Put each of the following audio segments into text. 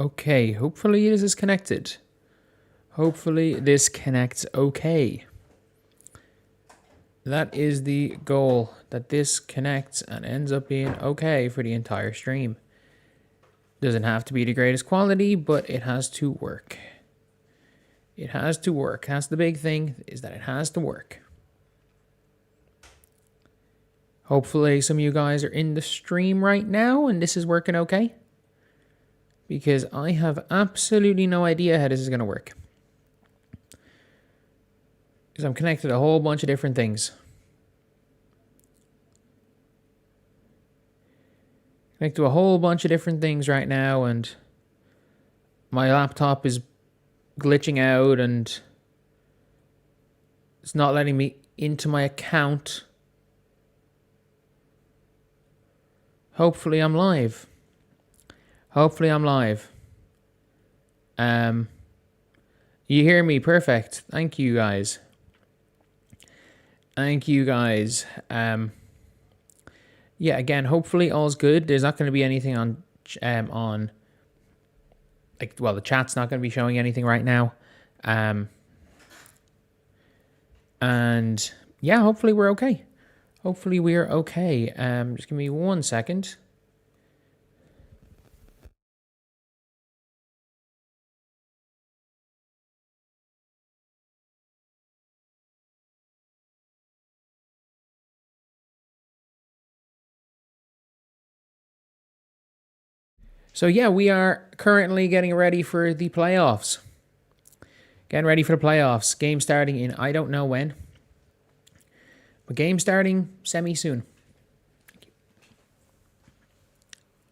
Okay, hopefully this is connected. Hopefully this connects okay. That is the goal, that this connects and ends up being okay for the entire stream. Doesn't have to be the greatest quality, but it has to work. It has to work. That's the big thing, is that it has to work. Hopefully some of you guys are in the stream right now and this is working okay. Because I have absolutely no idea how this is going to work. Because I'm connected to a whole bunch of different things. Connected to a whole bunch of different things right now, and my laptop is glitching out and it's not letting me into my account. Hopefully I'm live. Hopefully I'm live. You hear me? Perfect. Thank you guys. Thank you guys. Yeah, again, hopefully all's good. There's not going to be anything on like, well, the chat's not going to be showing anything right now. And yeah, hopefully we're okay. Hopefully we're okay. Just give me 1 second. So yeah, we are currently getting ready for the playoffs. Getting ready for the playoffs. Game starting in I don't know when. But game starting semi-soon.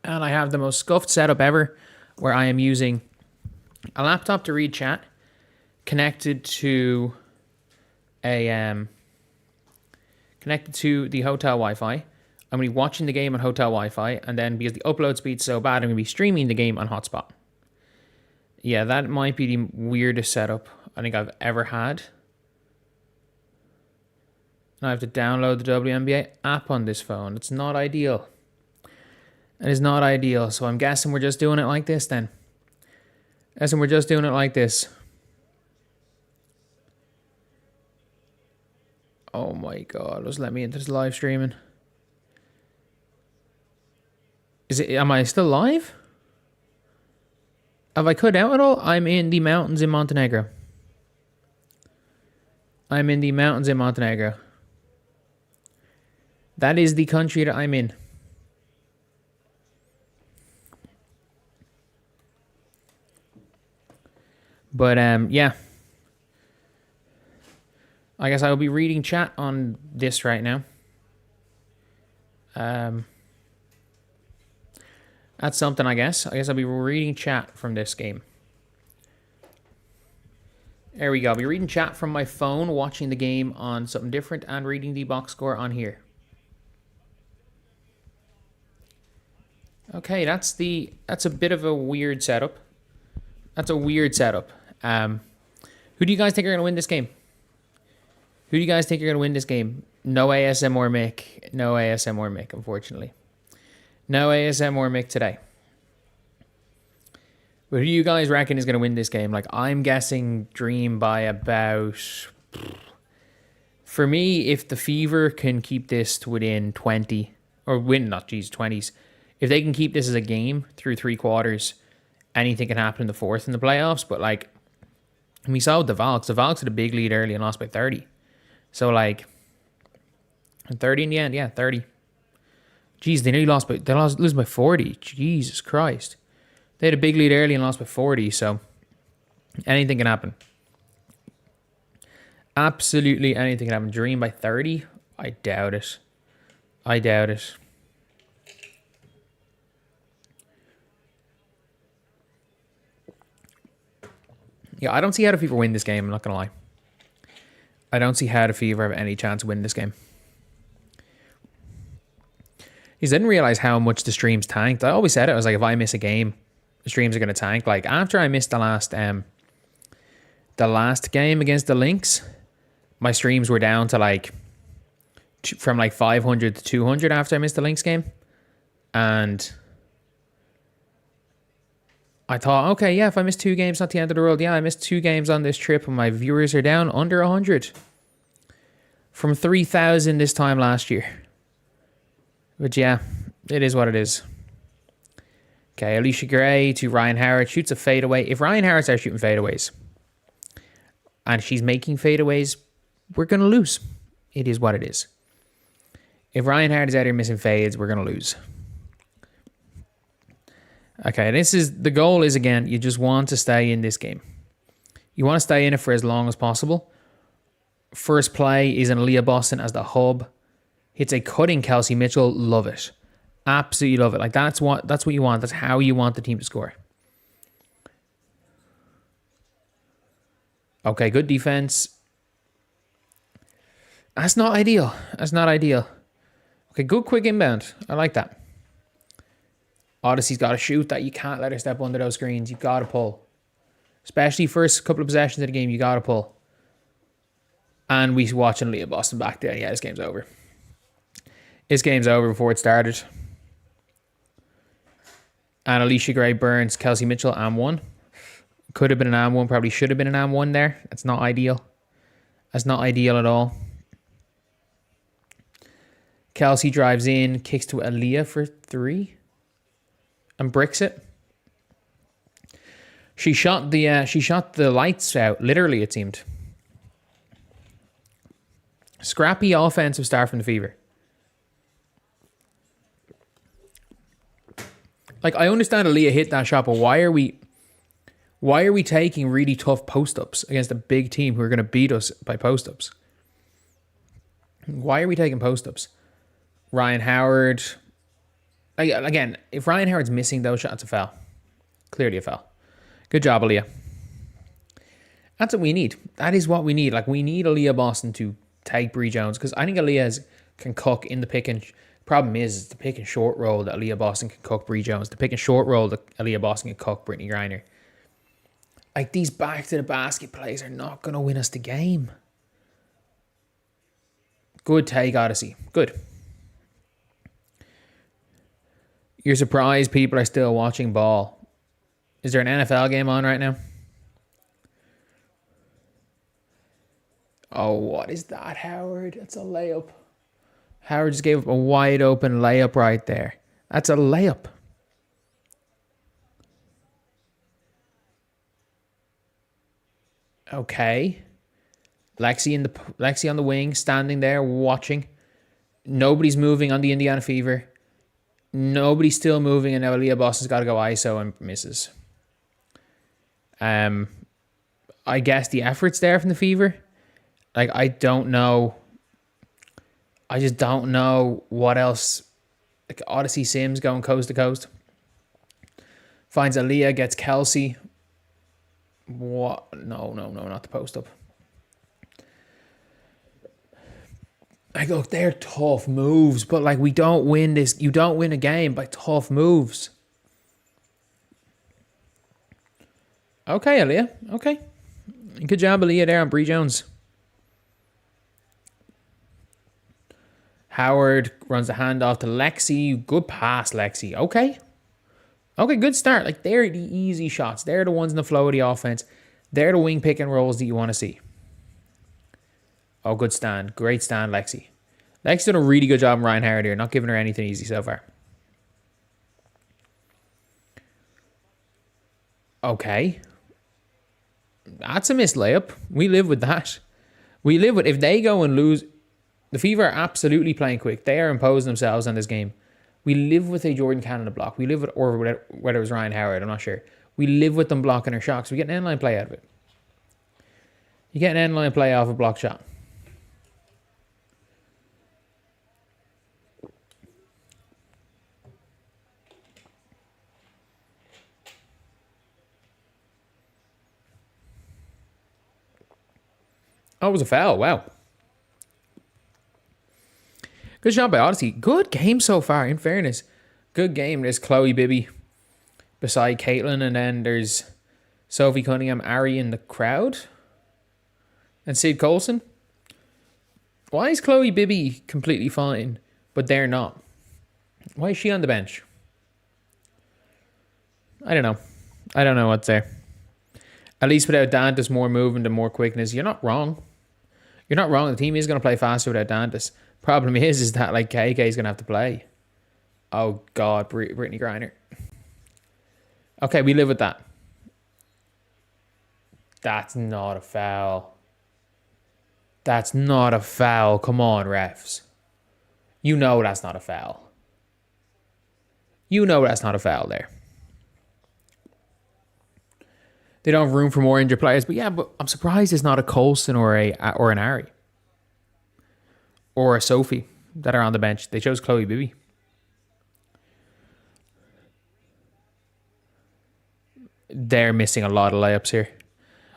And I have the most scuffed setup ever, where I am using a laptop to read chat connected to the hotel Wi-Fi. I'm going to be watching the game on hotel Wi-Fi, and then because the upload speed's so bad, I'm going to be streaming the game on hotspot. Yeah, that might be the weirdest setup I think I've ever had. And I have to download the WNBA app on this phone. It's not ideal. It is not ideal, so I'm guessing we're just doing it like this then. Guessing we're just doing it like this. Oh my god, just let me into this live streaming. Am I still live? Have I cut out at all? I'm in the mountains in Montenegro. I'm in the mountains in Montenegro. That is the country that I'm in. But yeah. I guess I'll be reading chat on this right now. That's something, I guess. I guess I'll be reading chat from this game. There we go. I'll be reading chat from my phone, watching the game on something different, and reading the box score on here. Okay, that's a bit of a weird setup. That's a weird setup. Who do you guys think are going to win this game? Who do you guys think are going to win this game? No ASM or Mick. No ASM or Mick, unfortunately. No ASM or Mick today. But who do you guys reckon is going to win this game? Like, I'm guessing Dream by about... For me, if the Fever can keep this to within 20... Or win, not, geez, 20s. If they can keep this as a game through 3 quarters, anything can happen in the fourth in the playoffs. But, like, we saw with the Valks. The Valks had a big lead early and lost by 30. So, like... 30 in the end, yeah, 30. Jeez, they nearly lost by... They lose by 40. Jesus Christ. They had a big lead early and lost by 40, so... Anything can happen. Absolutely anything can happen. Dream by 30? I doubt it. I doubt it. Yeah, I don't see how the Fever win this game, I'm not going to lie. I don't see how the Fever have any chance of winning this game. I didn't realize how much the streams tanked. I always said it. I was like, if I miss a game, the streams are going to tank. Like, after I missed the last game against the Lynx, my streams were down to like, from like 500 to 200 after I missed the Lynx game. And I thought, okay, yeah, if I miss 2 games, not the end of the world. Yeah, I missed 2 games on this trip and my viewers are down under 100 from 3,000 this time last year. But yeah, it is what it is. Okay, Alicia Gray to Ryan Howard. Shoots a fadeaway. If Ryan Howard starts shooting fadeaways and she's making fadeaways, we're going to lose. It is what it is. If Ryan Howard is out here missing fades, we're going to lose. Okay, the goal is, again, you just want to stay in this game. You want to stay in it for as long as possible. First play is in Leah Boston as the hub. Hits a cutting Kelsey Mitchell. Love it. Absolutely love it. Like, that's what you want. That's how you want the team to score. Okay, good defense. That's not ideal. Okay, good quick inbound. I like that. Odyssey's got to shoot that. You can't let her step under those screens. You've got to pull. Especially first couple of possessions of the game, you got to pull. And we're watching Leah Boston back there. Yeah, this game's over. This game's over before it started. And Alicia Gray burns Kelsey Mitchell and 1. Could have been an and 1. Probably should have been an and 1 there. That's not ideal. That's not ideal at all. Kelsey drives in, kicks to Aaliyah for 3. And bricks it. She shot the lights out, literally, it seemed. Scrappy offensive start from the Fever. Like, I understand Aaliyah hit that shot, but why are we taking really tough post-ups against a big team who are going to beat us by post-ups? Why are we taking post-ups? Ryan Howard. Again, if Ryan Howard's missing those shots, a foul. Clearly a foul. Good job, Aaliyah. That's what we need. That is what we need. Like, we need Aaliyah Boston to take Bree Jones, because I think Aaliyah can cook in the pick and... Problem is the pick and short roll that Aaliyah Boston can cook Bree Jones. The pick and short roll that Aaliyah Boston can cook Brittany Griner. Like, these back to the basket plays are not going to win us the game. Good take, Odyssey. Good. You're surprised people are still watching ball. Is there an NFL game on right now? Oh, what is that, Howard? That's a layup. Howard just gave up a wide open layup right there. That's a layup. Okay. Lexi on the wing, standing there, watching. Nobody's moving on the Indiana Fever. Nobody's still moving, and now Aaliyah Boston's got to go ISO and misses. I guess the effort's there from the Fever. Like, I don't know. I just don't know what else. Like, Odyssey Sims going coast to coast. Finds Aaliyah, gets Kelsey. What? No, not the post up. Like, look, they're tough moves, but like, we don't win this. You don't win a game by tough moves. Okay, Aaliyah. Okay. Good job, Aaliyah, there on Bree Jones. Howard runs the handoff to Lexi. Good pass, Lexi. Okay, good start. Like, they're the easy shots. They're the ones in the flow of the offense. They're the wing pick and rolls that you want to see. Oh, good stand. Great stand, Lexi. Lexi's done a really good job on Ryan Howard here. Not giving her anything easy so far. Okay. That's a missed layup. We live with that. If they go and lose... The Fever are absolutely playing quick. They are imposing themselves on this game. We live with a Jordan Canada block. We live with, or whether it was Ryan Howard, I'm not sure. We live with them blocking our shots. We get an end line play out of it. You get an end line play off a block shot. Oh, it was a foul. Wow. Good job by Odyssey. Good game so far, in fairness. Good game. There's Chloe Bibby beside Caitlin, and then there's Sophie Cunningham, Ari in the crowd, and Sid Colson. Why is Chloe Bibby completely fine, but they're not? Why is she on the bench? I don't know. I don't know what's there. At least without Dantas, more movement and more quickness. You're not wrong. You're not wrong. The team is going to play faster without Dantas. Problem is that like KK is going to have to play. Oh God, Brittany Griner. Okay, we live with that. That's not a foul. That's not a foul. Come on, refs. You know that's not a foul. You know that's not a foul there. They don't have room for more injured players, but I'm surprised it's not a Colson or an Ari or a Sophie that are on the bench. They chose Chloe Bibby. They're missing a lot of layups here.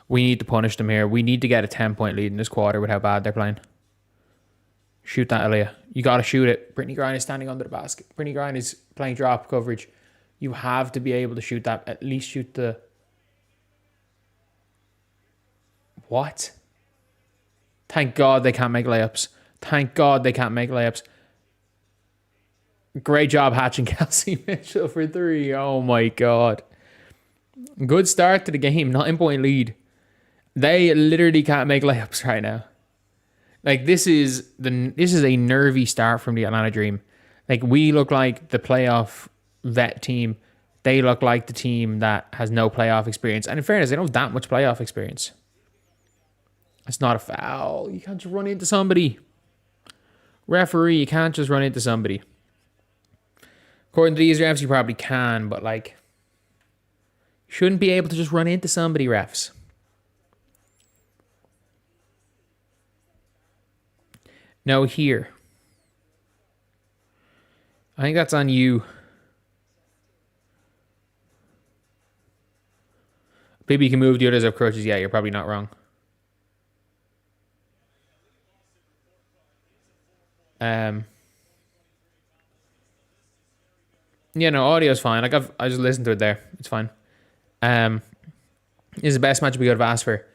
We need to punish them here. We need to get a 10-point lead in this quarter with how bad they're playing. Shoot that, Aaliyah. You got to shoot it. Brittany Griner is standing under the basket. Brittany Griner is playing drop coverage. You have to be able to shoot that. At least shoot the... What? Thank God they can't make layups. Thank God they can't make layups. Great job hatching Kelsey Mitchell for 3. Oh my God. Good start to the game. 9-point lead. They literally can't make layups right now. Like this is a nervy start from the Atlanta Dream. Like we look like the playoff vet team. They look like the team that has no playoff experience. And in fairness, they don't have that much playoff experience. It's not a foul. You can't just run into somebody. Referee, you can't just run into somebody. According to these refs, you probably can, but like, shouldn't be able to just run into somebody, refs. No, here. I think that's on you. Maybe you can move the others up crutches. Yeah, you're probably not wrong. Yeah, no, audio's fine. Like I just listened to it there. It's fine. This is the best match we could have asked for.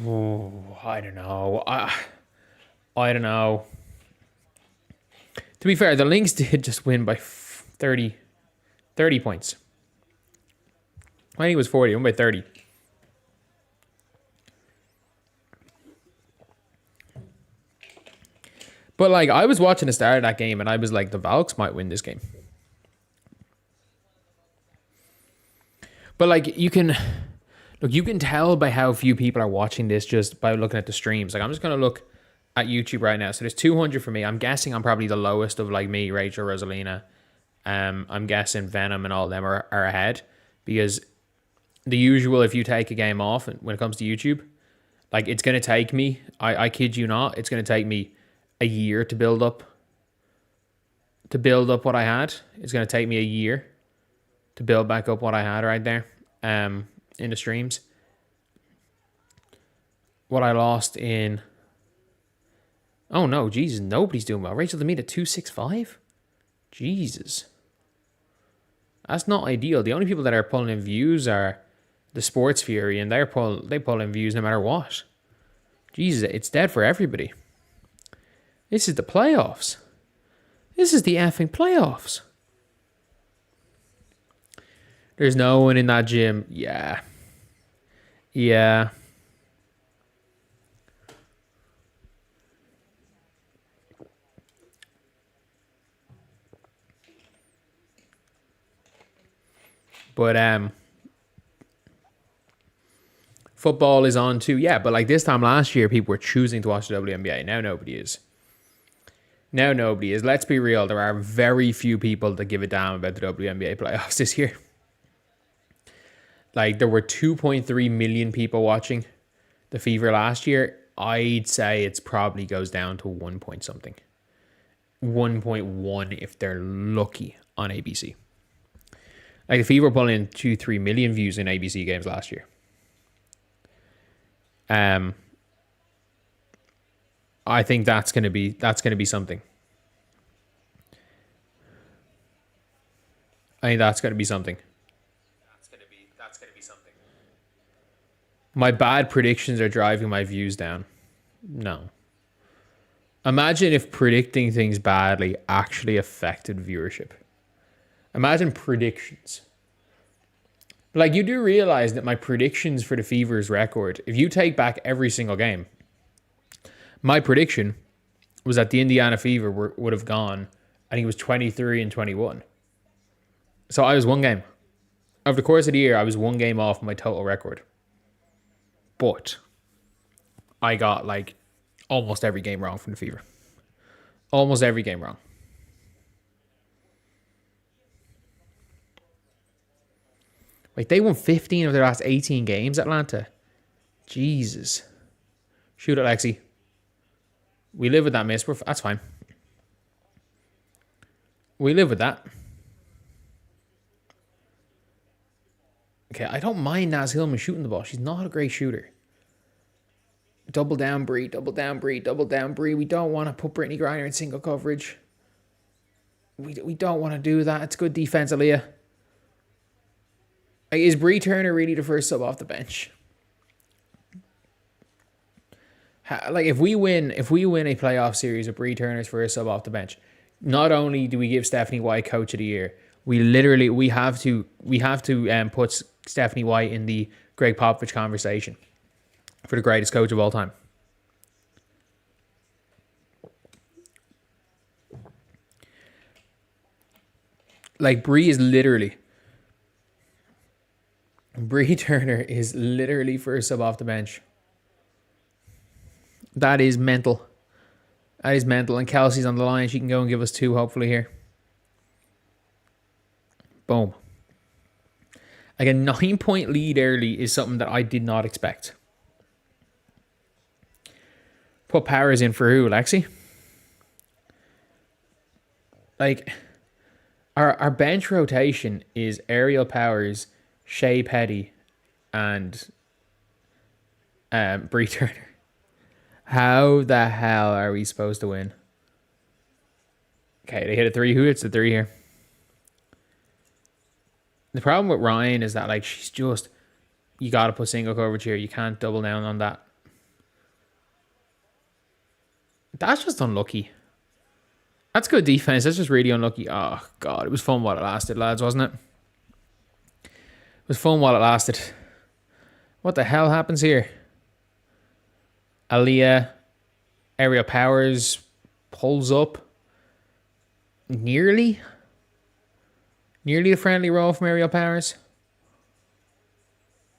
Oh, I don't know. I don't know. To be fair, the Lynx did just win by 30 points. I think it was 40. Won by 30. But like, I was watching the start of that game and I was like, the Valks might win this game. But like, you can tell by how few people are watching this just by looking at the streams. Like, I'm just going to look at YouTube right now. So there's 200 for me. I'm guessing I'm probably the lowest of like me, Rachel, Rosalina. I'm guessing Venom and all of them are ahead, because the usual, if you take a game off when it comes to YouTube, like it's going to take me, I kid you not, it's going to take me a year to build up what I had. It's going to take me a year to build back up what I had right there in the streams. What I lost in... Oh no, Jesus, nobody's doing well. Rachel Demita 265? Jesus. That's not ideal. The only people that are pulling in views are the Sports Fury, and they pull in views no matter what. Jesus, it's dead for everybody. This is the playoffs. This is the effing playoffs. There's no one in that gym. Yeah. Yeah. But football is on too. Yeah, but like this time last year, people were choosing to watch the WNBA. Now nobody is. Let's be real. There are very few people that give a damn about the WNBA playoffs this year. Like, there were 2.3 million people watching the Fever last year. I'd say it's probably goes down to 1 point something. 1.1 if they're lucky on ABC. Like, the Fever pulling in 2-3 million views in ABC games last year. I think that's gonna be something. That's gonna be something. My bad predictions are driving my views down. No. Imagine if predicting things badly actually affected viewership. Imagine predictions But like, you do realize that my predictions for the Fever's record, if you take back every single game, my prediction was that the Indiana Fever would have gone, I think it was 23-21. So I was one game. Over the course of the year, I was one game off my total record. But I got like almost every game wrong from the Fever. Almost every game wrong. Like, they won 15 of their last 18 games, Atlanta. Jesus. Shoot it, Lexi. We live with that, miss. That's fine. We live with that. Okay, I don't mind Naz Hillman shooting the ball. She's not a great shooter. Double down, Bree. Double down, Bree. Double down, Bree. We don't want to put Brittany Griner in single coverage. We don't want to do that. It's good defense, Aaliyah. Like, is Bree Turner really the first sub off the bench? Like, if we win a playoff series with Bree Turner's first sub off the bench, not only do we give Stephanie White Coach of the Year, we have to put Stephanie White in the Greg Popovich conversation for the greatest coach of all time. Like, Bree Turner is literally first sub off the bench. That is mental. That is mental. And Kelsey's on the line. She can go and give us 2, hopefully, here. Boom. Like, a 9-point lead early is something that I did not expect. Put Powers in for who, Lexi? Like, our bench rotation is Ariel Powers, Shea Petty, and Bree Turner. How the hell are we supposed to win? Okay, they hit a 3. Who hits the 3 here? The problem with Ryan is that, like, she's just... You got to put single coverage here. You can't double down on that. That's just unlucky. That's good defense. That's just really unlucky. Oh, God. It was fun while it lasted, lads, wasn't it? It was fun while it lasted. What the hell happens here? Aaliyah, Ariel Powers pulls up. Nearly a friendly roll from Ariel Powers.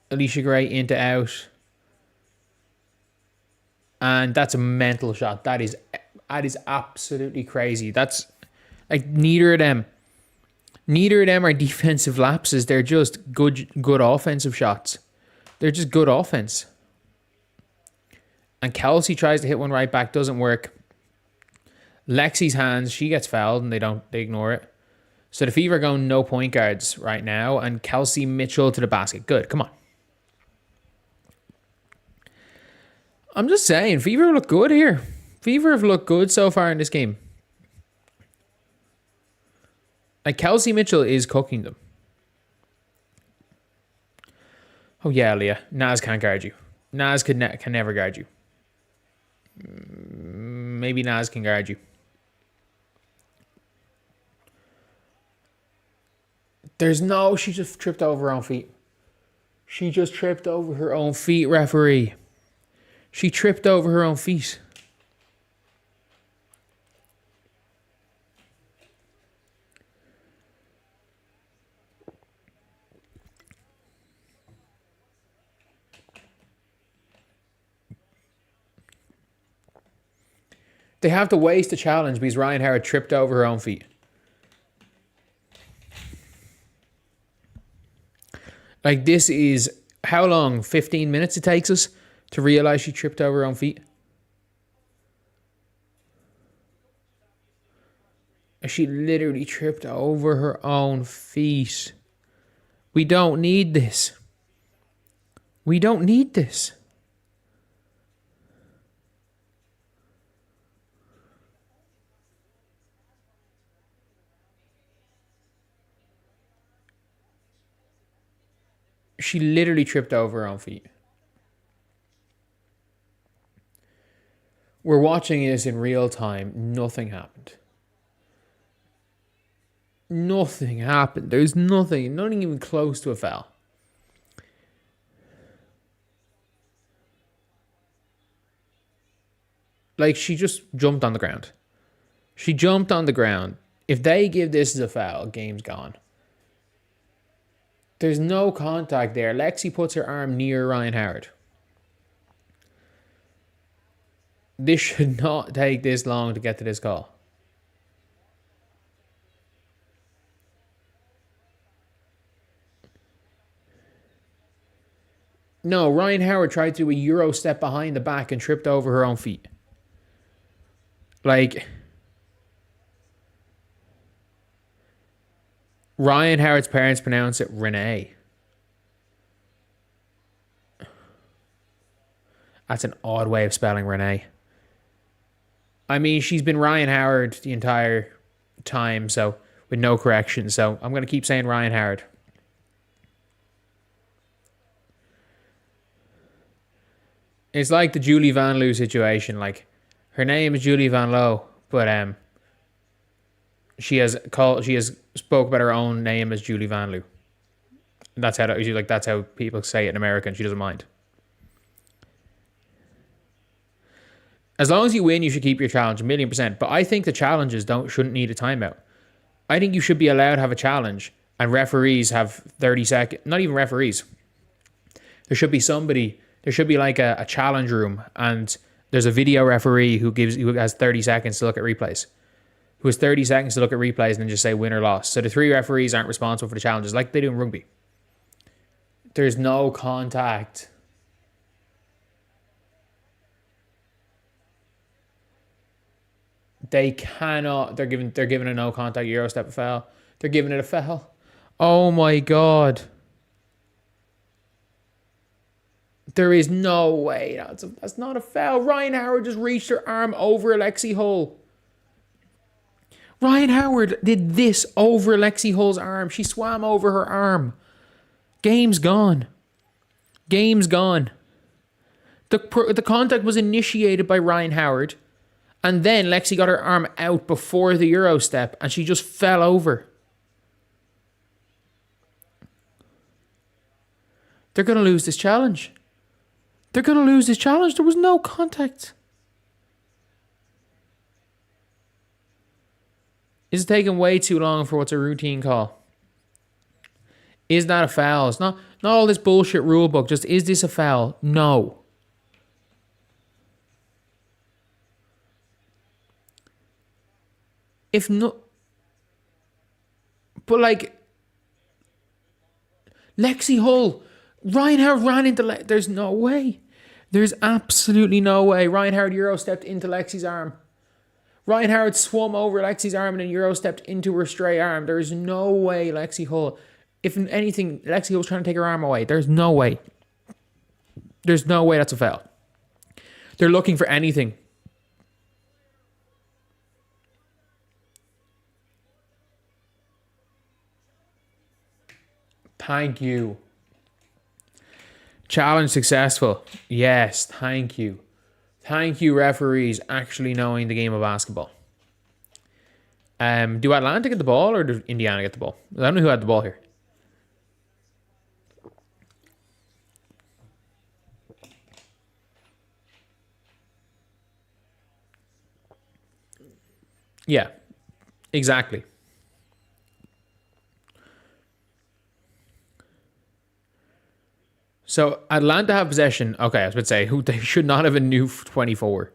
Alicia Gray into out. And that's a mental shot. That is absolutely crazy. That's like neither of them are defensive lapses. They're just good offensive shots. They're just good offense. And Kelsey tries to hit one right back, doesn't work. Lexi's hands, she gets fouled and they ignore it. So the Fever are going no point guards right now, and Kelsey Mitchell to the basket. Good, come on. I'm just saying, Fever look good here. Fever have looked good so far in this game. Like, Kelsey Mitchell is cooking them. Oh yeah, Leah. Naz can't guard you. Naz can never guard you. Maybe Naz can guard you. She just tripped over her own feet. She just tripped over her own feet, referee. She tripped over her own feet. They have to waste a challenge because Ryan Howard tripped over her own feet. Like, this is how long? 15 minutes it takes us to realize she tripped over her own feet. She literally tripped over her own feet. We don't need this. We don't need this. She literally tripped over her own feet. We're watching this in real time. Nothing happened. Nothing happened. There's nothing even close to a foul. Like, she just jumped on the ground. She jumped on the ground. If they give this as a foul, game's gone. There's no contact there. Lexi puts her arm near Ryan Howard. This should not take this long to get to this call. No, Ryan Howard tried to do a Euro step behind the back and tripped over her own feet. Like, Ryan Howard's parents pronounce it Renee. That's an odd way of spelling Renee. I mean, she's been Ryan Howard the entire time, so with no correction. So I'm going to keep saying Ryan Howard. It's like the Julie Van Loo situation. Like, her name is Julie Van Loo, but she has spoke about her own name as Julie Van Loo. That's how people say it in America, and she doesn't mind. As long as you win, you should keep your challenge 1,000,000%. But I think the challenges shouldn't need a timeout. I think you should be allowed to have a challenge, and referees have 30 seconds. Not even referees. There should be somebody. There should be like a challenge room, and there's a video referee who has 30 seconds to look at replays. Who has 30 seconds to look at replays and then just say win or loss. So the 3 referees aren't responsible for the challenges like they do in rugby. There's no contact. They cannot. They're giving a no contact Euro step a foul. They're giving it a foul. Oh my God. There is no way. That's not a foul. Ryan Howard just reached her arm over Alexi Hull. Ryan Howard did this over Alexi Hull's arm. She swam over her arm. Game's gone. Game's gone. The contact was initiated by Ryan Howard, and then Lexi got her arm out before the Euro step, and she just fell over. They're going to lose this challenge. They're going to lose this challenge. There was no contact. Is it taking way too long for what's a routine call? Is that a foul? It's not all this bullshit rule book. Just, is this a foul? No. If no... But like... Lexi Hull... Ryan Howard ran into... There's no way. There's absolutely no way. Ryan Howard Euro stepped into Lexi's arm. Ryan Howard swum over Lexi's arm and then Euro stepped into her stray arm. There is no way Lexi Hull... If anything, Lexi Hull's trying to take her arm away. There's no way. There's no way that's a foul. They're looking for anything. Thank you. Challenge successful. Yes, thank you. Thank you, referees, actually knowing the game of basketball. Do Atlanta get the ball or does Indiana get the ball? I don't know who had the ball here. Yeah, exactly. So Atlanta have possession. Okay, I was about to say they should not have a new 24.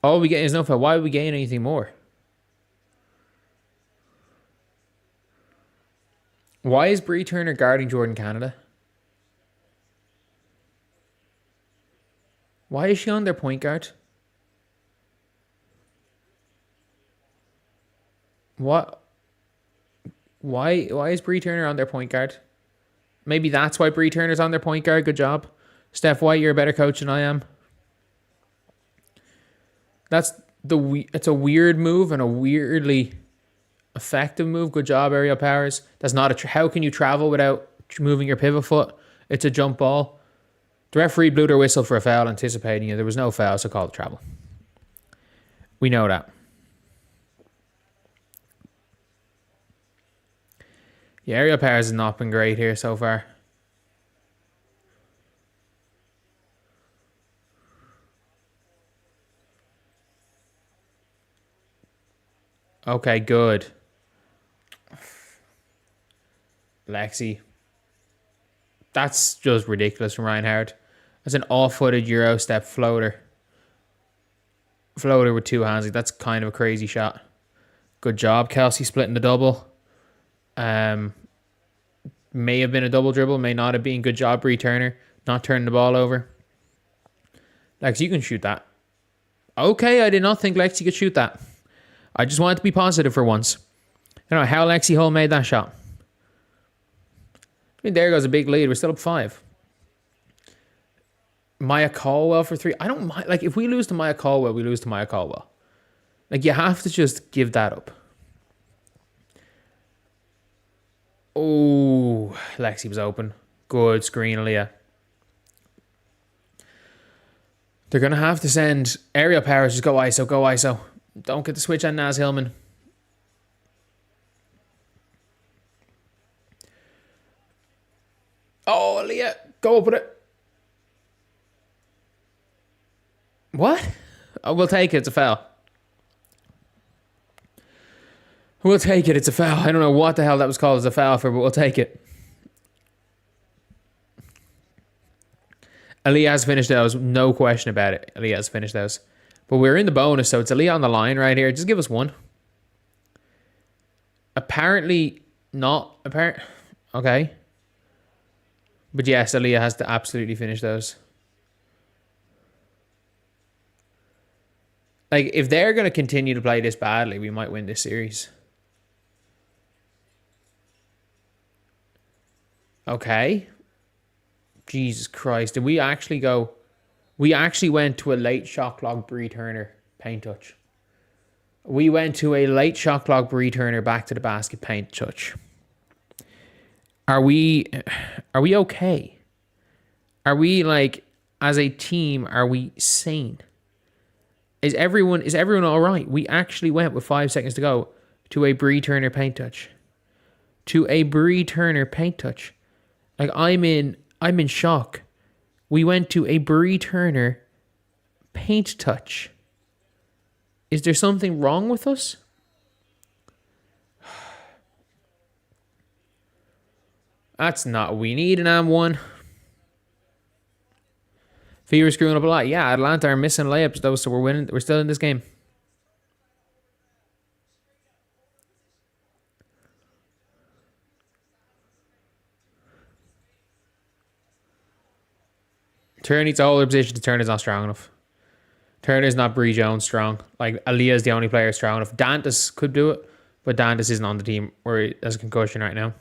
All we get is no foul. Why would we gain anything more? Why is Bree Turner guarding Jordan Canada? Why is she on their point guard? What? Why is Bree Turner on their point guard? Maybe that's why Bree Turner's on their point guard. Good job. Steph White, you're a better coach than I am. It's a weird move and a weirdly effective move. Good job, Ariel Powers. That's not how can you travel without moving your pivot foot? It's a jump ball. The referee blew their whistle for a foul, anticipating it. There was no foul, so called travel. We know that. Yeah, Ariel Powers has not been great here so far. Okay, good. Lexi. That's just ridiculous from Reinhardt. That's an off-footed Euro step floater. Floater with two hands. Like, that's kind of a crazy shot. Good job, Kelsey, splitting the double. May have been a double dribble, may not have been. Good job, Bree Turner, not turning the ball over. Lexi, you can shoot that. Okay, I did not think Lexi could shoot that. I just wanted to be positive for once. I don't know how Lexi Hull made that shot. I mean, there goes a big lead. We're still up 5. Maya Caldwell for 3. I don't mind. Like, if we lose to Maya Caldwell, we lose to Maya Caldwell. Like, you have to just give that up. Oh, Lexi was open. Good screen, Aaliyah. They're going to have to send aerial powers. Just go ISO, go ISO. Don't get the switch on Naz Hillman. Oh, Aaliyah, go up with it. What? Oh, we'll take it. It's a foul. We'll take it. It's a foul. I don't know what the hell that was called as a foul for, but we'll take it. Aaliyah has finished those. No question about it. Aaliyah has finished those. But we're in the bonus, so it's Aaliyah on the line right here. Just give us one. Apparently not. Okay. But yes, Aaliyah has to absolutely finish those. Like, if they're going to continue to play this badly, we might win this series. Okay. Jesus Christ. Did we actually go... We actually went to a late shot clock Bree Turner paint touch. We went to a late shot clock Bree Turner back to the basket paint touch. Are we okay? Are we, like, as a team, are we sane? Is everyone all right? We actually went with 5 seconds to go to a Bree Turner paint touch. To a Bree Turner paint touch. Like, I'm in shock. We went to a Bree Turner paint touch. Is there something wrong with us? That's not what we need in AM1. Fever screwing up a lot. Yeah, Atlanta are missing layups though, so we're winning. We're still in this game. Turner needs to hold their position. Turner's not strong enough. Turner's not Bree Jones strong. Like, Aaliyah is the only player strong enough. Dantas could do it, but Dantas isn't on the team where he has a concussion right now.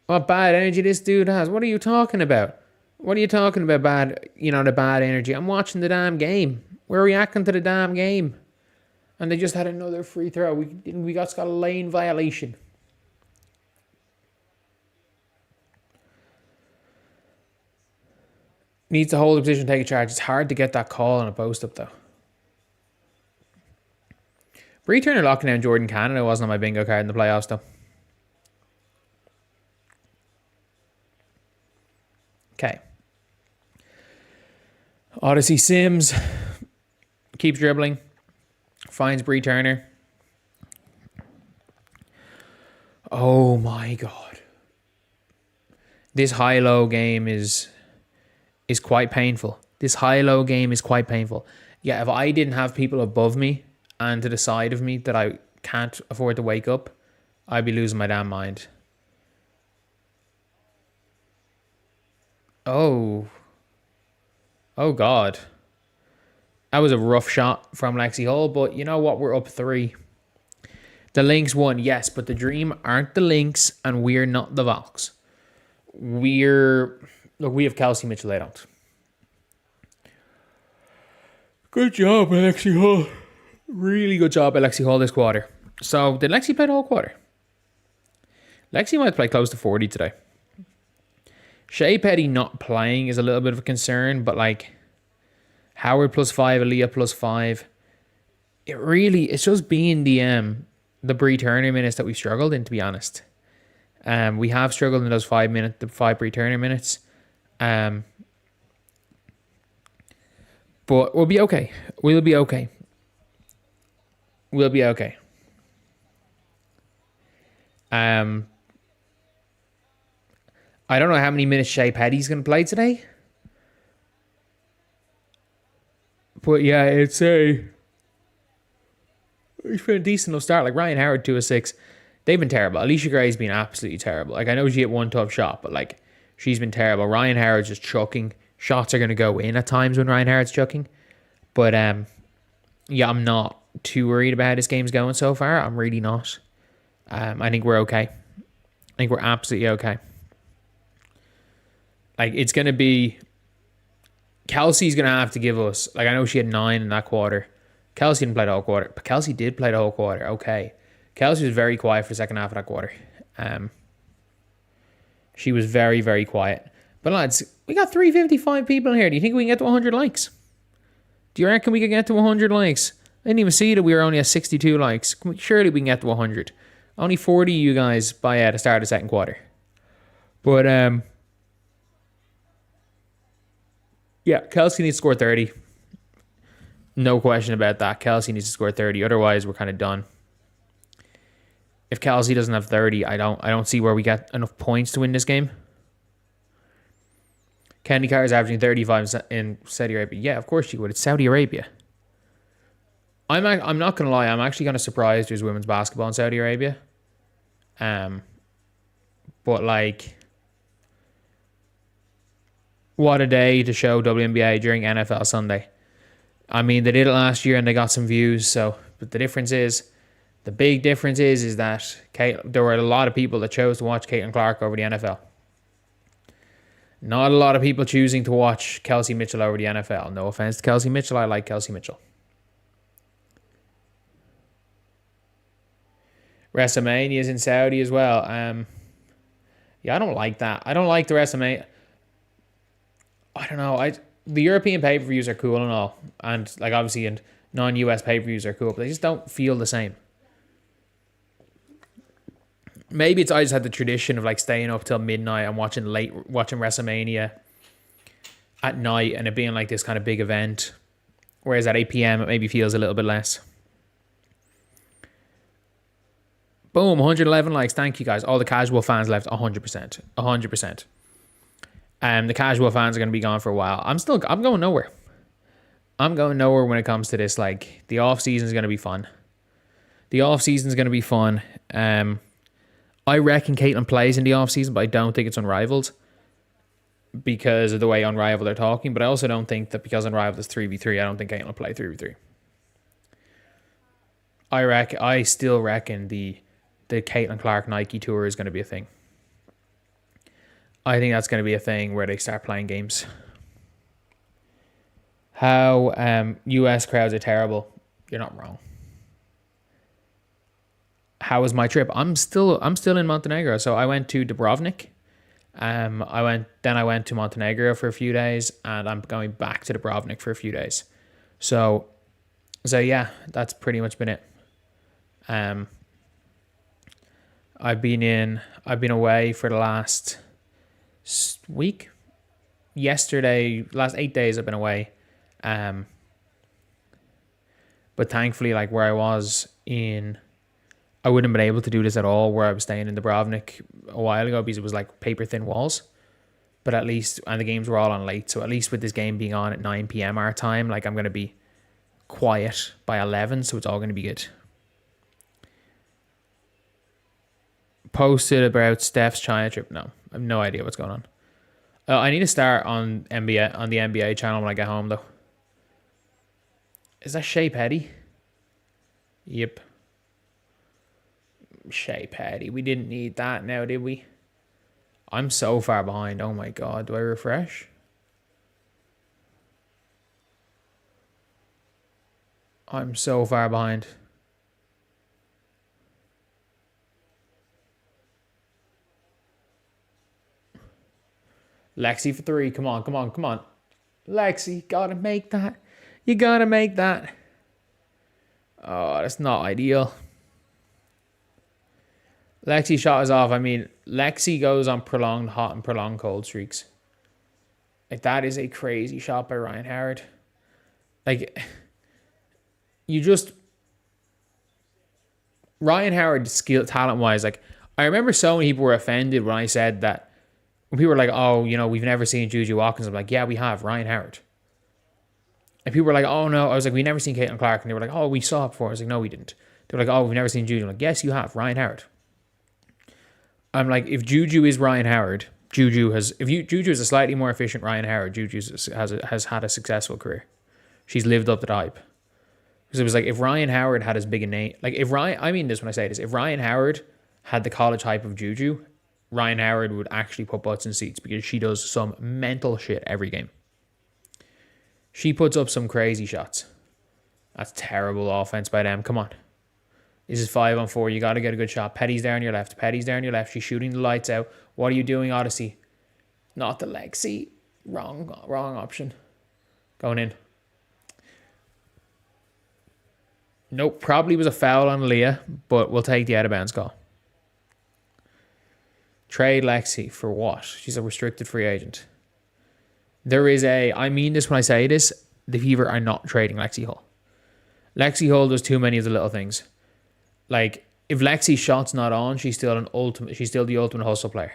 What bad energy this dude has. What are you talking about? What are you talking about, the bad energy? I'm watching the damn game. We're reacting to the damn game. And they just had another free throw. We got a lane violation. Needs to hold the position, take a charge. It's hard to get that call on a post-up, though. Bree Turner locking down Jordan Canada wasn't on my bingo card in the playoffs, though. Okay. Odyssey Sims keeps dribbling. Finds Bree Turner. Oh my God. This high-low game is quite painful. This high-low game is quite painful. Yeah, if I didn't have people above me and to the side of me that I can't afford to wake up, I'd be losing my damn mind. Oh God. That was a rough shot from Lexi Hull, but you know what? We're up 3. The Lynx won, yes, but the Dream aren't the Lynx and we're not the Valks. We have Kelsey Mitchell, they don't. Good job, Lexi Hull. Really good job by Lexi Hull this quarter. So, did Lexi play the whole quarter? Lexi might play close to 40 today. Shea Petty not playing is a little bit of a concern, but like Howard +5, Aaliyah +5. It's just being the Bree Turner minutes that we struggled in, to be honest. We have struggled in those 5 Bree Turner minutes. But we'll be okay. We'll be okay. We'll be okay. Um, I don't know how many minutes Shea Petty's going to play today. But yeah, it's been a decent enough start. Like Ryan Howard 2 of 6. They've been terrible. Alicia Gray's been absolutely terrible. Like I know she hit one tough shot, but like she's been terrible. Ryan Howard's just chucking. Shots are going to go in at times when Ryan Howard's chucking. But yeah, I'm not too worried about how this game's going so far. I'm really not. I think we're okay. I think we're absolutely okay. Like it's going to be... Kelsey's going to have to give us... Like I know she had 9 in that quarter. Kelsey didn't play the whole quarter, but Kelsey did play the whole quarter. Okay. Kelsey was very quiet for the second half of that quarter. She was very, very quiet. But lads, we got 355 people in here. Do you think we can get to 100 likes? Do you reckon we can get to 100 likes? I didn't even see that we were only at 62 likes. Surely we can get to 100. Only 40 of you guys by the start of the second quarter. But, yeah, Kelsey needs to score 30. No question about that. Kelsey needs to score 30. Otherwise, we're kind of done. If Kelsey doesn't have 30, I don't see where we get enough points to win this game. Candy Carr is averaging 35 in Saudi Arabia. Yeah, of course she would. It's Saudi Arabia. I'm not going to lie. I'm actually kind of surprised there's women's basketball in Saudi Arabia. But like, what a day to show WNBA during NFL Sunday. I mean, they did it last year and they got some views. So, but the big difference is that there were a lot of people that chose to watch Caitlin Clark over the NFL. Not a lot of people choosing to watch Kelsey Mitchell over the NFL. No offense to Kelsey Mitchell. I like Kelsey Mitchell. WrestleMania is in Saudi as well. Yeah, I don't like that. I don't like the WrestleMania. I don't know. The European pay-per-views are cool and all. And like obviously and non-US pay-per-views are cool. But they just don't feel the same. Maybe I just had the tradition of like staying up till midnight and watching WrestleMania at night and it being like this kind of big event. Whereas at 8 p.m. it maybe feels a little bit less. Boom, 111 likes. Thank you guys. All the casual fans left 100%. 100%. The casual fans are going to be gone for a while. I'm going nowhere. I'm going nowhere when it comes to this. Like the off season is going to be fun. I reckon Caitlin plays in the offseason, but I don't think it's Unrivaled because of the way Unrivaled are talking. But I also don't think that because Unrivaled is 3v3, I don't think Caitlin will play 3v3. I still reckon the Caitlin Clark Nike Tour is going to be a thing. I think that's going to be a thing where they start playing games. How US crowds are terrible. You're not wrong. How was my trip? I'm still in Montenegro. So I went to Dubrovnik. I went to Montenegro for a few days, and I'm going back to Dubrovnik for a few days. So yeah, that's pretty much been it. I've been away for the last week. Last 8 days I've been away. But thankfully, like where I was I wouldn't have been able to do this at all where I was staying in Dubrovnik a while ago because it was like paper thin walls. But at least, and the games were all on late. So at least with this game being on at 9 p.m. our time, like I'm going to be quiet by 11. So it's all going to be good. Posted about Steph's China trip. No, I have no idea what's going on. I need to start on the NBA channel when I get home though. Is that Shea Petty? Yep. Shea Petty. We didn't need that now, did we? I'm so far behind. Oh my god. Do I refresh? I'm so far behind. Lexi for 3. Come on. Lexi, gotta make that. You gotta make that. Oh, that's not ideal. Lexi shot is off. I mean, Lexi goes on prolonged hot and prolonged cold streaks. Like, that is a crazy shot by Ryan Howard. Like, you just... Ryan Howard, skill, talent-wise, like, I remember so many people were offended when I said that. When people were like, oh, you know, we've never seen Juju Watkins. I'm like, yeah, we have. Ryan Howard. And people were like, oh, no. I was like, we've never seen Caitlin Clark. And they were like, oh, we saw it before. I was like, no, we didn't. They were like, oh, we've never seen Juju. I'm like, yes, you have. Ryan Howard. I'm like, if Juju is Ryan Howard, Juju is a slightly more efficient Ryan Howard, Juju has had a successful career. She's lived up to the hype. Because it was like, if Ryan Howard had as big a name, like if Ryan, I mean this when I say this, if Ryan Howard had the college hype of Juju, Ryan Howard would actually put butts in seats because she does some mental shit every game. She puts up some crazy shots. That's terrible offense by them. Come on. This is 5-on-4. You got to get a good shot. Petty's there on your left. Petty's there on your left. She's shooting the lights out. What are you doing, Odyssey? Not the Lexi. Wrong option. Going in. Nope. Probably was a foul on Leah, but we'll take the out of bounds call. Trade Lexi for what? She's a restricted free agent. There is I mean this when I say this, the Fever are not trading Lexi Hull. Lexi Hull does too many of the little things. Like, if Lexi's shot's not on, she's still the ultimate hustle player.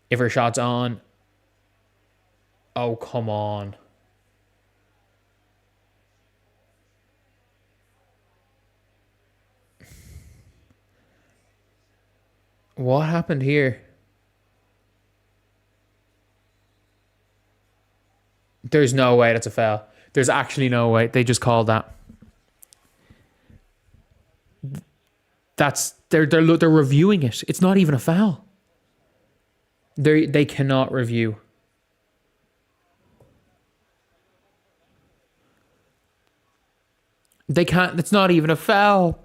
If her shot's on, oh, come on. What happened here? There's no way that's a foul. There's actually no way. They just called that. They're reviewing it. It's not even a foul. They cannot review. They can't. It's not even a foul.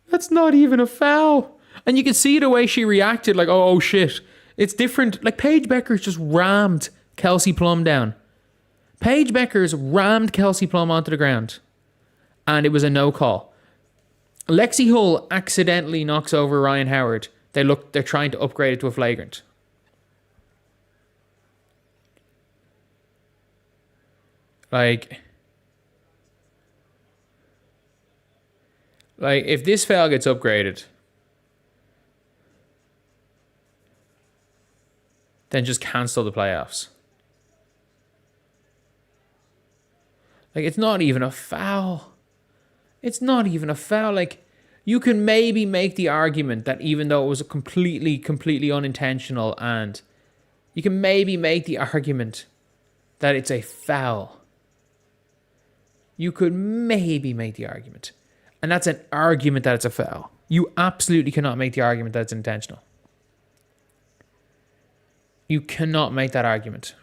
That's not even a foul. And you can see the way she reacted, like, oh shit. It's different. Like, Paige Bueckers just rammed Kelsey Plum down. Paige Bueckers rammed Kelsey Plum onto the ground. And it was a no call. Lexi Hull accidentally knocks over Ryan Howard. They're trying to upgrade it to a flagrant. Like, if this foul gets upgraded, then just cancel the playoffs. Like, it's not even a foul. It's not even a foul. Like, you can maybe make the argument that even though it was a completely unintentional, and you can maybe make the argument that it's a foul. You could maybe make the argument. And that's an argument that it's a foul. You absolutely cannot make the argument that it's intentional. You cannot make that argument.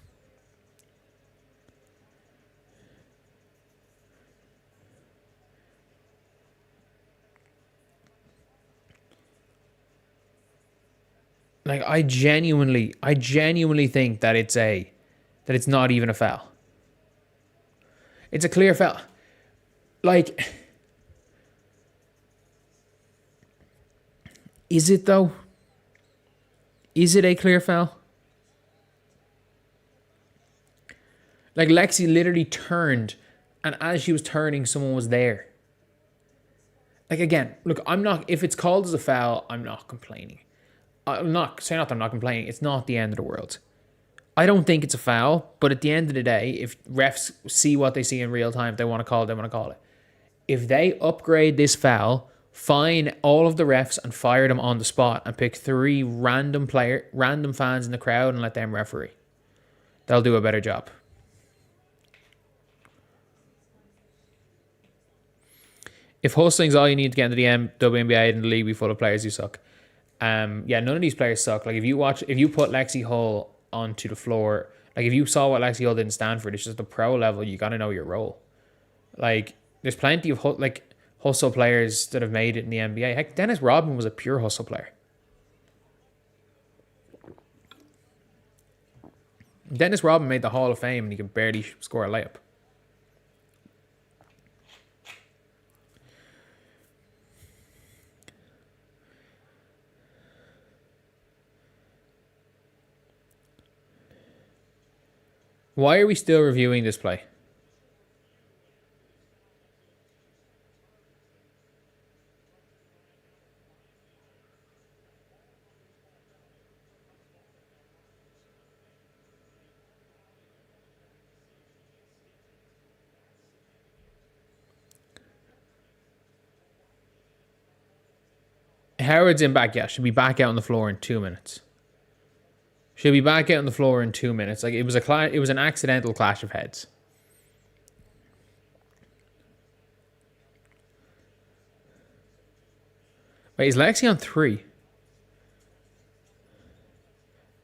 Like, I genuinely think that it's not even a foul. It's a clear foul. Like, is it though? Is it a clear foul? Like, Lexi literally turned, and as she was turning, someone was there. Like, again, look, if it's called as a foul, I'm not complaining. I'm not complaining. It's not the end of the world. I don't think it's a foul, but at the end of the day, if refs see what they see in real time, if they want to call it, they want to call it. If they upgrade this foul, fine all of the refs and fire them on the spot and pick 3 random fans in the crowd and let them referee. They'll do a better job. If hustling's all you need to get into the WNBA and the league be full of players who suck. None of these players suck. Like, if you put Lexi Hull onto the floor, like, if you saw what Lexi Hull didn't stand for, it's just the pro level, you got to know your role. Like, there's plenty of hustle players that have made it in the NBA. Heck, Dennis Rodman was a pure hustle player. Dennis Rodman made the Hall of Fame and he could barely score a layup. Why are we still reviewing this play? Howard's in back. Yeah, should be back out on the floor in 2 minutes. Should be back out on the floor in 2 minutes. Like it was it was an accidental clash of heads. Wait, is Lexi on 3?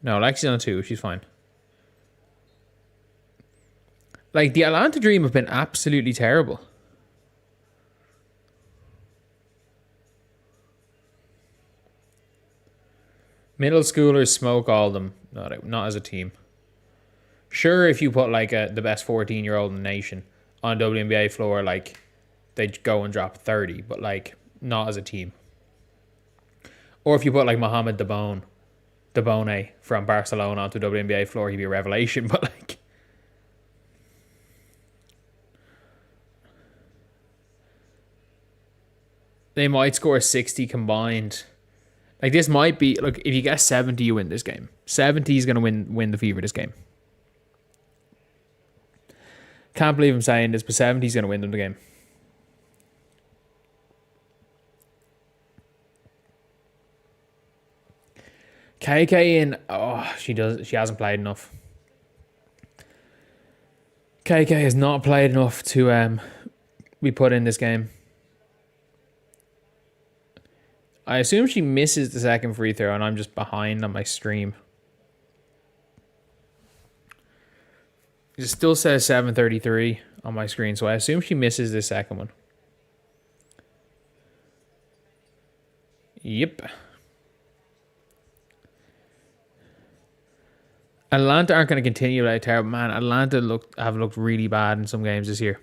No, Lexi's on 2. She's fine. Like the Atlanta Dream have been absolutely terrible. Middle schoolers smoke all of them. Not as a team. Sure, if you put like the best 14-year-old in the nation on WNBA floor, like they'd go and drop 30, but like not as a team. Or if you put like Mohamed Debone from Barcelona onto WNBA floor, he'd be a revelation. But like, they might score 60 combined. Like this might be, look, if you get 70, you win this game. 70 is going to win the Fever this game. Can't believe I'm saying this, but 70 is going to win them the game. KK she hasn't played enough. KK has not played enough to be put in this game. I assume she misses the second free throw and I'm just behind on my stream. It still says 7:33 on my screen, so I assume she misses the second one. Yep. Atlanta aren't going to continue like terrible. Man, Atlanta have looked really bad in some games this year.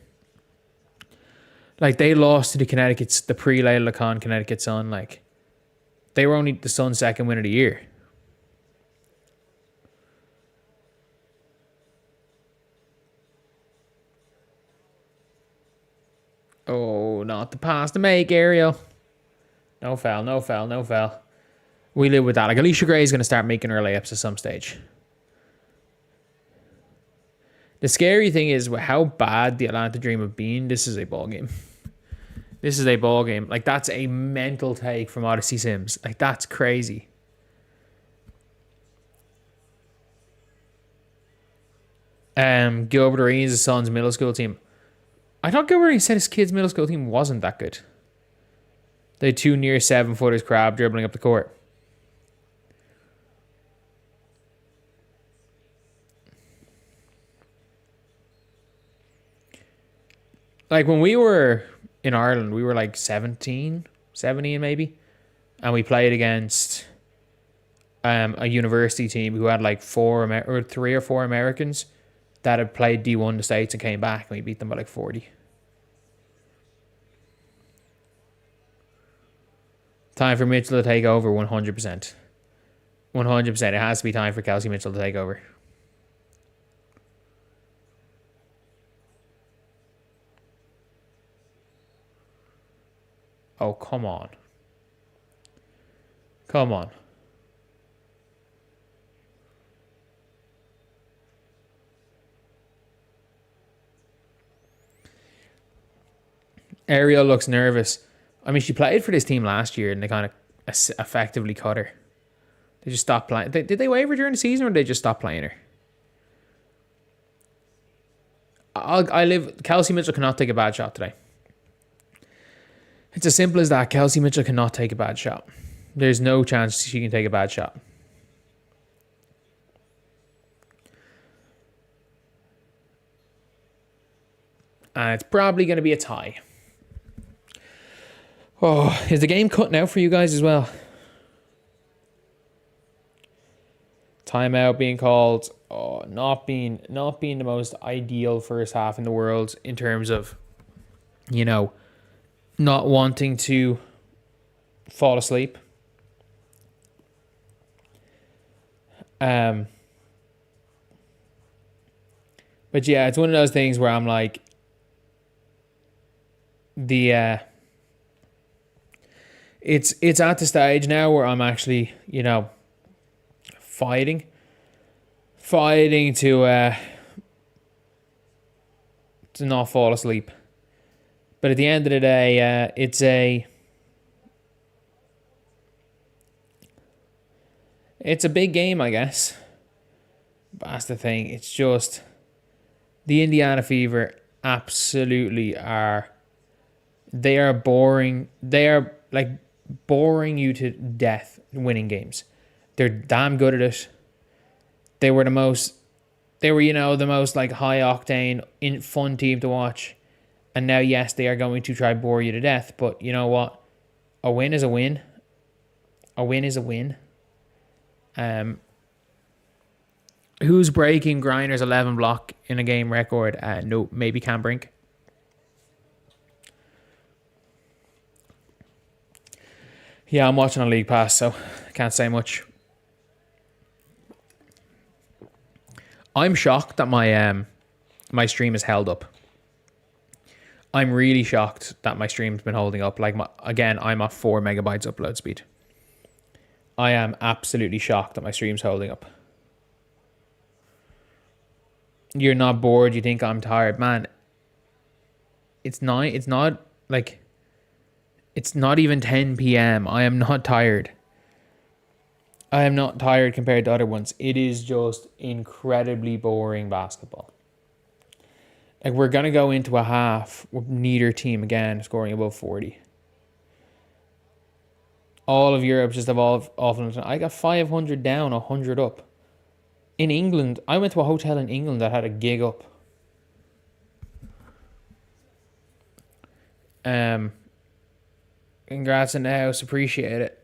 Like, they lost to the pre-Layla Khan Connecticut Sun. Like, they were only the Sun's second win of the year. Oh, not the pass to make, Ariel. No foul, no foul, no foul. We live with that. Like, Alicia Gray is going to start making her layups at some stage. The scary thing is how bad the Atlanta Dream have been. This is a ball game. This is a ball game. Like, that's a mental take from Odyssey Sims. Like, that's crazy. Gilbert Arenas' son's middle school team. I thought Gilbert Arenas said his kid's middle school team wasn't that good. They had 2 near 7-footers crab dribbling up the court. Like, when we were in Ireland, we were like 17 maybe. And we played against a university team who had like 3 or 4 Americans that had played D1 in the States and came back, and we beat them by like 40. Time for Mitchell to take over, 100%. 100%. It has to be time for Kelsey Mitchell to take over. Oh, come on. Come on. Ariel looks nervous. I mean, she played for this team last year and they kind of effectively cut her. They just stopped playing. Did they waiver during the season or did they just stop playing her? Kelsey Mitchell cannot take a bad shot today. It's as simple as that. Kelsey Mitchell cannot take a bad shot. There's no chance she can take a bad shot. And it's probably going to be a tie. Oh, is the game cutting out for you guys as well? Timeout being called. Oh, not being the most ideal first half in the world in terms of, not wanting to fall asleep. But yeah, it's one of those things where I'm like, it's at the stage now where I'm actually, fighting to not fall asleep. But at the end of the day, it's a big game, I guess. But that's the thing. It's just the Indiana Fever absolutely are. They are boring. They are like boring you to death winning games. They're damn good at it. They were the most like high octane, fun team to watch. And now, yes, they are going to try bore you to death. But you know what? A win is a win. A win is a win. Who's breaking Griner's 11 block in a game record? No, maybe Cam Brink. Yeah, I'm watching on League Pass, so I can't say much. I'm shocked that my stream is held up. I'm really shocked that my stream's been holding up. Like, I'm at 4 megabytes upload speed. I am absolutely shocked that my stream's holding up. You're not bored. You think I'm tired, man. It's not even 10 p.m. I am not tired. I am not tired compared to other ones. It is just incredibly boring basketball. Like, we're going to go into a half with neither team, again, scoring above 40. All of Europe just evolved off. I got 500 down, 100 up. In England, I went to a hotel in England that had a gig up. Congrats in the house, appreciate it.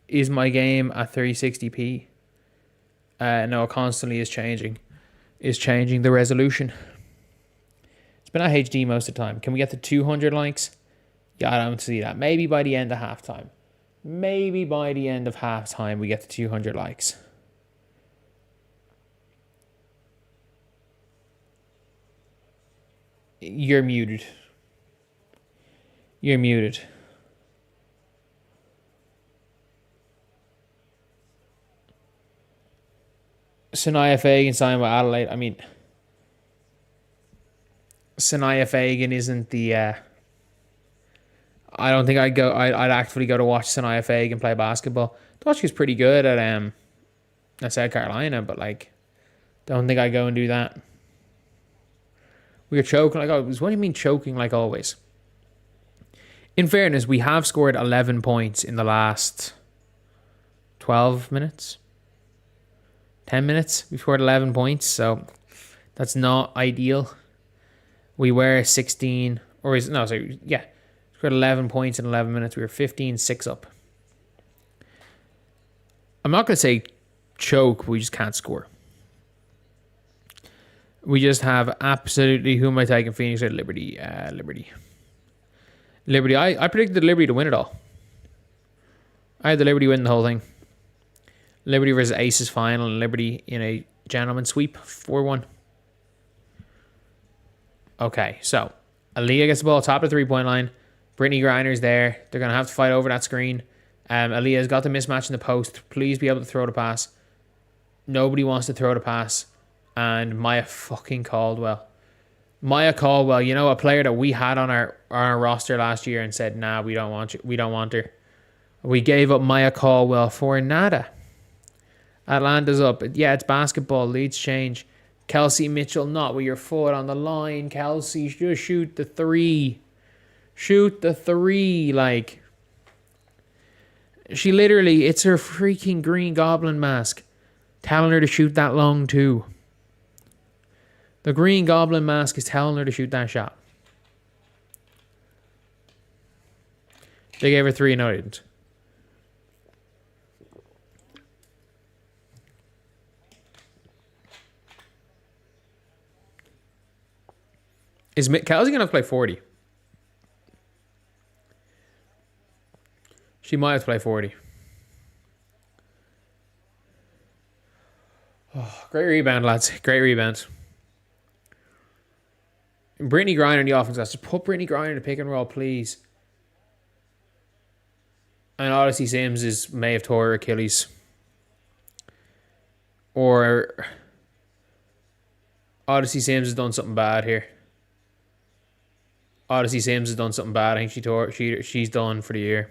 Is my game at 360p? No, it constantly is changing. The resolution. It's been at HD most of the time. Can we get to 200 likes? Yeah, I don't see that. Maybe by the end of halftime. We get to 200 likes. You're muted. Sanaya Fagan signed with Adelaide. I mean, Sanaya Fagan isn't the... I don't think I'd actively go to watch Sanaya Fagan play basketball. I thought she was pretty good at South Carolina, but like, don't think I'd go and do that. We were choking like always. What do you mean choking like always? In fairness, we have scored 11 points in the last 12 minutes. 10 minutes. We scored 11 points, so that's not ideal. We were 16, scored 11 points in 11 minutes. We were 15-6 up. I'm not going to say choke, but we just can't score. We just have absolutely... Who am I taking? Phoenix or Liberty? Liberty. I predicted Liberty to win it all. I had the Liberty win the whole thing. Liberty versus Aces final, and Liberty in a gentleman sweep, 4-1. Okay, so Aaliyah gets the ball top of the three-point line. Brittany Griner's there. They're going to have to fight over that screen. Aaliyah's got the mismatch in the post. Please be able to throw the pass. Nobody wants to throw the pass. And Maya fucking Caldwell. Maya Caldwell, a player that we had on our roster last year and said, nah, we don't want you. We don't want her. We gave up Maya Caldwell for nada. Atlanta's up. Yeah, it's basketball. Leads change. Kelsey Mitchell, not with your foot on the line. Kelsey, just shoot the three. Like, she literally, it's her freaking Green Goblin mask telling her to shoot that long too. The Green Goblin mask is telling her to shoot that shot. They gave her 3, no, they didn't. Is Kelsey going to play 40? She might have to play 40. Oh, great rebound, lads. Great rebound. Brittany Griner in the offense. Just put Brittany Griner in the pick and roll, please. And Odyssey Sims may have tore her Achilles. Or Odyssey Sims has done something bad here. Odyssey Sims has done something bad. I think she's done for the year.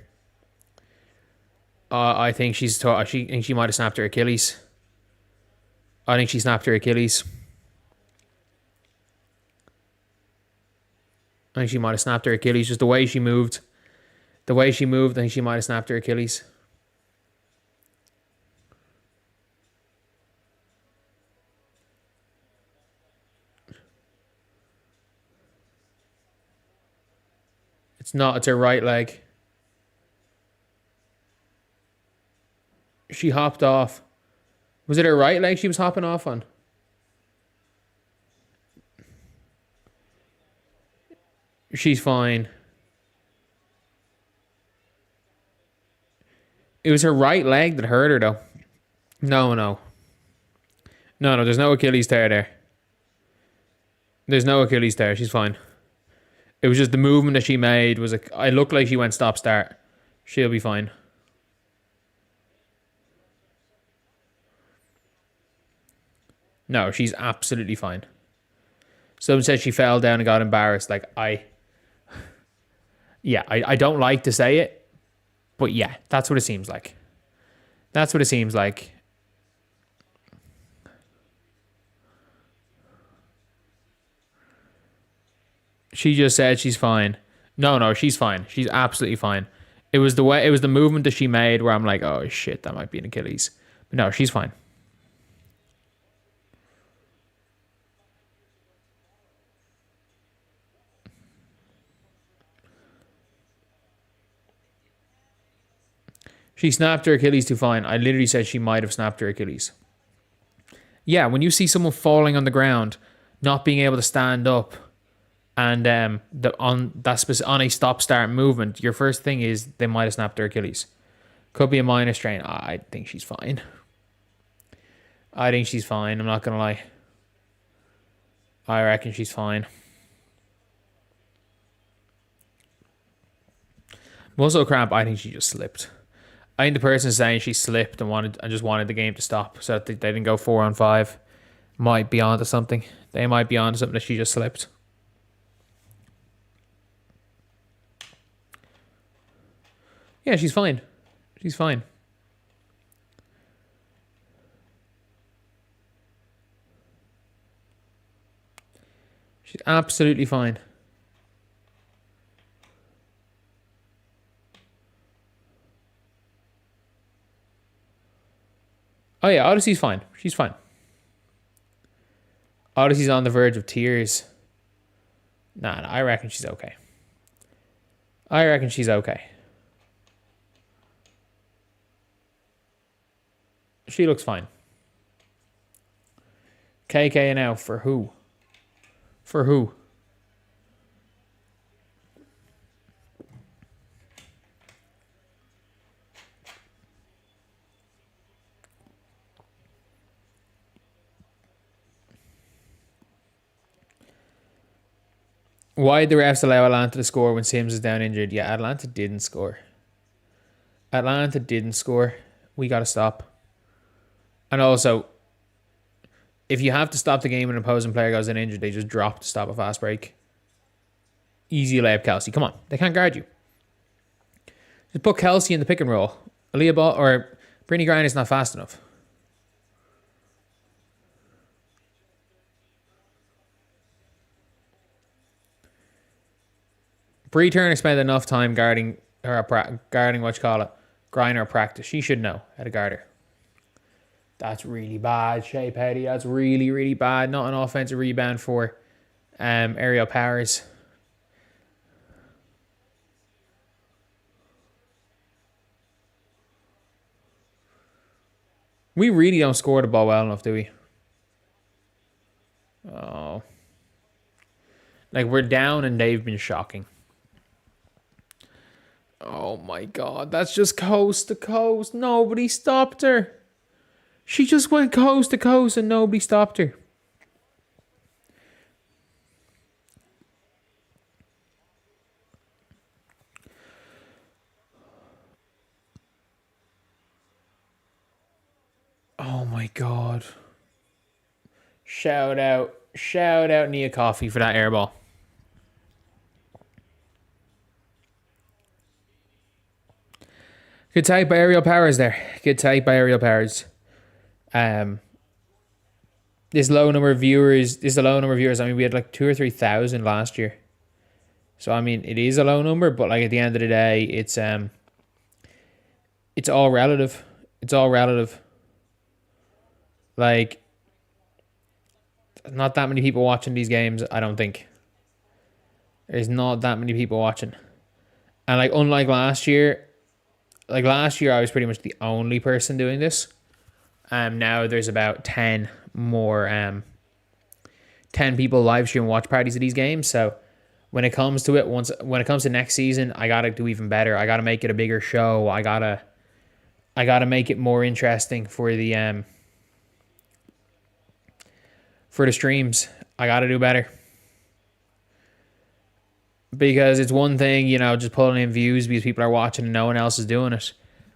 I think she might have snapped her Achilles. I think she snapped her Achilles. I think she might have snapped her Achilles. Just the way she moved. I think she might have snapped her Achilles. It's not. It's her right leg. She hopped off. Was it her right leg she was hopping off on? She's fine. It was her right leg that hurt her, though. No. There's no Achilles tear there. There's no Achilles tear. She's fine. It was just the movement that she made was it looked like she went stop start. She'll be fine. No, she's absolutely fine. Someone said she fell down and got embarrassed. I don't like to say it, but yeah, that's what it seems like. That's what it seems like. She just said she's fine. No, she's fine. She's absolutely fine. It was the movement that she made where I'm like, oh shit, that might be an Achilles. But no, she's fine. She snapped her Achilles too fine. I literally said she might have snapped her Achilles. Yeah, when you see someone falling on the ground, not being able to stand up, and on a stop start movement, your first thing is they might have snapped their Achilles. Could be a minor strain. I think she's fine. I'm not gonna lie. I reckon she's fine. Muscle cramp. I think she just slipped. I think the person saying she slipped and just wanted the game to stop so that they didn't go 4-on-5 might be onto something. They might be onto something that she just slipped. Yeah, she's fine. She's fine. She's absolutely fine. Oh yeah, Odyssey's fine. She's fine. Odyssey's on the verge of tears. Nah, I reckon she's okay. She looks fine. KK now for who? For who? Why did the refs allow Atlanta to score when Sims is down injured? Yeah, Atlanta didn't score. We got to stop. And also, if you have to stop the game when an opposing player goes in injured, they just drop to stop a fast break. Easy layup, Kelsey. Come on. They can't guard you. Just put Kelsey in the pick and roll. Aaliyah Ball or Brittany Griner is not fast enough. Bree Turner spent enough time guarding Griner practice. She should know how to guard her. That's really bad, Shea Petty. That's really, really bad. Not an offensive rebound for Aerial Powers. We really don't score the ball well enough, do we? Oh. Like, we're down and they've been shocking. Oh my god, that's just coast to coast. Nobody stopped her. She just went coast to coast and nobody stopped her. Oh my god. Shout out Nia Coffee for that airball. Good take by Aerial Powers there. Good take by Aerial Powers. This low number of viewers. I mean, we had like 2,000 or 3,000 last year. So I mean, it is a low number, but like at the end of the day, it's all relative. It's all relative. Like, not that many people watching these games. I don't think. There's not that many people watching, and like unlike last year. Like last year, I was pretty much the only person doing this. Now there's about 10 more, 10 people live stream watch parties of these games. So when it comes to it, when it comes to next season, I gotta do even better. I gotta make it a bigger show. I gotta make it more interesting for the streams. I gotta do better. Because it's one thing, just pulling in views because people are watching and no one else is doing it.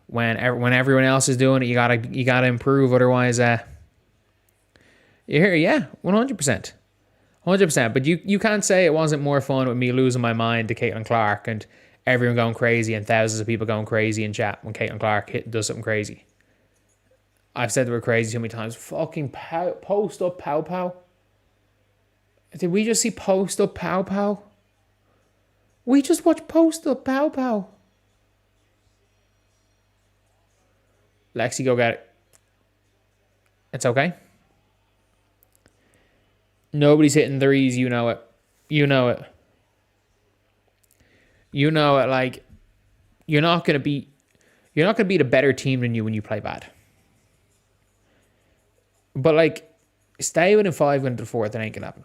When everyone else is doing it, you gotta improve. Otherwise, you're here, yeah, 100%, 100%. But you can't say it wasn't more fun with me losing my mind to Caitlin Clark and everyone going crazy and thousands of people going crazy in chat when Caitlin Clark does something crazy. I've said the word crazy so many times. Fucking post up pow pow. Did we just see post up pow pow? We just watched post up pow pow. Lexi, go get it. It's okay. Nobody's hitting threes, you know it. You know it. You know it, like, you're not gonna beat a better team than you when you play bad. But like, stay within 5 into the fourth, it ain't gonna happen.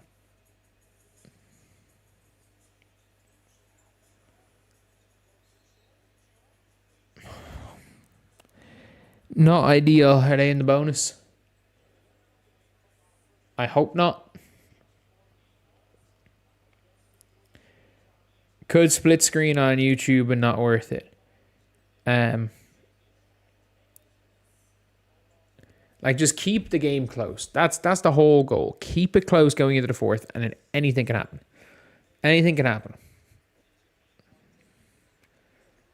Not ideal. Are they in the bonus? I hope not. Could split screen on YouTube and not worth it. Like, just keep the game close. That's the whole goal. Keep it close going into the fourth, and then anything can happen. Anything can happen.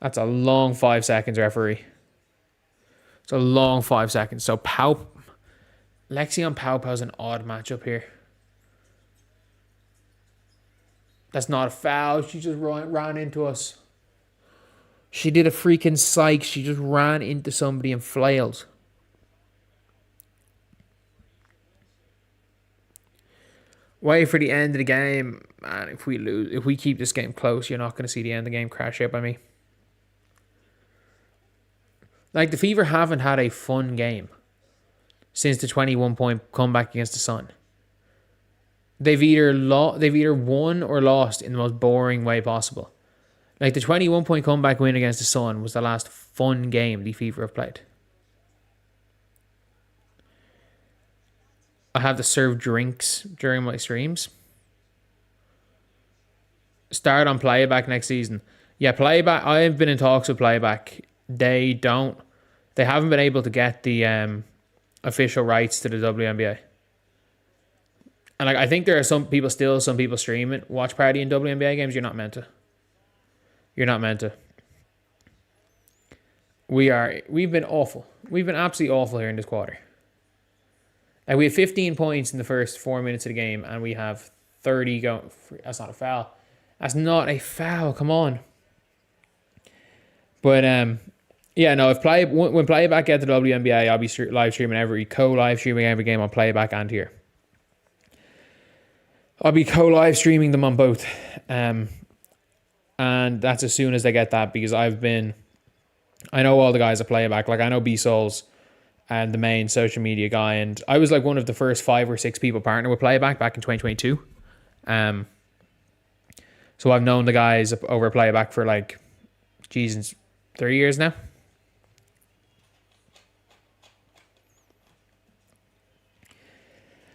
That's a long 5 seconds, referee. It's a long 5 seconds. So Lexi on Pow Pow's an odd matchup here. That's not a foul. She just ran into us. She did a freaking psych. She just ran into somebody and flailed. Wait for the end of the game. Man, if we keep this game close, you're not going to see the end of the game crash out by me. Like, the Fever haven't had a fun game since the 21-point comeback against the Sun. They've either won or lost in the most boring way possible. Like, the 21-point comeback win against the Sun was the last fun game the Fever have played. I have to serve drinks during my streams. Start on Playback next season. Yeah, Playback. I've been in talks with Playback. They haven't been able to get the official rights to the WNBA. And like, I think there are some people streaming watch party in WNBA games. You're not meant to. We've been awful. We've been absolutely awful here in this quarter. Like, we have 15 points in the first 4 minutes of the game, and we have 30 going. That's not a foul. That's not a foul. Come on. But yeah, no. When Playback get the WNBA, I'll be live streaming live streaming every game on Playback and here. I'll be live streaming them on both, and that's as soon as they get that, because I know all the guys at Playback. Like, I know B-Souls and the main social media guy, and I was like one of the first 5 or 6 people partner with Playback back in 2022. So I've known the guys over at Playback for like, 3 years now.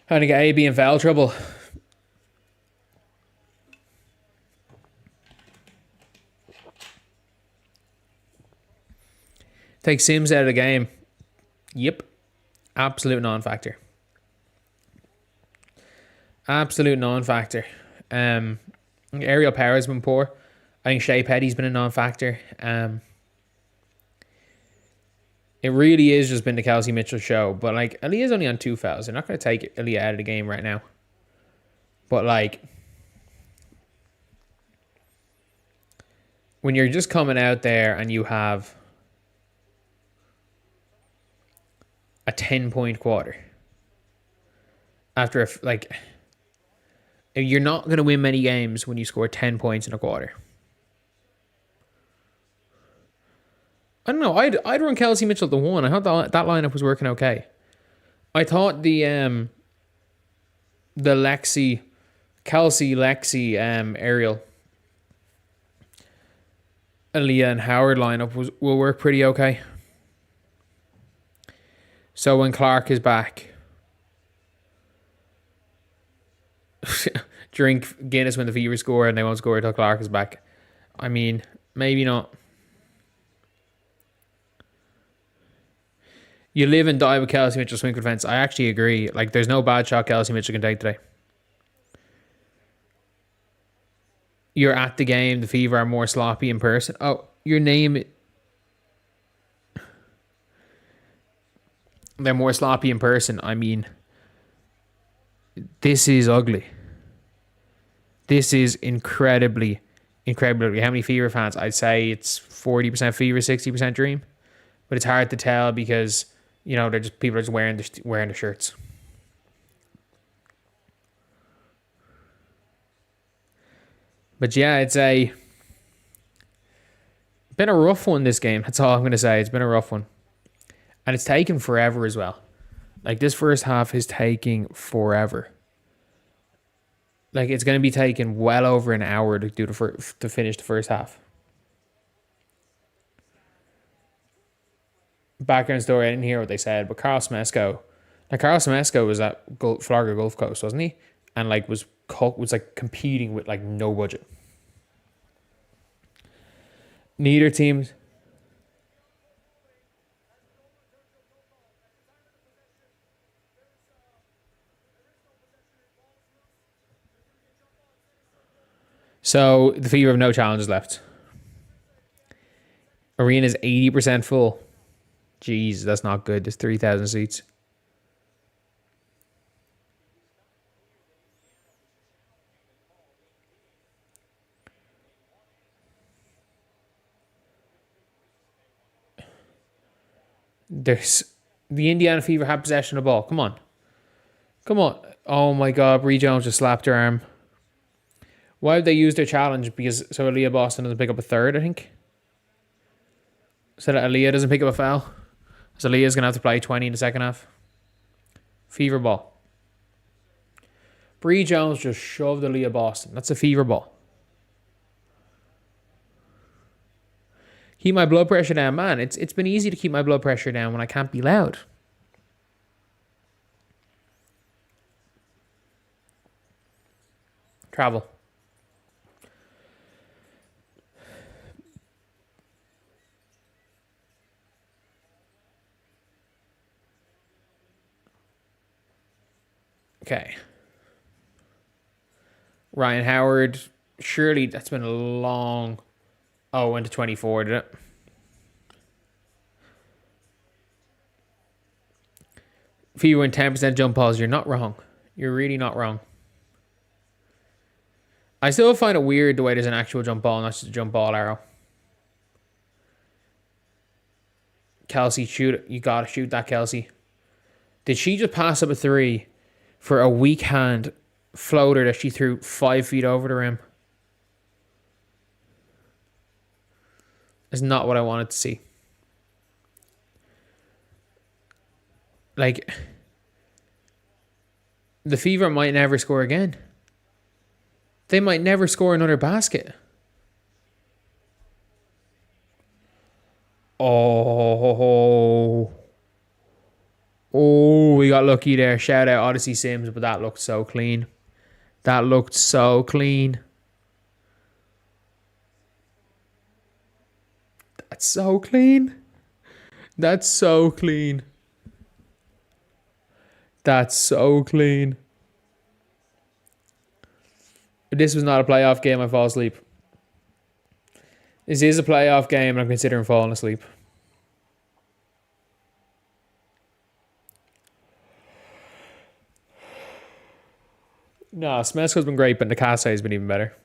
Trying to get AB in foul trouble. Take Sims out of the game. Yep. Absolute non-factor. Absolute non-factor. Aerial power has been poor. I think Shea Petty's been a non-factor. It really is just been the Kelsey Mitchell show. But like, Aaliyah's only on 2 fouls. They're not going to take Aaliyah out of the game right now. But like, when you're just coming out there and you have a 10-point quarter after you're not going to win many games when you score 10 points in a quarter. I don't know. I'd run Kelsey Mitchell the 1. I thought that lineup was working okay. I thought the Kelsey Ariel Aaliyah and Howard lineup will work pretty okay. So when Clark is back, drink Guinness when the Fever score and they won't score until Clark is back. I mean, maybe not. You live and die with Kelsey Mitchell swing for defense. I actually agree. Like, there's no bad shot Kelsey Mitchell can take today. You're at the game. The Fever are more sloppy in person. Oh, your name. They're more sloppy in person. I mean, this is ugly. This is incredibly ugly. How many Fever fans? I'd say it's 40% Fever, 60% Dream. But it's hard to tell because, you know, people are just wearing the shirts. But yeah, it's been a rough one, this game. That's all I'm going to say. It's been a rough one. And it's taken forever as well. Like, this first half is taking forever. Like, it's going to be taking well over an hour to finish the first half. Background story, I didn't hear what they said, but Carl Smesco was at Florida Gulf Coast, wasn't he? And like was like competing with like no budget. Neither teams. So the Fever have no challenges left. Arena's 80% full. Jeez, that's not good. There's 3,000 seats. The Indiana Fever have possession of the ball. Come on. Oh my God, Bree Jones just slapped her arm. Why would they use their challenge? Because so Aaliyah Boston doesn't pick up a third, I think. So that Aaliyah doesn't pick up a foul. So Aaliyah's going to have to play 20 in the second half. Fever ball. Bree Jones just shoved Aaliyah Boston. That's a Fever ball. Keep my blood pressure down. Man, it's been easy to keep my blood pressure down when I can't be loud. Travel. Okay. Ryan Howard. Surely that's been a long... Oh, went to 24, did it? If you win 10% jump balls, you're not wrong. You're really not wrong. I still find it weird the way there's an actual jump ball, not just a jump ball arrow. Kelsey, shoot it. You gotta shoot that, Kelsey. Did she just pass up a 3 for a weak hand floater that she threw 5 feet over the rim? Is not what I wanted to see. Like, the Fever might never score again. They might never score another basket. Oh, we got lucky there. Shout out Odyssey Sims, but that looked so clean. That looked so clean. That's so clean. That's so clean. That's so clean. If this was not a playoff game, I fall asleep. This is a playoff game, and I'm considering falling asleep. No, Smesco's been great, but Nakase has been even better.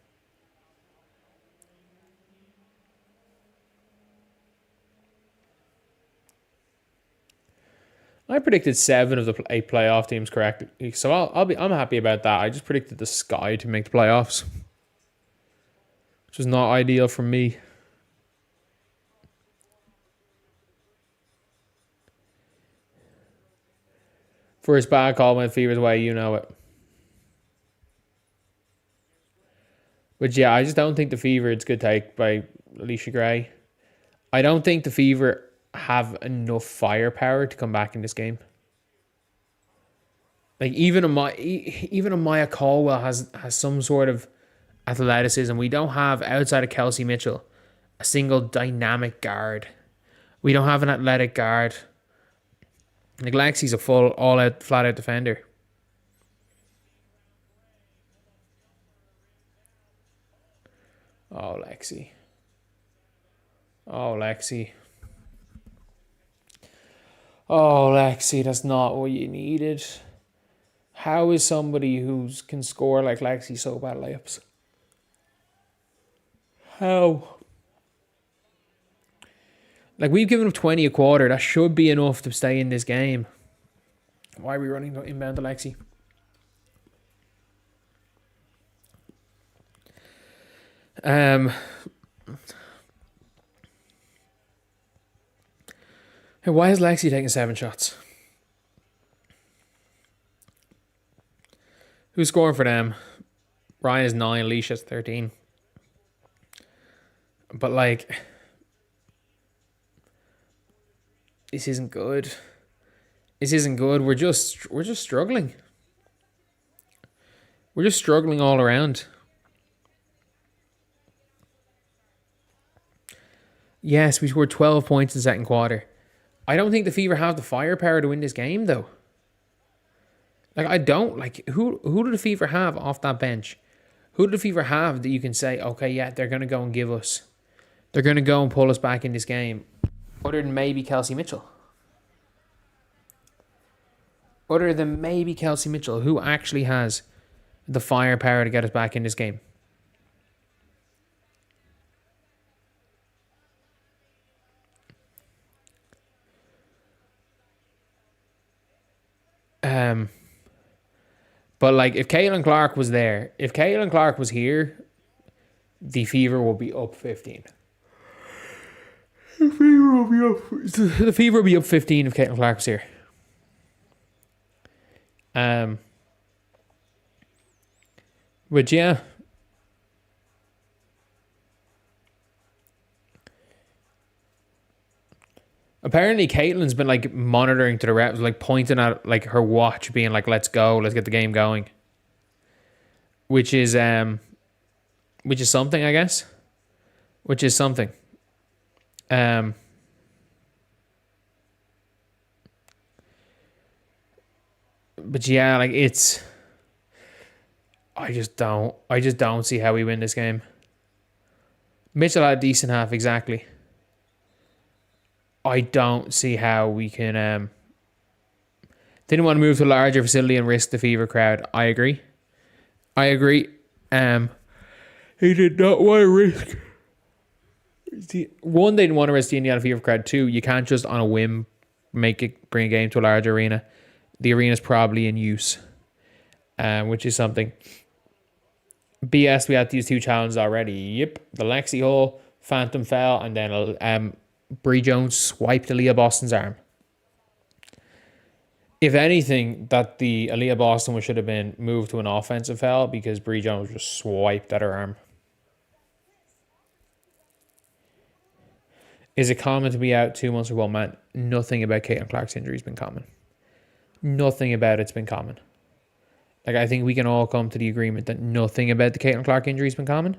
I predicted 7 of the 8 playoff teams correctly, so I'm happy about that. I just predicted the Sky to make the playoffs, which was not ideal for me. First bad call went Fever's way, you know it. But yeah, I just don't think the Fever, it's a good take by Alicia Gray. I don't think the Fever have enough firepower to come back in this game. Like even Amaya Caldwell has some sort of athleticism. We don't have, outside of Kelsey Mitchell, a single dynamic guard. We don't have an athletic guard. Like Lexi's a full all-out, flat-out defender. Oh, Lexi. Oh, Lexi. Oh, Lexi, that's not what you needed. How is somebody who can score like Lexi so bad layups? How? Like, we've given up 20 a quarter. That should be enough to stay in this game. Why are we running inbound to Lexi? Hey, why is Lexi taking 7 shots? Who's scoring for them? Ryan is 9, Alicia's 13. But like, this isn't good. This isn't good. We're just struggling. We're just struggling all around. Yes, we scored 12 points in the second quarter. I don't think the Fever have the firepower to win this game, though. Like, I don't. Like, who do the Fever have off that bench? Who do the Fever have that you can say, okay, yeah, they're going to go and give us. They're going to go and pull us back in this game. Other than maybe Kelsey Mitchell. Other than maybe Kelsey Mitchell, who actually has the firepower to get us back in this game. But like, if Caitlin Clark was there, if Caitlin Clark was here, the Fever will be up 15. The Fever will be up 15 if Caitlin Clark was here. But yeah. Apparently Caitlin's been like monitoring to the reps, like pointing at like her watch, being like, let's go, let's get the game going. Which is something, I guess. Which is something. But yeah, like it's, I just don't see how we win this game. Mitchell had a decent half, exactly. I don't see how we can didn't want to move to a larger facility and risk the Fever crowd. I agree. He did not want to risk. One, they didn't want to risk the Indiana Fever crowd. 2, you can't just on a whim bring a game to a large arena. The arena's probably in use, which is something. BS, we had these 2 challenges already. Yep, the Lexi Hall Phantom fell, and then Bree Jones swiped Aaliyah Boston's arm. If anything, that the Aaliyah Boston should have been moved to an offensive foul because Bree Jones just swiped at her arm. Is it common to be out 2 months ago, man? Nothing about Caitlin Clark's injury has been common. Nothing about it's been common. Like, I think we can all come to the agreement that nothing about the Caitlin Clark injury has been common.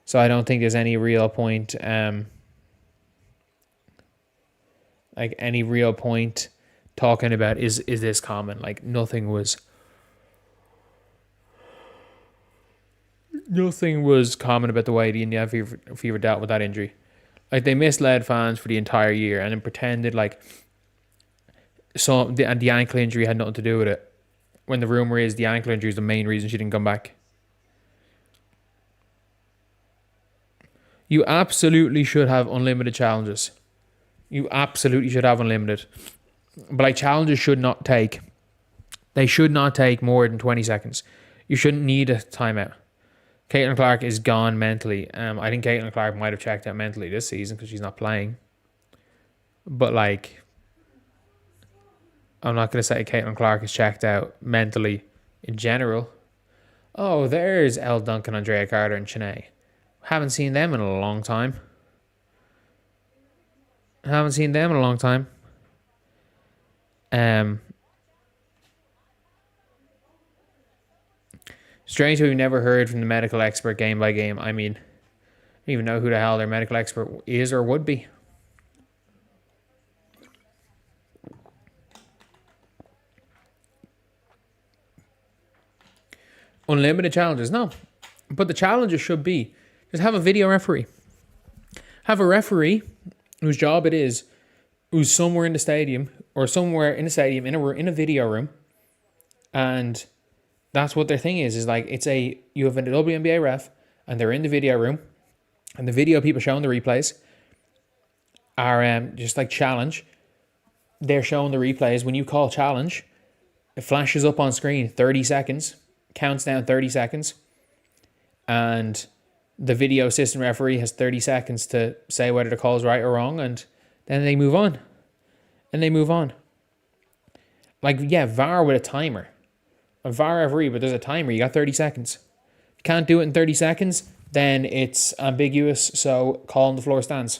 So I don't think there's any real point, talking about is this common. Like nothing was common about the way the Indiana Fever dealt with that injury. Like they misled fans for the entire year and then pretended like the ankle injury had nothing to do with it, when the rumor is the ankle injury is the main reason she didn't come back. You absolutely should have unlimited challenges. You absolutely should have unlimited. But like challenges should not take more than 20 seconds. You shouldn't need a timeout. Caitlin Clark is gone mentally. I think Caitlin Clark might have checked out mentally this season because she's not playing. But like, I'm not going to say Caitlin Clark is checked out mentally in general. Oh, there's Elle Duncan, Andrea Carter, and Chennai. Haven't seen them in a long time. Strange we've never heard from the medical expert game by game. I mean, I don't even know who the hell their medical expert is or would be. Unlimited challenges, no. But the challenges should be just have a video referee. Have a referee whose job it is, who's somewhere in the stadium or somewhere in the stadium in a video room, and that's what their thing is like you have a WNBA ref and they're in the video room and the video people showing the replays are just like challenge. They're showing the replays. When you call challenge, it flashes up on screen 30 seconds, counts down 30 seconds, and the video assistant referee has 30 seconds to say whether the call is right or wrong, and then they move on. Like, yeah, VAR with a timer. A VAR referee, but there's a timer. You got 30 seconds. If you can't do it in 30 seconds, then it's ambiguous, so call on the floor stands.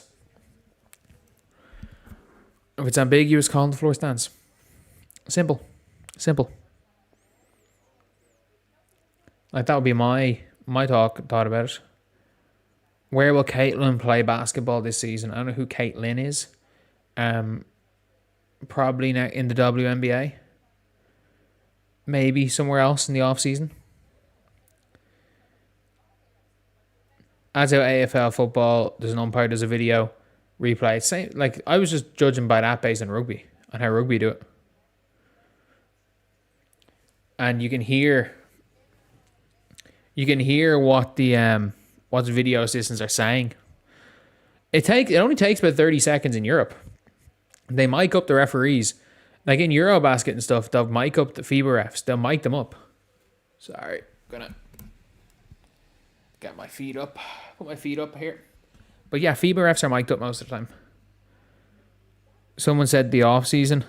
If it's ambiguous, call on the floor stands. Simple. Like, that would be my thought about it. Where will Caitlin play basketball this season? I don't know who Caitlin is. Probably now in the WNBA. Maybe somewhere else in the off-season. As out AFL football, there's an umpire, there's a video replay. Same, like, I was just judging by that based on rugby and how rugby do it. And you can hear what the video assistants are saying. It only takes about 30 seconds in Europe. They mic up the referees. Like in Eurobasket and stuff, they'll mic up the FIBA refs. They'll mic them up. Sorry, gonna get my feet up. Put my feet up here. But yeah, FIBA refs are mic'd up most of the time. Someone said the off season.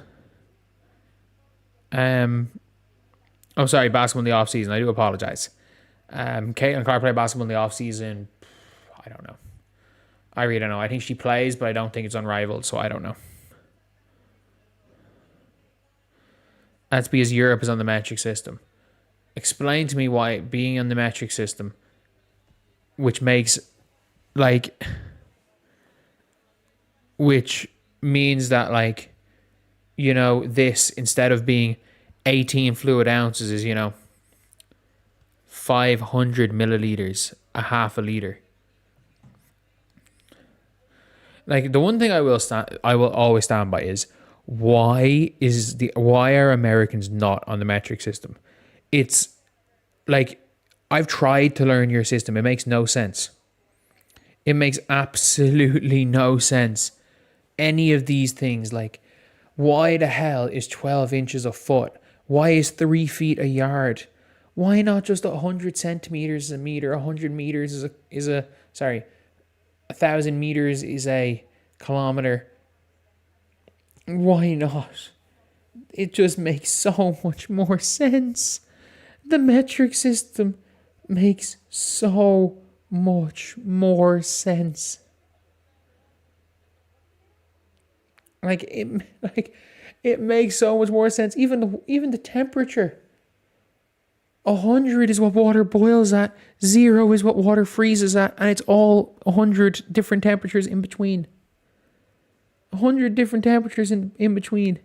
Sorry, basketball in the off season. I do apologize. Caitlin Clark played basketball in the off season. I don't know. I really don't know. I think she plays, but I don't think it's unrivaled, so I don't know. That's because Europe is on the metric system. Explain to me why being on the metric system, which means that, like, you know, this, instead of being 18 fluid ounces, is, you know, 500 milliliters, a half a liter. Like, the one thing I will always stand by is, why are Americans not on the metric system? It's like, I've tried to learn your system. It makes no sense. It makes absolutely no sense. Any of these things, like, why the hell is 12 inches a foot? Why is 3 feet a yard? Why not just 100 centimeters a meter? 100 meters is a 1,000 meters is a kilometer. Why not? It just makes so much more sense. The metric system makes so much more sense. It makes so much more sense. Even the temperature. 100 is what water boils at. 0 is what water freezes at, and it's all 100 different temperatures in between. 100 different temperatures in between.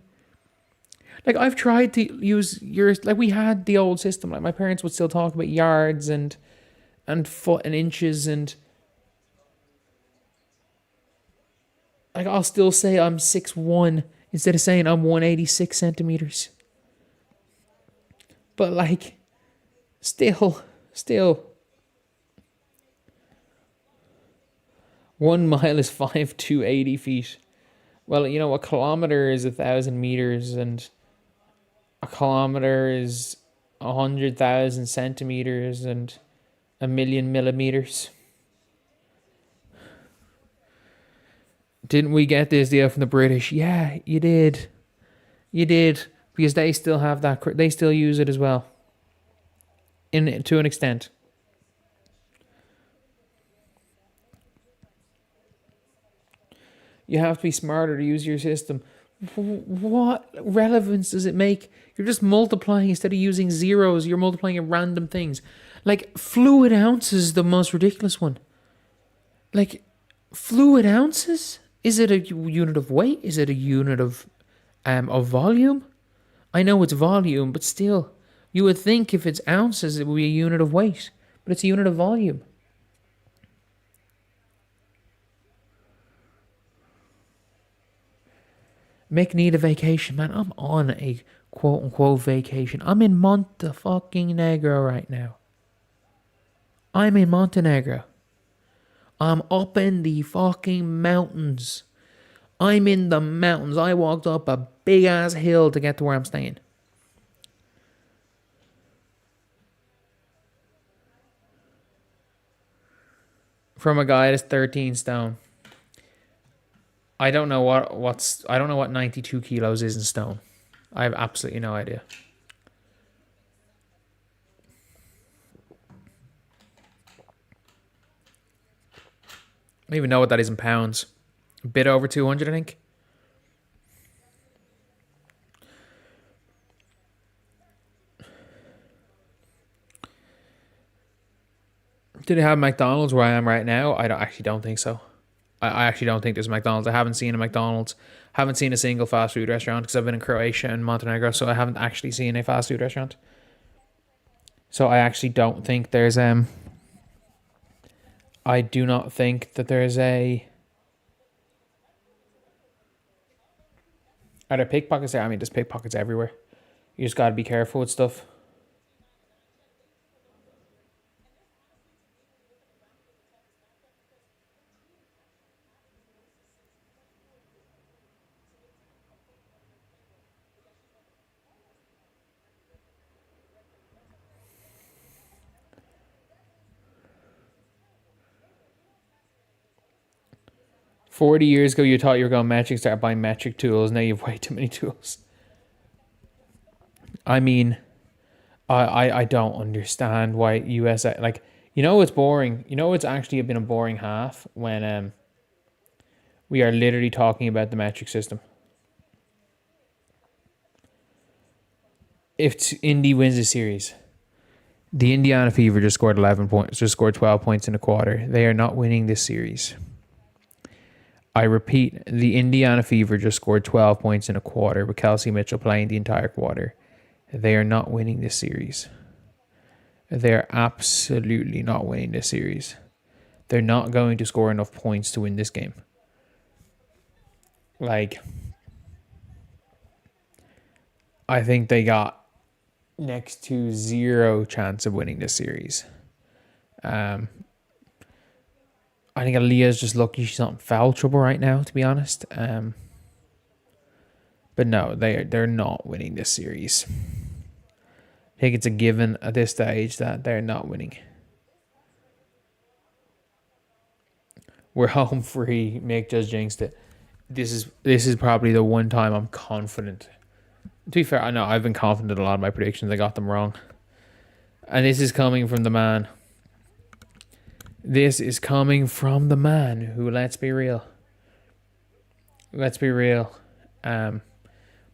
Like I've tried to use yours. Like we had the old system. Like my parents would still talk about yards and foot and inches, and like I'll still say I'm 6'1" instead of saying I'm 186 centimeters. But like, still, 1 mile is 5,280 feet. Well, you know, a kilometer is 1,000 meters, and a kilometer is 100,000 centimeters, and 1,000,000 millimeters. Didn't we get this deal from the British? Yeah, you did. You did. Because they still have that, they still use it as well. To an extent. You have to be smarter to use your system. What relevance does it make? You're just multiplying instead of using zeros. You're multiplying in random things. Like, fluid ounces is the most ridiculous one. Like, fluid ounces? Is it a unit of weight? Is it a unit of volume? I know it's volume, but still. You would think if it's ounces, it would be a unit of weight. But it's a unit of volume. Mick need a vacation, man. I'm on a quote-unquote vacation. I'm in Montenegro right now. I'm in Montenegro. I'm up in the fucking mountains. I'm in the mountains. I walked up a big-ass hill to get to where I'm staying. From a guy that's 13 stone. I don't know what 92 kilos is in stone. I have absolutely no idea. I don't even know what that is in pounds. A bit over 200, I think. Do they have McDonald's where I am right now? I don't think so. I actually don't think there's McDonald's. I haven't seen a McDonald's. Haven't seen a single fast food restaurant because I've been in Croatia and Montenegro, so I haven't actually seen a fast food restaurant. So I actually don't think there's I do not think that there's a... Are there pickpockets there? I mean, there's pickpockets everywhere. You just got to be careful with stuff. $40 years ago, you thought you were going metric, start buying metric tools. Now you've way too many tools. I mean, I don't understand why USA... Like, you know it's boring. You know it's actually been a boring half when we are literally talking about the metric system. If Indy wins the series, the Indiana Fever just scored 11 points, just scored 12 points in a quarter. They are not winning this series. I repeat, the Indiana Fever just scored 12 points in a quarter with Kelsey Mitchell playing the entire quarter. They are not winning this series. They're absolutely not winning this series. They're not going to score enough points to win this game. Like, I think they got next to zero chance of winning this series. I think Aaliyah's just lucky she's not in foul trouble right now, to be honest. But no, they're not winning this series. I think it's a given at this stage that they're not winning. We're home free. Mick just jinxed it. This is probably the one time I'm confident. To be fair, I know I've been confident in a lot of my predictions. I got them wrong. And this is coming from the man. This is coming from the man who, let's be real,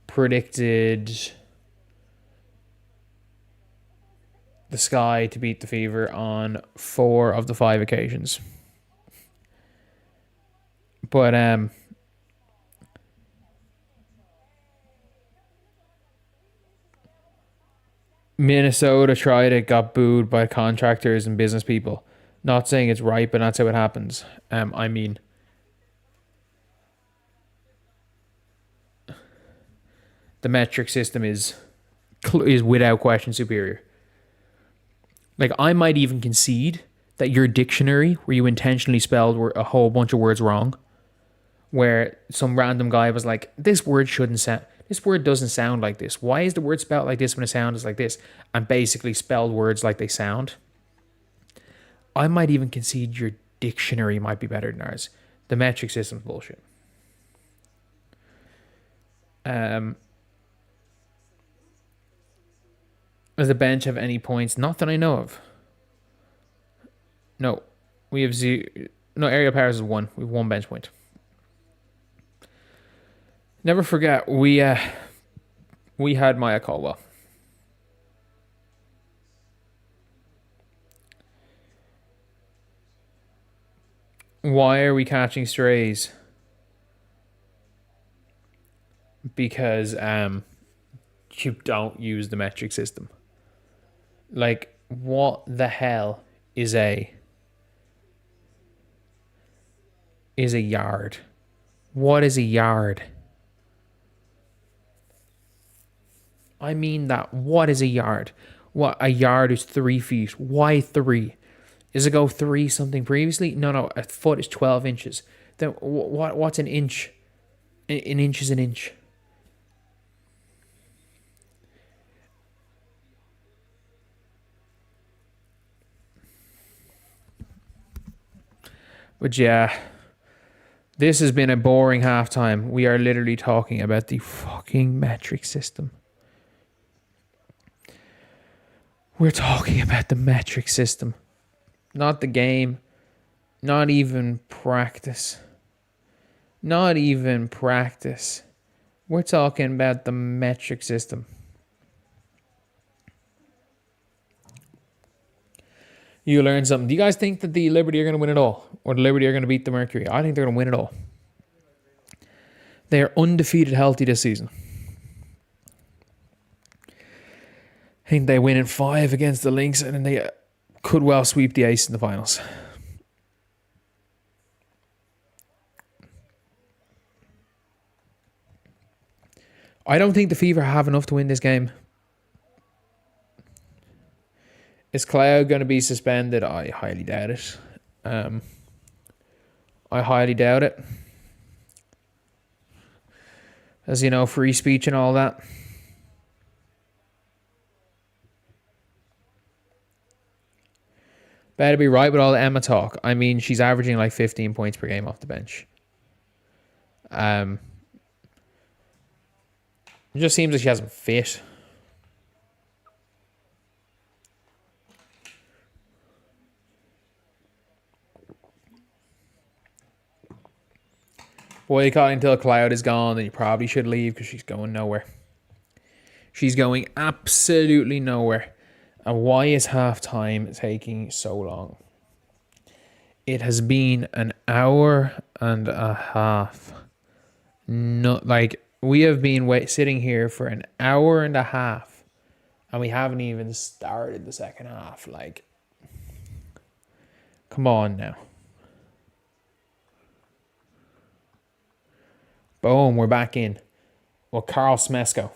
predicted the Sky to beat the Fever on 4 of the 5 occasions. But Minnesota tried it, got booed by contractors and business people. Not saying it's right, but that's how it happens. I mean, the metric system is without question superior. Like, I might even concede that your dictionary, where you intentionally spelled a whole bunch of words wrong, where some random guy was like, this word doesn't sound like this. Why is the word spelled like this when it sounds like this? And basically spelled words like they sound. I might even concede your dictionary might be better than ours. The metric system's bullshit. Does the bench have any points? Not that I know of. No. We have zero. No, Ariel Powers is 1. We have 1 bench point. Never forget, we had Maya Caldwell. Why are we catching strays? Because you don't use the metric system. Like, what the hell is a yard? What is a yard? I mean that. What is a yard? What, a yard is 3 feet. Why 3? Is it go 3 something previously? No. A foot is 12 inches. Then what's an inch? An inch is an inch. But yeah, this has been a boring halftime. We are literally talking about the fucking metric system. We're talking about the metric system. Not the game. Not even practice. Not even practice. We're talking about the metric system. You learn something. Do you guys think that the Liberty are going to win it all? Or the Liberty are going to beat the Mercury? I think they're going to win it all. They are undefeated healthy this season. I think they win in 5 against the Lynx, and then they could well sweep the Ace in the finals. I don't think the Fever have enough to win this game. Is Cloud going to be suspended? I highly doubt it. I highly doubt it. As you know, free speech and all that. Better be right with all the Emma talk. I mean, she's averaging like 15 points per game off the bench. It just seems like she hasn't fit. Boycott until Cloud is gone, then you probably should leave because she's going nowhere. She's going absolutely nowhere. And why is halftime taking so long? It has been an hour and a half. No, like, we have been sitting here for an hour and a half, and we haven't even started the second half. Like, come on now. Boom, we're back in. Well, Carl Smesko.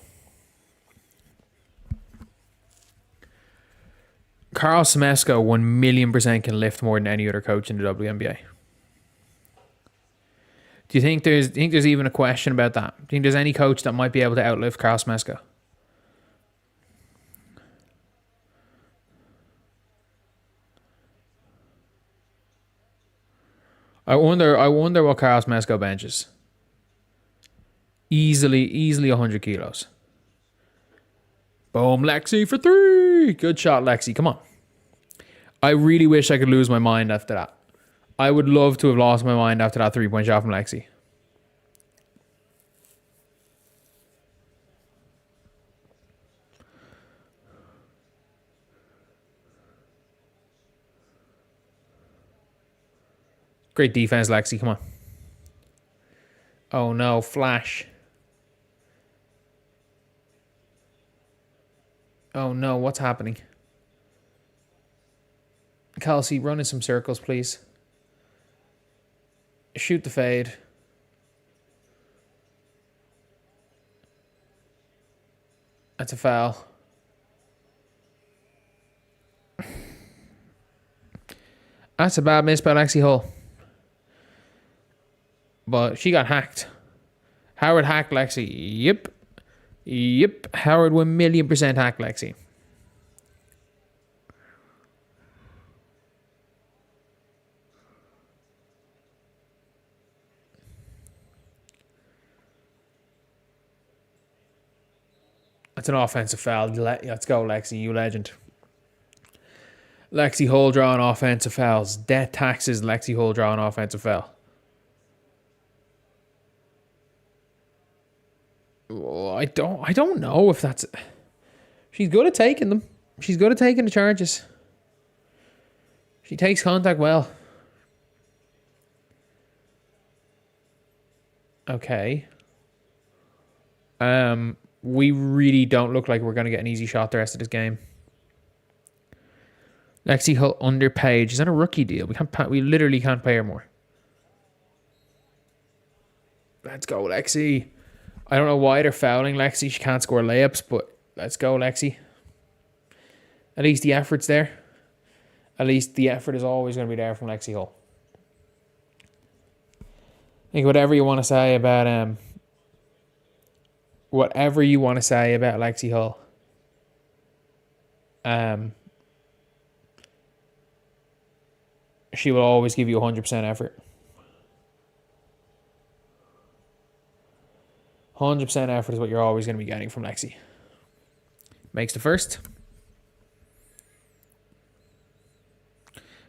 Carl Smesko 1,000,000% can lift more than any other coach in the WNBA. Do you think there's even a question about that? Do you think there's any coach that might be able to outlift Carl Smesko? I wonder what Carl Smesko benches. Easily 100 kilos. Boom, Lexi for 3. Good shot, Lexi. Come on. I really wish I could lose my mind after that. I would love to have lost my mind after that 3-point shot from Lexi. Great defense, Lexi. Come on. Oh no, flash. Oh no, what's happening? Kelsey, run in some circles, please. Shoot the fade. That's a foul. That's a bad miss by Lexi Hull. But she got hacked. Howard hacked Lexi. Yep. Howard 1,000,000% hacked Lexi. That's an offensive foul. Let's go, Lexi. You legend. Lexi Hull drawing offensive fouls. Death taxes Lexi Hull drawing offensive foul. Oh, I don't know if that's... She's good at taking them. She's good at taking the charges. She takes contact well. Okay. We really don't look like we're going to get an easy shot the rest of this game. Lexi Hull under Paige. Is that a rookie deal? We literally can't pay her more. Let's go, Lexi. I don't know why they're fouling Lexi. She can't score layups, but let's go, Lexi. At least the effort's there. At least the effort is always going to be there from Lexi Hull. I think whatever you want to say about Lexi Hull, she will always give you 100% effort. 100% effort is what you're always going to be getting from Lexi. Makes the first.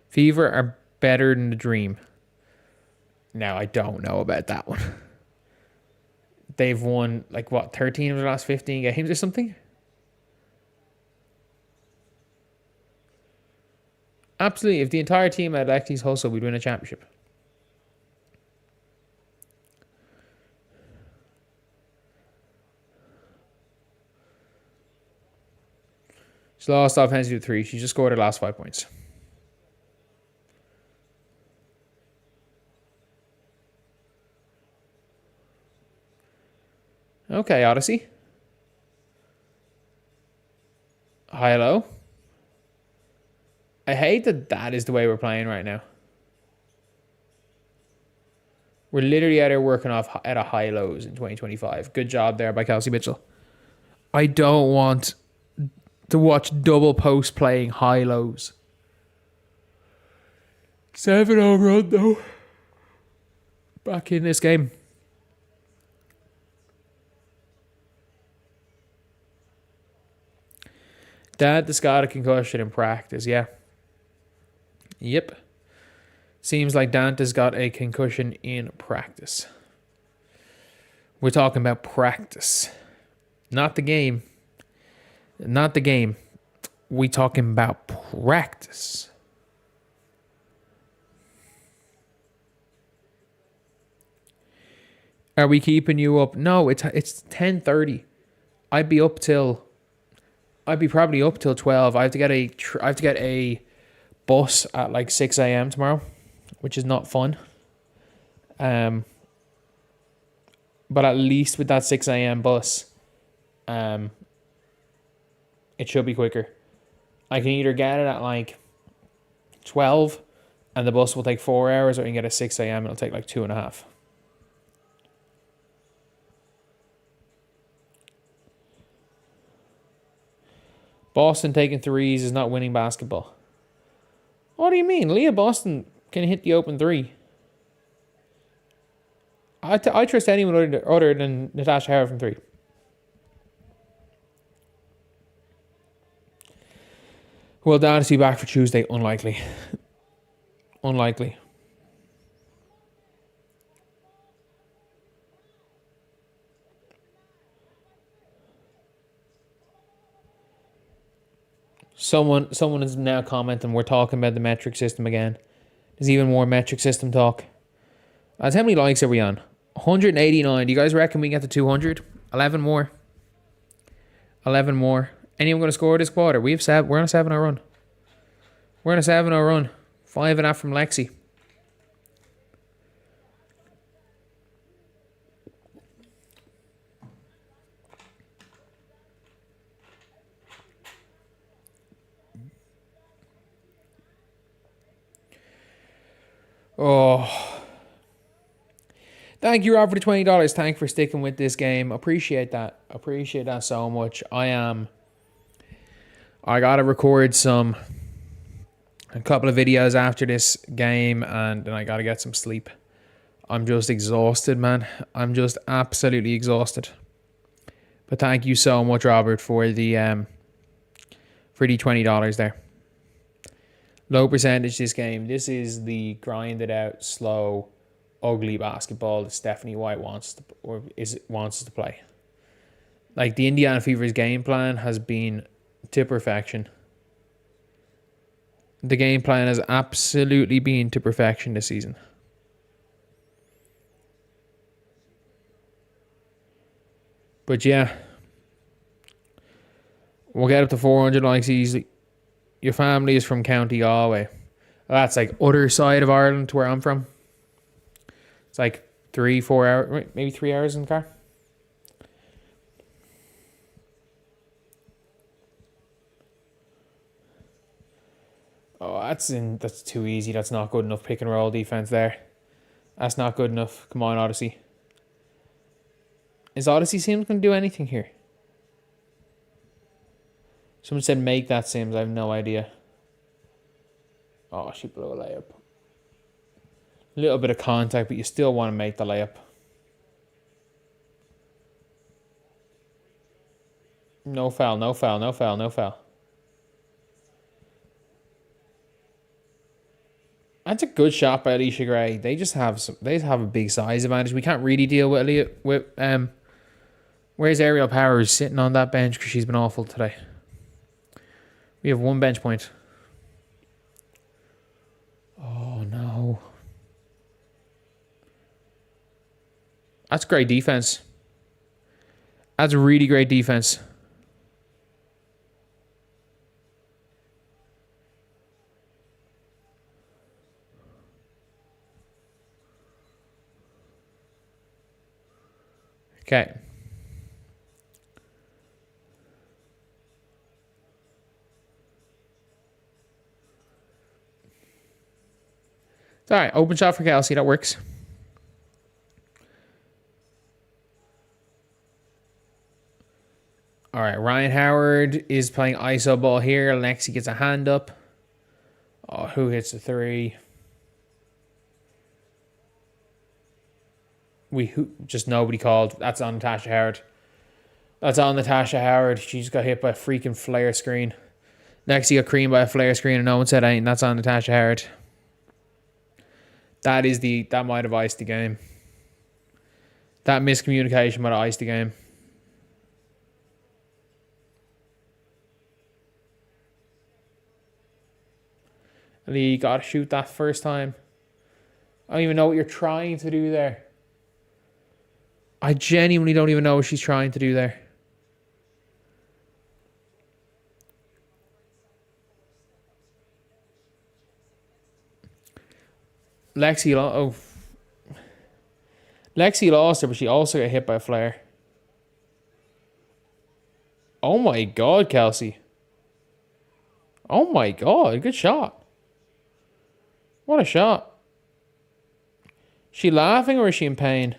Fever are better than the Dream. Now, I don't know about that one. They've won, 13 of the last 15 games or something? Absolutely. If the entire team had Lexi's hustle, we'd win a championship. She's lost offensively 3. She just scored her last 5 points. Okay, Odyssey. High-low. I hate that is the way we're playing right now. We're literally out here working off at a high-lows in 2025. Good job there by Kelsey Mitchell. I don't want to watch double post playing high-lows. 7-0 run, though. Back in this game. Dad just got a concussion in practice, yeah. Yep. Seems like Dante's got a concussion in practice. We're talking about practice. Not the game. Not the game. We talking about practice. Are we keeping you up? No, it's 10:30. I'd be probably up till 12. I have to get a bus at 6 a.m. tomorrow, which is not fun. But at least with that 6 a.m. bus, it should be quicker. I can either get it at 12 and the bus will take 4 hours, or I can get it at 6 a.m. and it'll take 2.5. Boston taking threes is not winning basketball. What do you mean? Leah Boston can hit the open three. I trust anyone other than Natasha Howard from 3. Will Dynasty back for Tuesday? Unlikely. Unlikely. Someone is now commenting, we're talking about the metric system again. There's even more metric system talk. How many likes are we on? 189. Do you guys reckon we can get to 200? 11 more. 11 more. Anyone going to score this quarter? We're on a 7-0 run. We're on a 7-0 run. 5.5 from Lexi. Oh. Thank you, Rob, for the $20. Thank you for sticking with this game. Appreciate that. Appreciate that so much. I gotta record a couple of videos after this game, and then I gotta get some sleep. I'm just exhausted, man. I'm just absolutely exhausted. But thank you so much, Robert, for the $20 there. Low percentage this game. This is the grinded out, slow, ugly basketball that Stephanie White wants us to play. Like, the Indiana Fever's game plan has been to perfection. The game plan has absolutely been to perfection this season. But yeah, we'll get up to 400 likes easily. Your family is from County Galway. That's like other side of Ireland to where I'm from. It's like 3-4 hours, maybe 3 hours in the car. Oh, that's too easy. That's not good enough pick and roll defense there. That's not good enough. Come on, Odyssey. Is Odyssey Sims going to do anything here? Someone said make that Sims. I have no idea. Oh, she blew a layup. A little bit of contact, but you still want to make the layup. No foul, no foul, no foul, no foul. That's a good shot by Alicia Gray. They have a big size advantage. We can't really deal with where's Ariel Powers sitting on that bench because she's been awful today. We have one bench point. Oh no. That's great defense. That's really great defense. Okay. It's all right. Open shot for Kelsey. That works. All right. Ryan Howard is playing ISO ball here. Lexi gets a hand up. Oh, who hits the three? Just nobody called. That's on Natasha Howard. That's on Natasha Howard. She just got hit by a freaking flare screen. Lexi got creamed by a flare screen and no one said anything. That's on Natasha Howard. That might have iced the game. That miscommunication might have iced the game. Lee, you gotta shoot that first time. I don't even know what you're trying to do there. I genuinely don't even know what she's trying to do there. Lexi lost her, but she also got hit by a flare. Oh my god, Kelsey. Oh my god, good shot. What a shot. She laughing or is she in pain?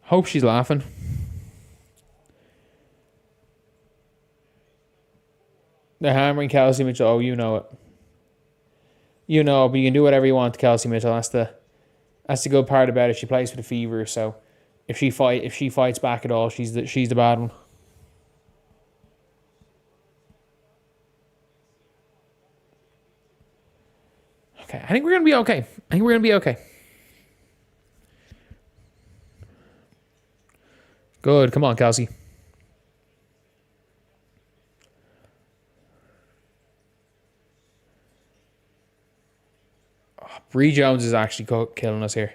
Hope she's laughing. They're hammering Kelsey Mitchell. Oh, you know it. You know, but you can do whatever you want to Kelsey Mitchell. That's the good part about it. She plays for the Fever, so if she fights back at all, she's the bad one. Okay, I think we're gonna be okay. Good, come on, Kelsey. Bree Jones is actually killing us here.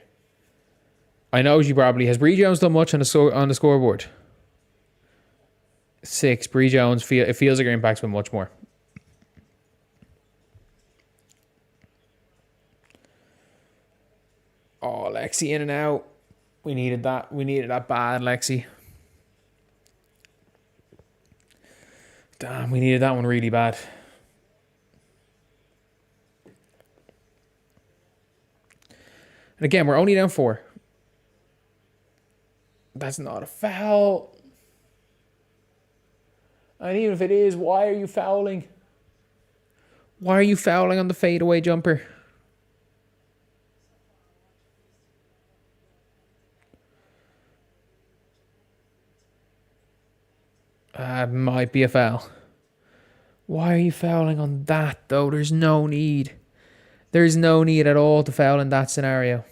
I know she probably has. Bree Jones done much on the scoreboard? 6. Bree Jones, it feels like her impact's been much more. Oh, Lexi in and out. We needed that. We needed that bad, Lexi. Damn, we needed that one really bad. And again, we're only down 4. That's not a foul. And even if it is, why are you fouling? Why are you fouling on the fadeaway jumper? Might be a foul. Why are you fouling on that, though? There's no need. There's no need at all to foul in that scenario.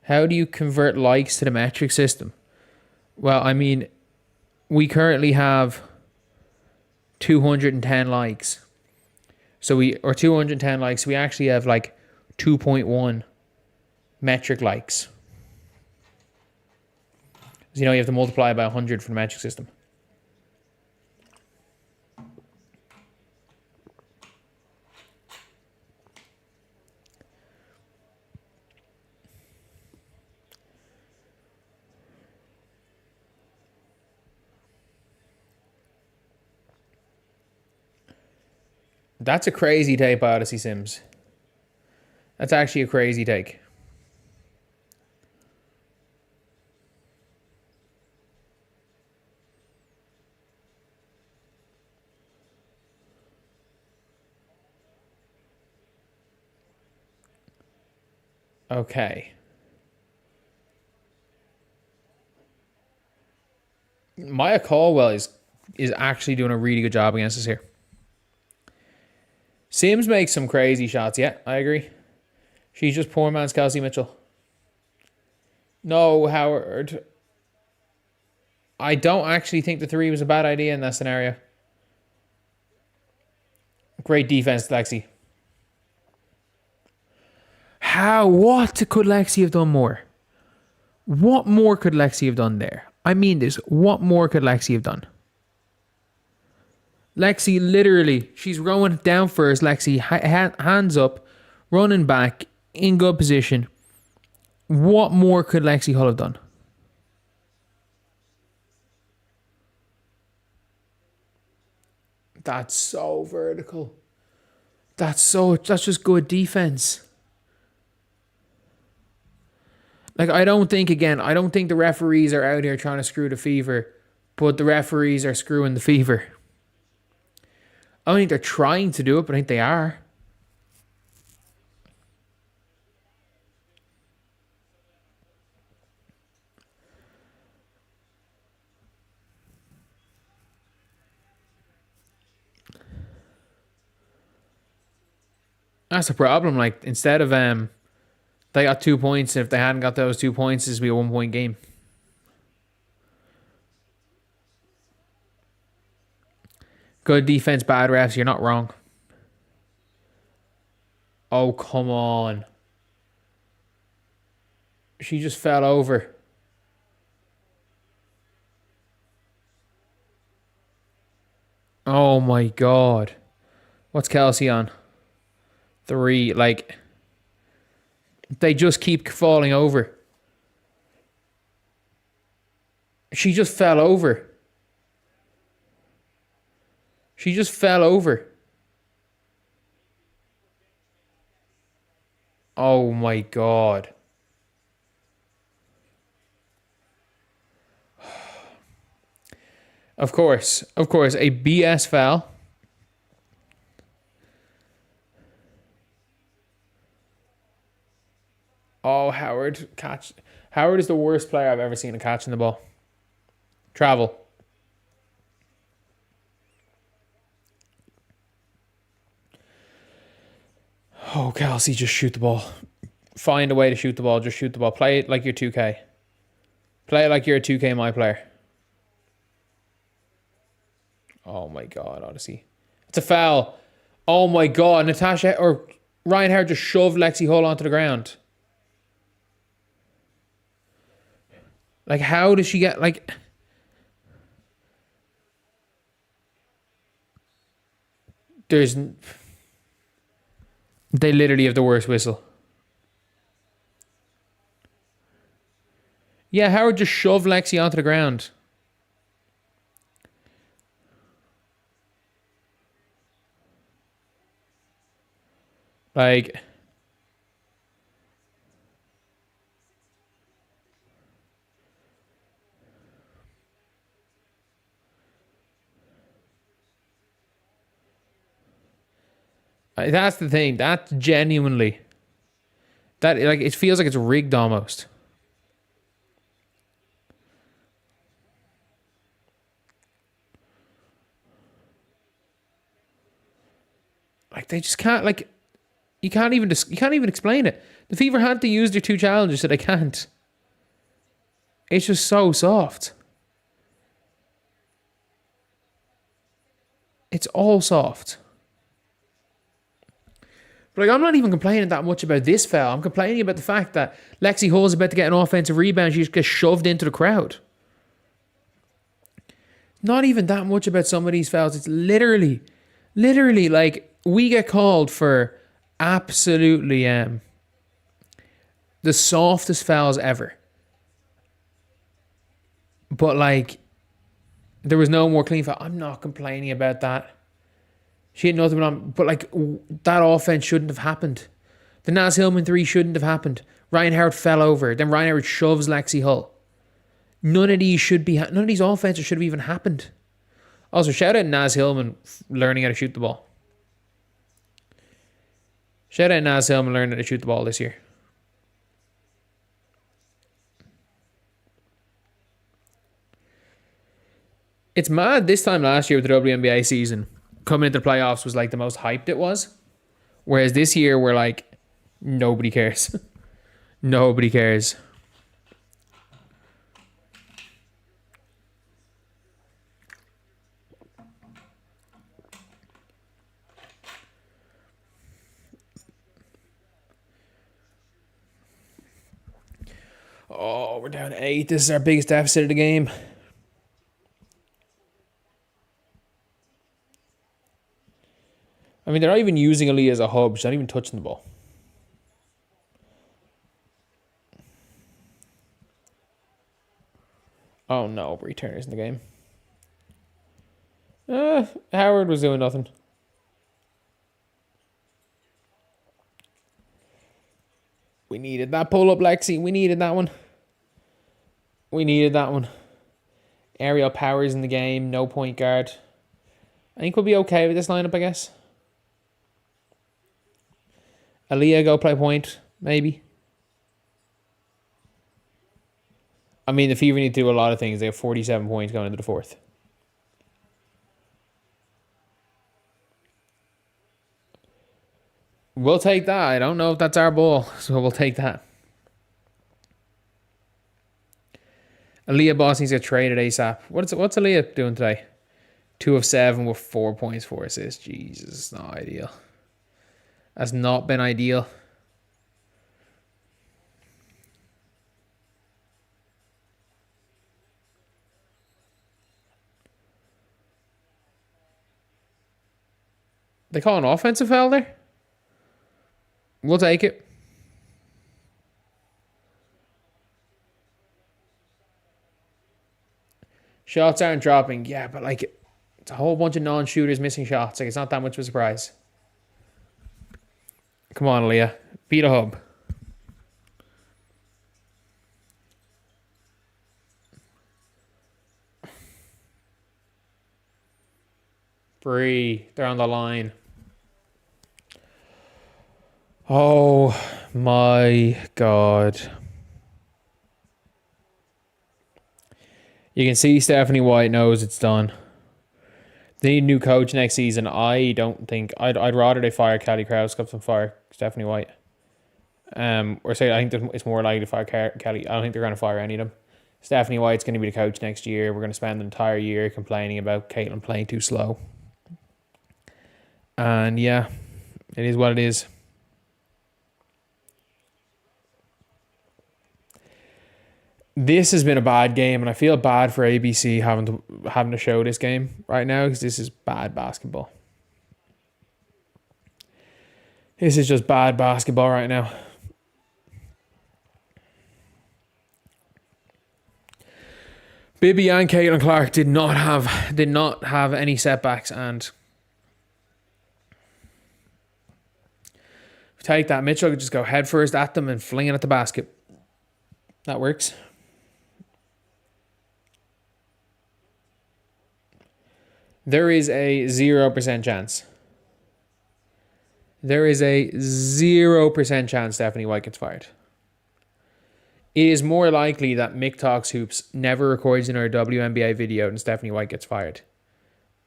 How do you convert likes to the metric system? Well, I mean, we currently have 210 likes. Or 210 likes. We actually have like 2.1 metric likes. So, you have to multiply by 100 for the metric system. That's a crazy take by Odyssey Sims. That's actually a crazy take. Okay. Maya Caldwell is actually doing a really good job against us here. Sims makes some crazy shots. Yeah, I agree. She's just poor man's Kelsey Mitchell. No, Howard. I don't actually think the 3 was a bad idea in that scenario. Great defense, Lexi. What could Lexi have done more? What more could Lexi have done there? I mean this. What more could Lexi have done? Lexi literally, she's rowing down first. Lexi, hands up, running back, in good position. What more could Lexi Hull have done? That's so vertical. That's just good defense. Like, I don't think the referees are out here trying to screw the Fever, but the referees are screwing the Fever. I don't think they're trying to do it, but I think they are. That's the problem. Like, instead of they got 2 points. If they hadn't got those 2 points, this would be a 1 point game. Good defense, bad refs. You're not wrong. Oh, come on. She just fell over. Oh my God. What's Kelsey on? 3. Like, they just keep falling over. She just fell over. She just fell over. Oh my God. Of course, a BS foul. Oh, Howard is the worst player I've ever seen catching the ball. Travel. Oh, Kelsey, just shoot the ball. Find a way to shoot the ball. Just shoot the ball. Play it like you're 2K. Play it like you're a 2K my player. Oh my God, Odyssey. It's a foul. Oh my god, Natasha or Ryan Howard just shoved Lexi Hull onto the ground. Like, how does she get, like... There's... They literally have the worst whistle. Yeah, Howard just shoved Lexi onto the ground. Like... That's the thing. That's genuinely... That, like, it feels like it's rigged almost. Like, they just can't, like... You can't even explain it. The Fever had to use their 2 challenges, so they can't. It's just so soft. It's all soft. But, like, I'm not even complaining that much about this foul. I'm complaining about the fact that Lexi Hull's about to get an offensive rebound. She just gets shoved into the crowd. Not even that much about some of these fouls. It's literally, like, we get called for absolutely the softest fouls ever. But, like, there was no more clean foul. I'm not complaining about that. She had nothing on, but, like, that offense shouldn't have happened. The Naz Hillman 3 shouldn't have happened. Ryan Howard fell over. Then Ryan Howard shoves Lexi Hull. None of these offenses should have even happened. Also, shout out Naz Hillman learning how to shoot the ball. Shout out Naz Hillman learning how to shoot the ball this year. It's mad. This time last year with the WNBA season, coming into the playoffs was like the most hyped it was. Whereas this year we're like, nobody cares. Nobody cares. Oh, we're down 8. This is our biggest deficit of the game. I mean, they're not even using Aaliyah as a hub. She's not even touching the ball. Oh no, Bree Turner's in the game. Howard was doing nothing. We needed that pull-up, Lexi. We needed that one. Aerial Powers in the game. No point guard. I think we'll be okay with this lineup, I guess. Aaliyah go play point, maybe. I mean, the Fever need to do a lot of things. They have 47 points going into the 4th. We'll take that. I don't know if that's our ball, so we'll take that. Aaliyah Boss needs to get traded ASAP. What's Aaliyah doing today? 2 of 7 with 4 points, 4 assists. Jesus, not ideal. That's not been ideal. They call an offensive foul there? We'll take it. Shots aren't dropping. Yeah, but like, it's a whole bunch of non-shooters missing shots. Like, it's not that much of a surprise. Come on, Aaliyah. Beat a hub. Bree. They're on the line. Oh my God. You can see Stephanie White knows it's done. They need a new coach next season. I don't think... I'd rather they fire Kelly Krause than fire Stephanie White. Or say, I think it's more likely to fire Kelly. I don't think they're going to fire any of them. Stephanie White's going to be the coach next year. We're going to spend the entire year complaining about Caitlin playing too slow. And yeah, it is what it is. This has been a bad game, and I feel bad for ABC having to show this game right now because this is bad basketball. This is just bad basketball right now. Bibby and Caitlin Clark did not have any setbacks, and take that. Mitchell could just go head first at them and fling it at the basket. That works. There is a 0% chance. There is a 0% chance Stephanie White gets fired. It is more likely that Mick Talks Hoops never records another WNBA video and Stephanie White gets fired.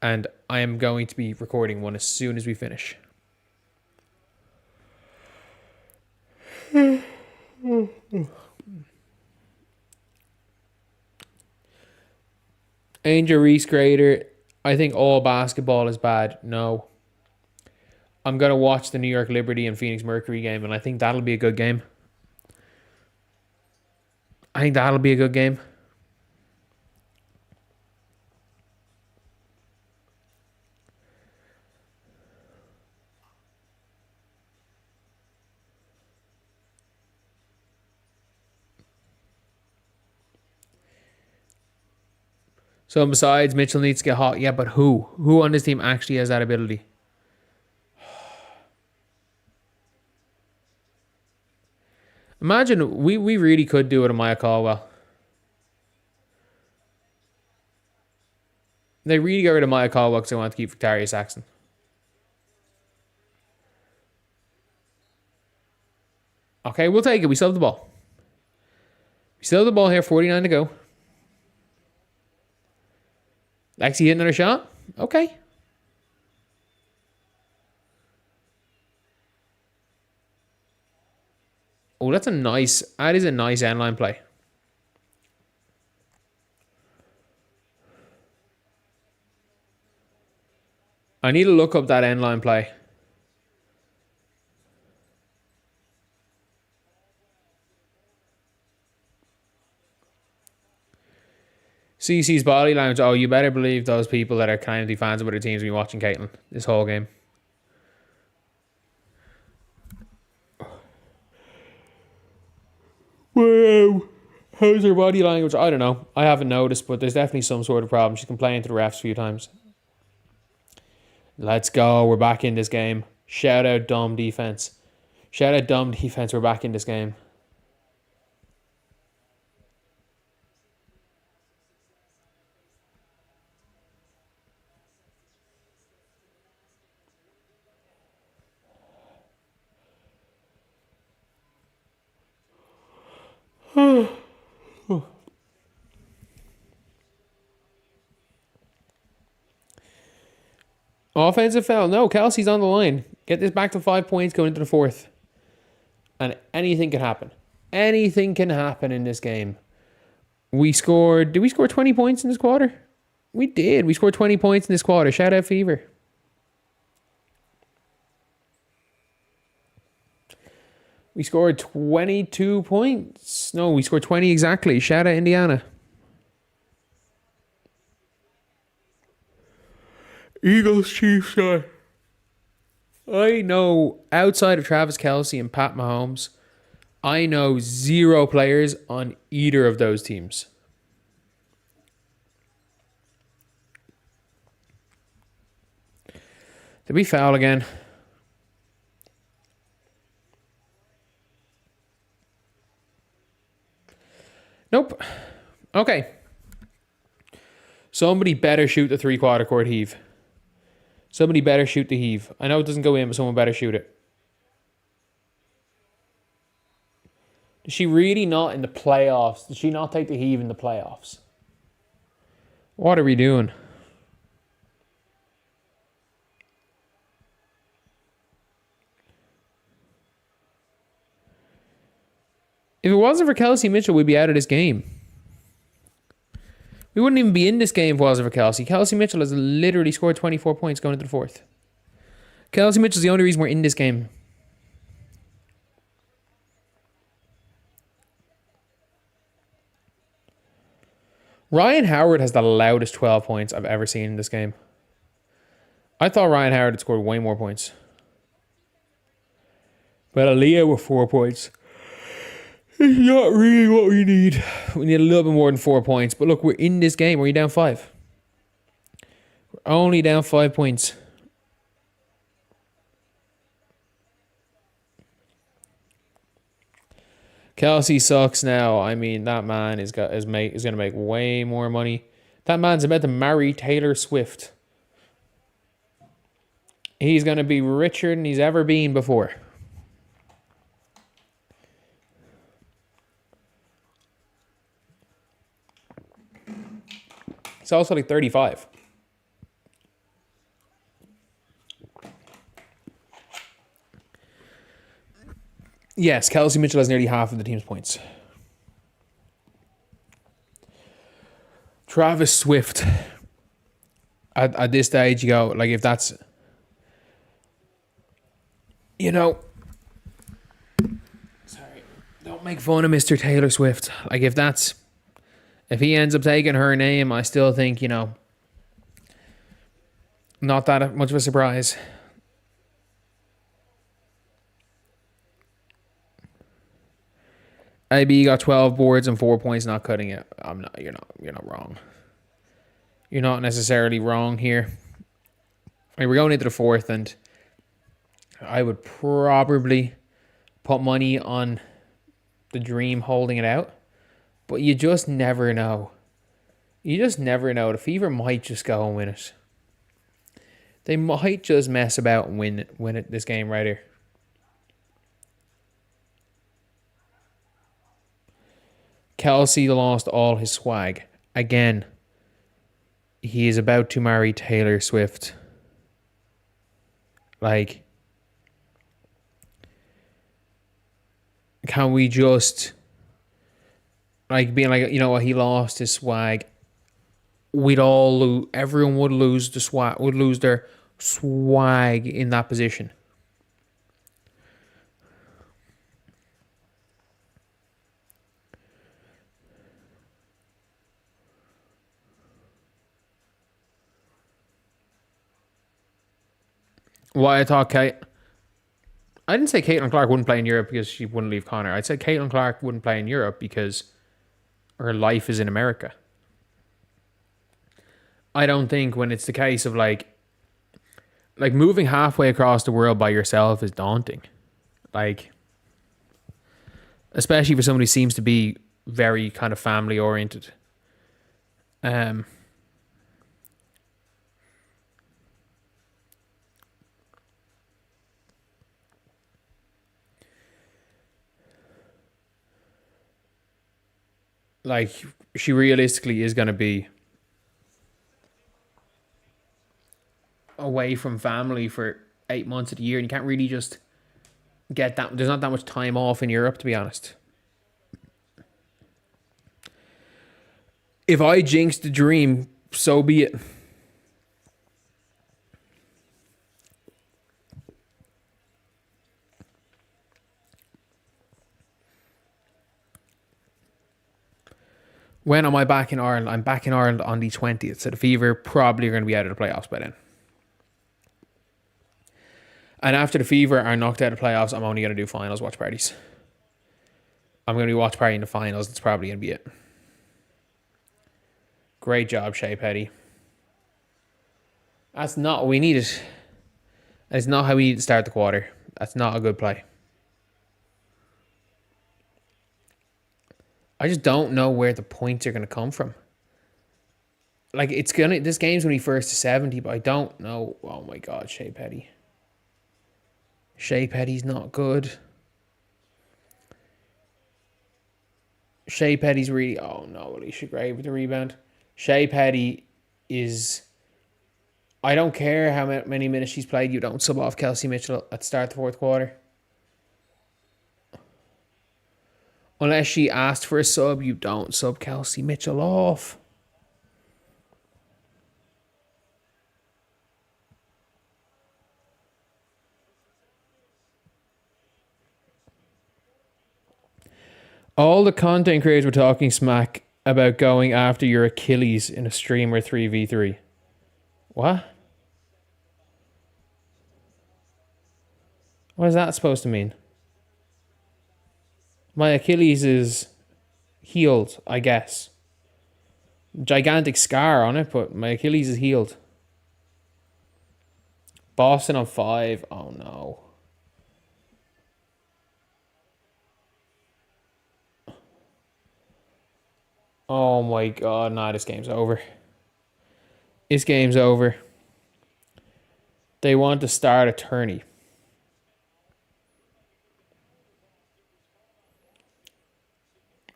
And I am going to be recording one as soon as we finish. Angel Reese grader. I think all basketball is bad. No. I'm going to watch the New York Liberty and Phoenix Mercury game, and I think that'll be a good game. So besides Mitchell needs to get hot, yeah, but who? Who on this team actually has that ability? Imagine we really could do it in Maya Caldwell. They really got rid of Maya Caldwell because they want to keep Victoria Saxon. Okay, we'll take it. We still have the ball. We still have the ball here. 49 to go. Lexi hit another shot. Okay. Oh, that is a nice end line play. I need to look up that end line play. CC's body language. Oh, you better believe those people that are claiming to be fans of other teams will be watching Caitlin this whole game. Wow. How's her body language? I don't know. I haven't noticed, but there's definitely some sort of problem. She's complained to the refs a few times. Let's go. We're back in this game. Shout out dumb defense. We're back in this game. Offensive foul. No, Kelsey's on the line. Get this back to 5 points going into the fourth. And anything can happen. Anything can happen in this game. Did we score 20 points in this quarter? We did. We scored 20 points in this quarter. Shout out Fever. We scored 22 points. No, we scored 20 exactly. Shout out Indiana. Eagles Chiefs guy. I know outside of Travis Kelce and Pat Mahomes, I know 0 players on either of those teams. Did we foul again? Nope. Okay. Somebody better shoot the 3/4 court heave. Somebody better shoot the heave. I know it doesn't go in, but someone better shoot it. Did she really not in the playoffs? Did she not take the heave in the playoffs? What are we doing? If it wasn't for Kelsey Mitchell, we'd be out of this game. We wouldn't even be in this game if it wasn't for Kelsey. Kelsey Mitchell has literally scored 24 points going into the fourth. Kelsey Mitchell's the only reason we're in this game. Ryan Howard has the loudest 12 points I've ever seen in this game. I thought Ryan Howard had scored way more points. But Aaliyah with 4 points. It's not really what we need. We need a little bit more than 4 points. But look, we're in this game. We're only down 5. We're only down 5 points. Kelsey sucks now. I mean, that man is going to make way more money. That man's about to marry Taylor Swift. He's going to be richer than he's ever been before. He's also like 35. Yes, Kelsey Mitchell has nearly half of the team's points. Travis Swift. At this stage, you go, like, if that's... You know... Sorry. Don't make fun of Mr. Taylor Swift. Like, if that's... If he ends up taking her name, I still think, you know... Not that much of a surprise. AB got 12 boards and 4 points, not cutting it. You're not wrong. You're not necessarily wrong here. We're going into the fourth, and I would probably put money on the Dream holding it out. But you just never know. You just never know. The Fever might just go and win it. They might just mess about and win it this game right here. Kelsey lost all his swag. Again, he is about to marry Taylor Swift. Like, can we just, like, being like, you know what, he lost his swag. We'd all lose, everyone would lose the swag, would lose their swag in that position. Why I thought I didn't say Caitlin Clark wouldn't play in Europe because she wouldn't leave Connor. I said Caitlin Clark wouldn't play in Europe because her life is in America. I don't think when it's the case of like moving halfway across the world by yourself is daunting. Like, especially for somebody who seems to be very kind of family oriented. Like, she realistically is going to be away from family for 8 months of the year, and you can't really just get that. There's not that much time off in Europe, to be honest. If I jinxed the Dream, so be it. When am I back in Ireland? I'm back in Ireland on the 20th. So the Fever probably are going to be out of the playoffs by then. And after the Fever are knocked out of the playoffs, I'm only going to do finals watch parties. I'm going to be watch partying the finals. That's probably going to be it. Great job, Shea Petty. That's not what we needed. That's not how we need to start the quarter. That's not a good play. I just don't know where the points are going to come from. Like, this game's going to be first to 70, but I don't know. Oh my God, Shea Petty. Shea Petty's not good. Shea Petty's really... Oh no, Alicia Gray with the rebound. Shea Petty is... I don't care how many minutes she's played. You don't sub off Kelsey Mitchell at the start of the fourth quarter. Unless she asked for a sub, you don't sub Kelsey Mitchell off. All the content creators were talking smack about going after your Achilles in a stream or 3v3. What? What is that supposed to mean? My Achilles is healed, I guess. Gigantic scar on it, but my Achilles is healed. Boston on 5. Oh no. Oh my god, nah, this game's over. This game's over. They want to start a tourney.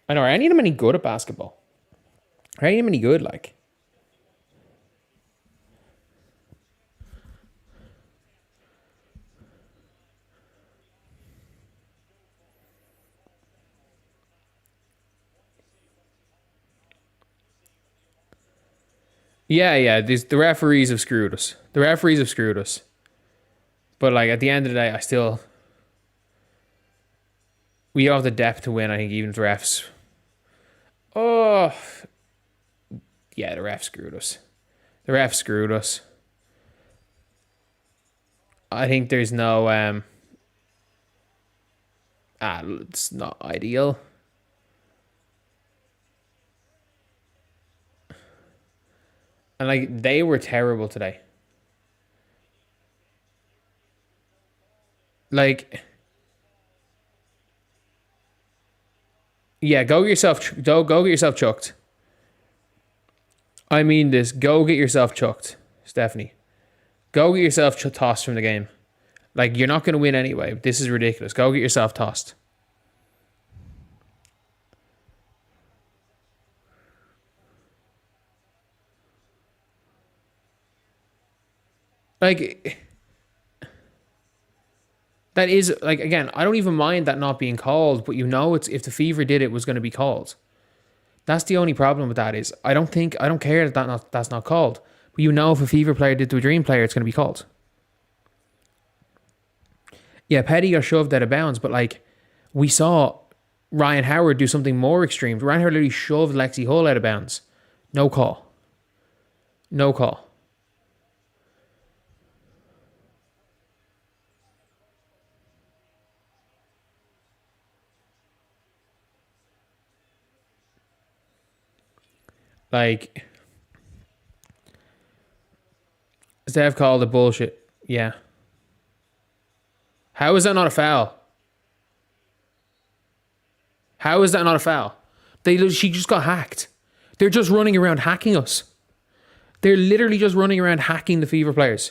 I know, are any of them any good at basketball? Are any of them any good, like? Yeah. The referees have screwed us. The referees have screwed us. But like at the end of the day, we don't have the depth to win. I think even the refs. Oh, yeah, the refs screwed us. The refs screwed us. I think there's no it's not ideal. And like they were terrible today. Like, yeah, go get yourself chucked. I mean this. Go get yourself chucked, Stephanie. Go get yourself tossed from the game. Like, you're not going to win anyway. This is ridiculous. Go get yourself tossed. Like, that is, like, again, I don't even mind that not being called, but you know it's if the Fever did it was going to be called. That's the only problem with that is I don't care that's not called. But you know if a Fever player did to a Dream player, it's going to be called. Yeah, Petty got shoved out of bounds, but like we saw Ryan Howard do something more extreme. Ryan Howard literally shoved Lexi Hull out of bounds. No call. No call. Like, Steph called it bullshit. Yeah. How is that not a foul? How is that not a foul? She just got hacked. They're just running around hacking us. They're literally just running around hacking the Fever players.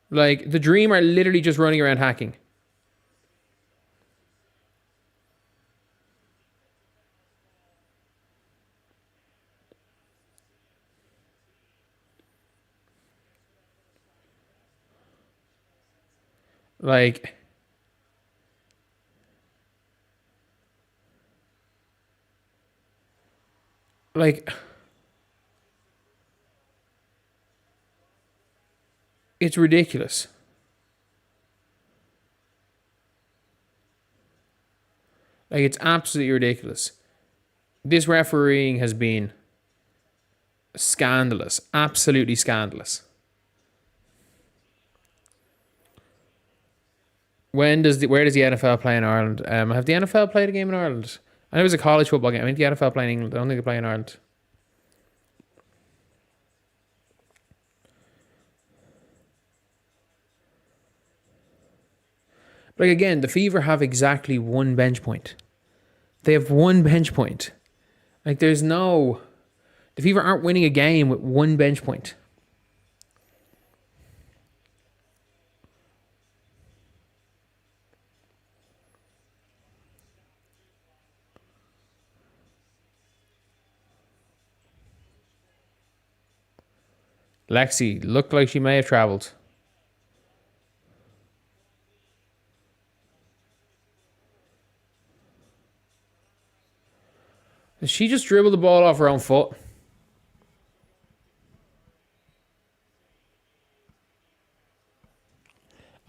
Like, the Dream are literally just running around hacking. Like, it's ridiculous. Like, it's absolutely ridiculous. This refereeing has been scandalous. Absolutely scandalous. Where does the NFL play in Ireland? Have the NFL played a game in Ireland? I know it was a college football game. I think the NFL play in England. I don't think they play in Ireland. But like again, the Fever have exactly one bench point. They have one bench point. Like the Fever aren't winning a game with one bench point. Lexi looked like she may have travelled. She just dribbled the ball off her own foot.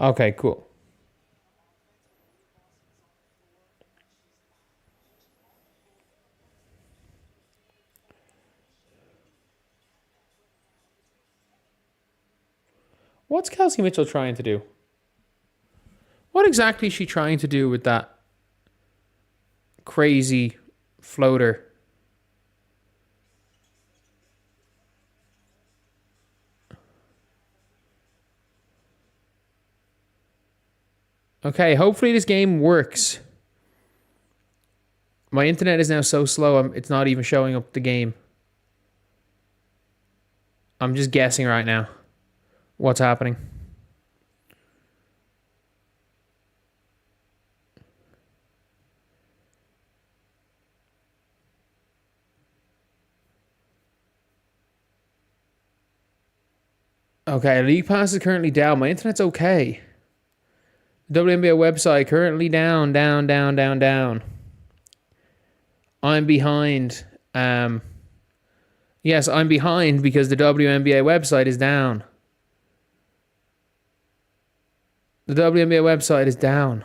Okay, cool. What's Kelsey Mitchell trying to do? What exactly is she trying to do with that crazy floater? Okay, hopefully this game works. My internet is now so slow, it's not even showing up the game. I'm just guessing right now what's happening. Okay, League Pass is currently down. My internet's okay. WNBA website currently down. I'm behind. Yes, I'm behind because the WNBA website is down. The WNBA website is down.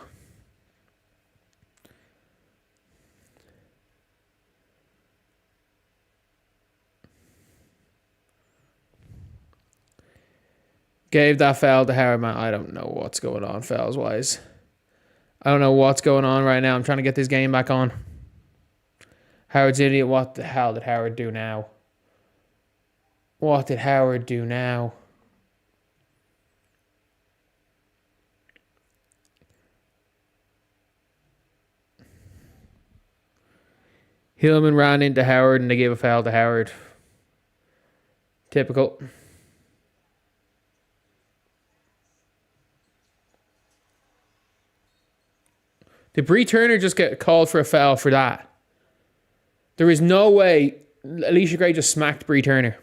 Gave that foul to Howard, man. I don't know what's going on fouls wise. I don't know what's going on right now. I'm trying to get this game back on. Howard's idiot. What the hell did Howard do now? What did Howard do now? Hillman ran into Howard and they gave a foul to Howard. Typical. Did Bree Turner just get called for a foul for that? There is no way Alicia Gray just smacked Bree Turner.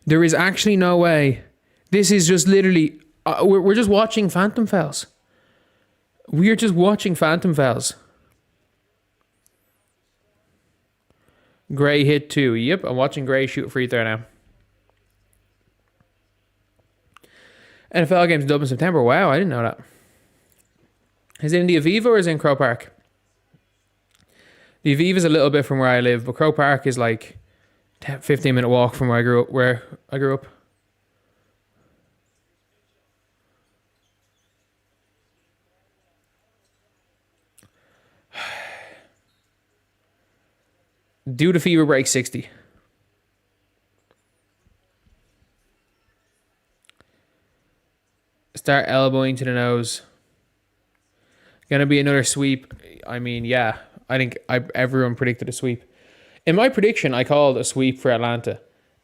There is actually no way. This is just literally... we're just watching phantom fouls. We're just watching phantom fouls. Gray hit 2. Yep, I'm watching Gray shoot a free throw now. NFL games in Dublin September. Wow, I didn't know that. Is it in the Aviva or is it in Crow Park? The Aviva is a little bit from where I live, but Crow Park is like 15-minute walk from where I grew up. Do the Fever break 60. Start elbowing to the nose. Gonna be another sweep. I mean, yeah. I think everyone predicted a sweep. In my prediction, I called a sweep for Atlanta.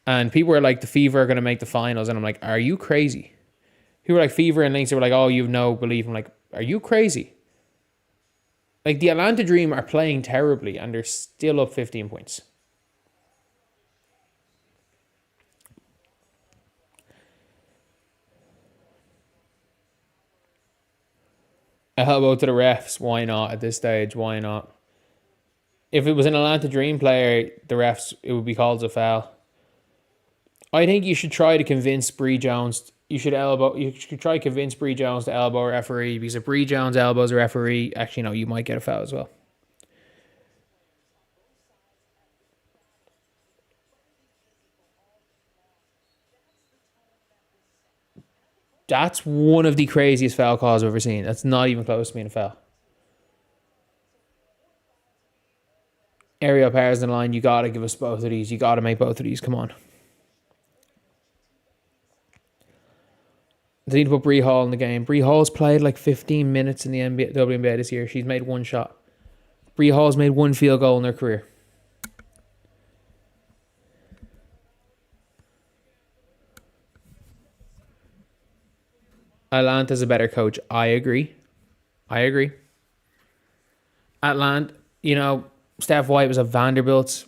And people were like, the Fever are going to make the finals. And I'm like, are you crazy? People were like, Fever and Lynx, they were like, oh, you've no belief. I'm like, are you crazy? Like, the Atlanta Dream are playing terribly. And they're still up 15 points. Elbow to the refs. Why not at this stage? Why not? If it was an Atlanta Dream player, the refs, it would be called a foul. I think you should try to convince Bree Jones. You should try to convince Bree Jones to elbow a referee, because if Bree Jones elbows a referee, actually no, you might get a foul as well. That's one of the craziest foul calls I've ever seen. That's not even close to being a foul. Ariel Powers in the line. You got to give us both of these. You got to make both of these. Come on. They need to put Bree Hall in the game. Bree Hall's played like 15 minutes in the WNBA this year. She's made one shot. Bree Hall's made one field goal in her career. Atlanta's a better coach. I agree. Atlanta, Steph White was at Vanderbilt.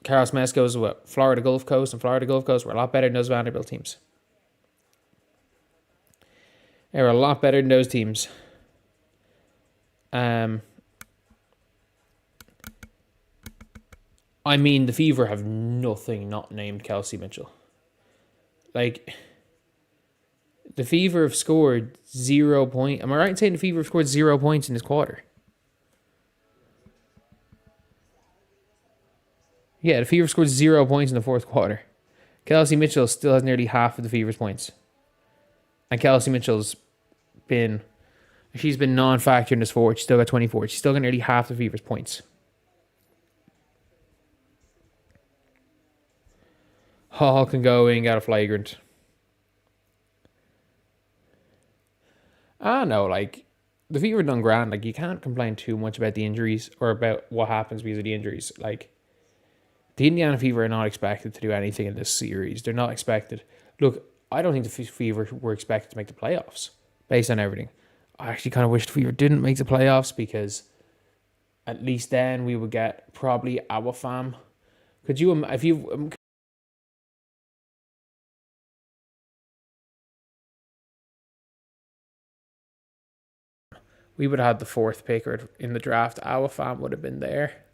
Carlos Mesco's what, Florida Gulf Coast, and Florida Gulf Coast were a lot better than those Vanderbilt teams. They were a lot better than those teams. I mean, the Fever have nothing not named Kelsey Mitchell. Like, the Fever have scored 0 points. Am I right in saying the Fever have scored 0 points in this quarter? Yeah, the Fever scored 0 points in the fourth quarter. Kelsey Mitchell still has nearly half of the Fever's points. And Kelsey Mitchell's been... She's been non-factor in this forward. She's still got 24. She's still got nearly half the Fever's points. Hall can go in, got a flagrant. No, like, the Fever done grand. Like, you can't complain too much about the injuries or about what happens because of the injuries. Like, the Indiana Fever are not expected to do anything in this series. They're not expected. Look, I don't think the Fever were expected to make the playoffs based on everything. I actually kind of wish the Fever didn't make the playoffs because at least then we would get probably our fam. Could you, if you... We would have had the 4th pick in the draft. Our fam would have been there.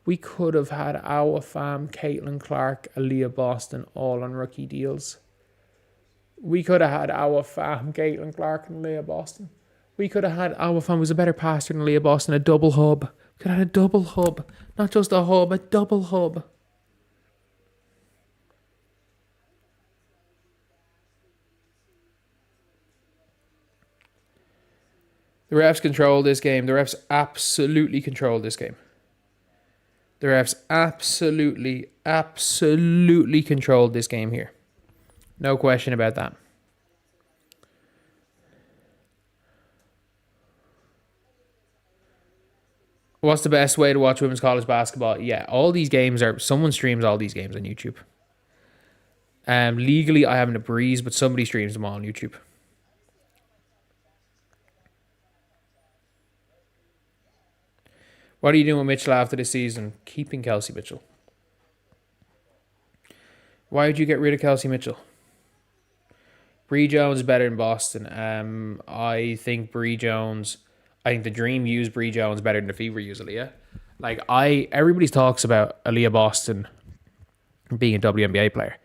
We could have had our fam, Caitlin Clark, Aaliyah Boston, all on rookie deals. We could have had our fam, Caitlin Clark, and Aaliyah Boston. We could have had our fam was a better passer than Aaliyah Boston, a double hub. We could have had a double hub. Not just a hub, a double hub. The refs control this game. The refs absolutely control this game. The refs absolutely controlled this game here. No question about that. What's the best way to watch women's college basketball? Yeah, all these games are... Someone streams all these games on YouTube. Legally, I haven't a breeze, but somebody streams them all on YouTube. What are you doing with Mitchell after this season? Keeping Kelsey Mitchell. Why would you get rid of Kelsey Mitchell? Bree Jones is better than Boston. I think Bree Jones... I think the Dream used Bree Jones better than the Fever use Aaliyah. Like, everybody talks about Aaliyah Boston being a WNBA player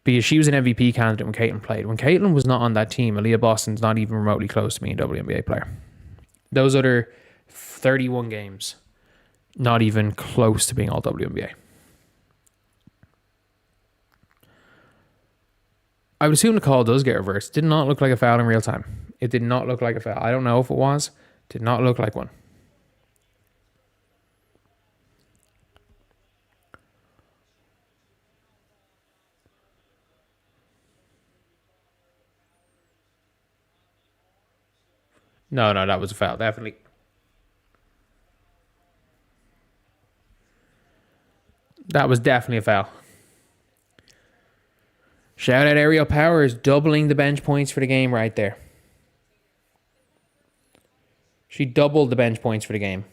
because she was an MVP candidate when Caitlin played. When Caitlin was not on that team, Aaliyah Boston's not even remotely close to being a WNBA player. Those other 31 games, not even close to being all WNBA. I would assume the call does get reversed. Did not look like a foul in real time. It did not look like a foul. I don't know if it was. Did not look like one. No, that was a foul, definitely. That was definitely a foul. Shout out Aerial Powers, doubling the bench points for the game right there. She doubled the bench points for the game.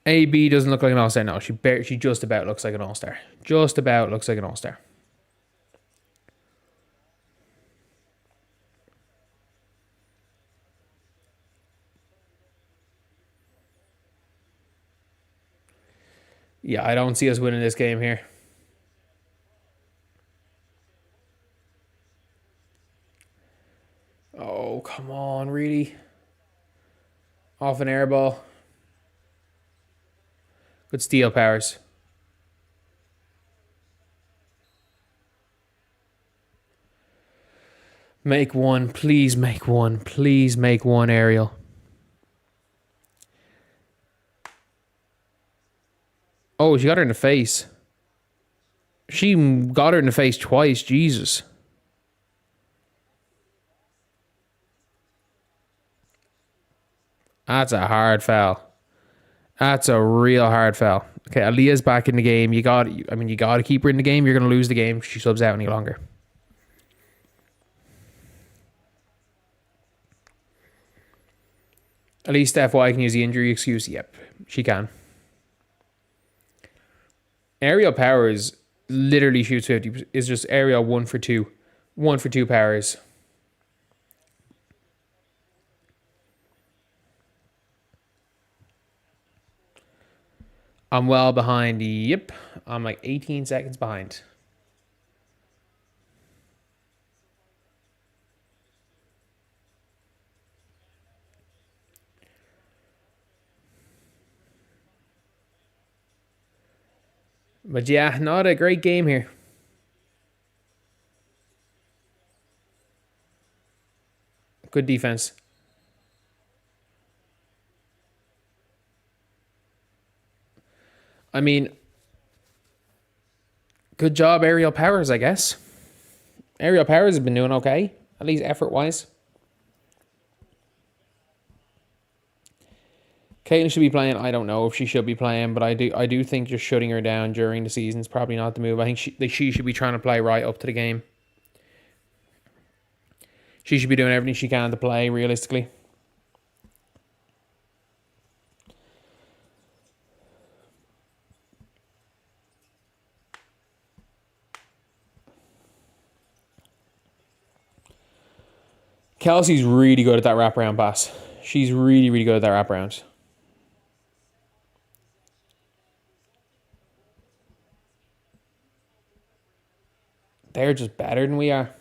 AB doesn't look like an all-star. No, she just about looks like an all-star. Just about looks like an all-star. Yeah, I don't see us winning this game here. Oh, come on, really? Off an air ball. Good steal, Powers. Make one. Please make one. Please make one, Ariel. Oh, she got her in the face. She got her in the face twice. Jesus. That's a hard foul. That's a real hard foul. Okay, Aaliyah's back in the game. You got to keep her in the game. You're going to lose the game if she subs out any longer. At least Steph White can use the injury excuse. Yep, she can. Aerial Powers literally shoots 50. Is just aerial 1 for 2. 1 for 2 Powers. I'm well behind. Yep. I'm like 18 seconds behind. But yeah, not a great game here. Good defense. I mean, good job, Aerial Powers, I guess. Aerial Powers has been doing okay, at least effort-wise. Caitlin should be playing. I don't know if she should be playing, but I do think just shutting her down during the season is probably not the move. I think she should be trying to play right up to the game. She should be doing everything she can to play, realistically. Kelsey's really good at that wraparound pass. She's really, really good at that wraparound. They're just better than we are.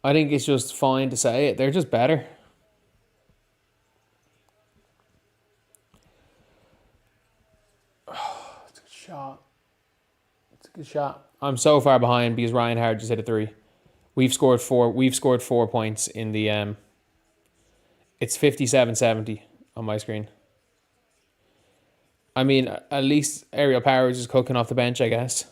I think it's just fine to say it. They're just better. Oh, it's a good shot. It's a good shot. I'm so far behind because Ryan Howard just hit a 3. We've scored 4 points in the it's 57-70 on my screen. I mean, at least Aerial Powers is cooking off the bench, I guess.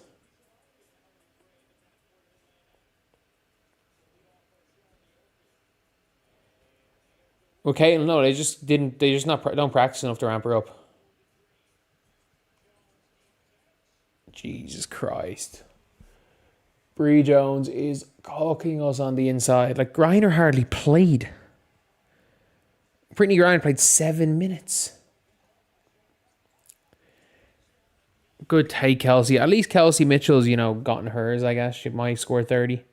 Well, Caitlin, no, they just didn't. They just don't practice enough to ramp her up. Jesus Christ. Bree Jones is cooking us on the inside. Like, Griner hardly played. Brittany Griner played 7 minutes. Good take, Kelsey. At least Kelsey Mitchell's, gotten hers, I guess. She might score 30.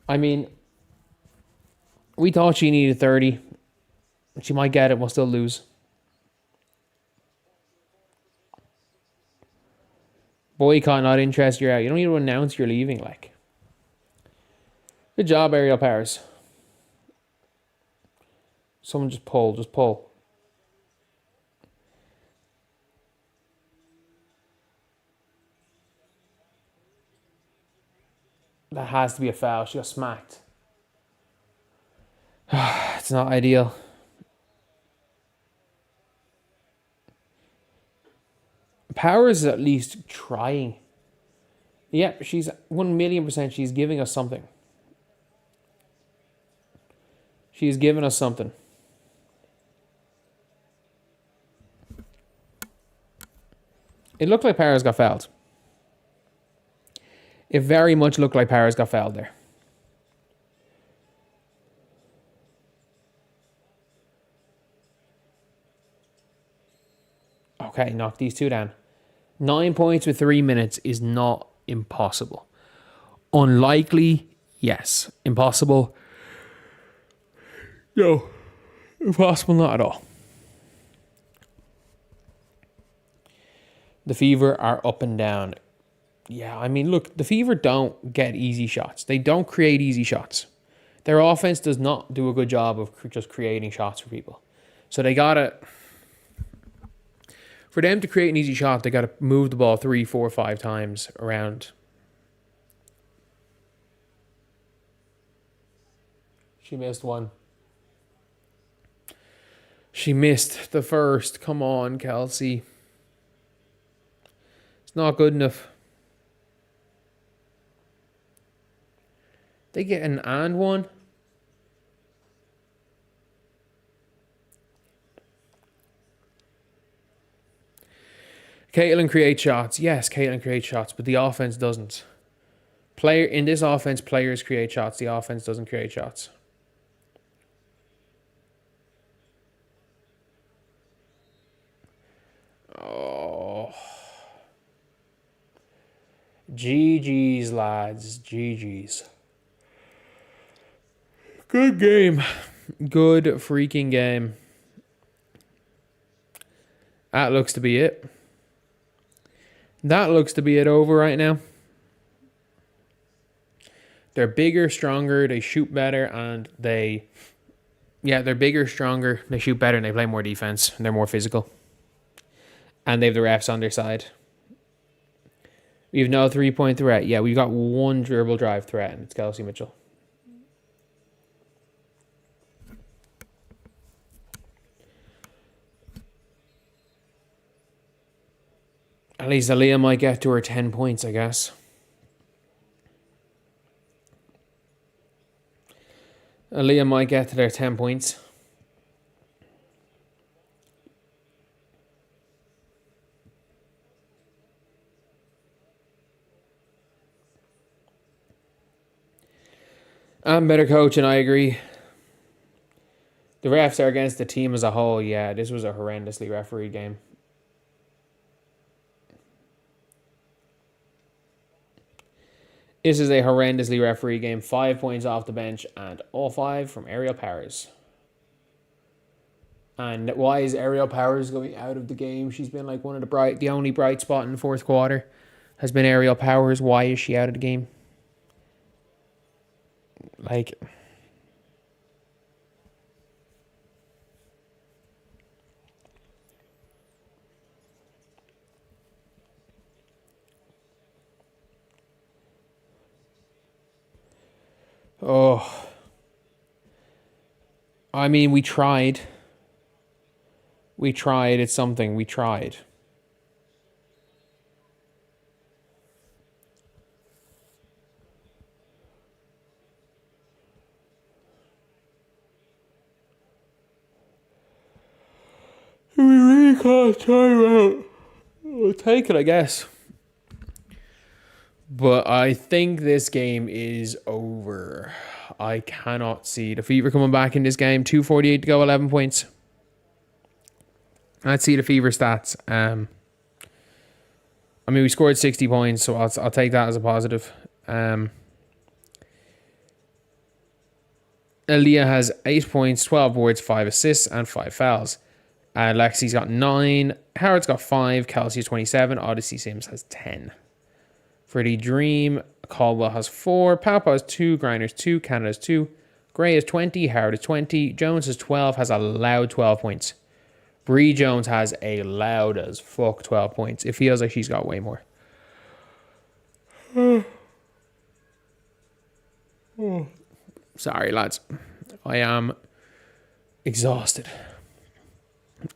I mean, we thought she needed 30. She might get it. We'll still lose. Boycott, not interested, you're out. You don't need to announce you're leaving, like. Good job, Aerial Powers. Someone just pull. Just pull. That has to be a foul. She got smacked. It's not ideal. Powers is at least trying. Yeah, she's 1,000,000%. She's giving us something. She's giving us something. It looked like Powers got fouled. It very much looked like Powers got fouled there. Okay, knock these two down. 9 points with 3 minutes is not impossible. Unlikely, yes. Impossible, no. Impossible, not at all. The Fever are up and down. Yeah, I mean, look, the Fever don't get easy shots. They don't create easy shots. Their offense does not do a good job of just creating shots for people. So they gotta... For them to create an easy shot, they got to move the ball 3, 4, 5 times around. She missed one. She missed the first. Come on, Kelsey. It's not good enough. They get an and one. Caitlin creates shots. Yes, Caitlin creates shots, but the offense doesn't. In this offense, players create shots. The offense doesn't create shots. Oh. GG's, lads. GG's. Good game. Good freaking game. That looks to be it. That looks to be it over right now. They're bigger, stronger, they shoot better, and they're bigger, stronger, they shoot better, and they play more defense, and they're more physical. And they have the refs on their side. We have no 3-point threat. Yeah, we've got one dribble drive threat, and it's Kelsey Mitchell. At least Aaliyah might get to her 10 points, I guess. Aaliyah might get to their 10 points. I'm better coaching, I agree. The refs are against the team as a whole. Yeah, this was a horrendously refereed game. This is a horrendously refereed game. 5 points off the bench and all 5 from Ariel Powers. And why is Ariel Powers going out of the game? She's been like one of the only bright spot in the fourth quarter has been Ariel Powers. Why is she out of the game? Like, oh, I mean, we tried. We tried. It's something. We tried. We really can't time out. We'll take it, I guess. But I think this game is over. I cannot see the Fever coming back in this game. 2:48 to go, 11 points. Let's see the Fever stats. I mean, we scored 60 points, so I'll take that as a positive. Aaliyah has 8 points, 12 boards, 5 assists, and 5 fouls. Lexi's got 9. Howard's got 5. Kelsey has 27. Odyssey Sims has 10. For the Dream, Caldwell has 4. Papa has 2. Grinders 2. Canada has 2. Gray has 20. Howard has 20. Jones has 12. Has a loud 12 points. Bree Jones has a loud as fuck 12 points. It feels like she's got way more. Sorry, lads. I am exhausted.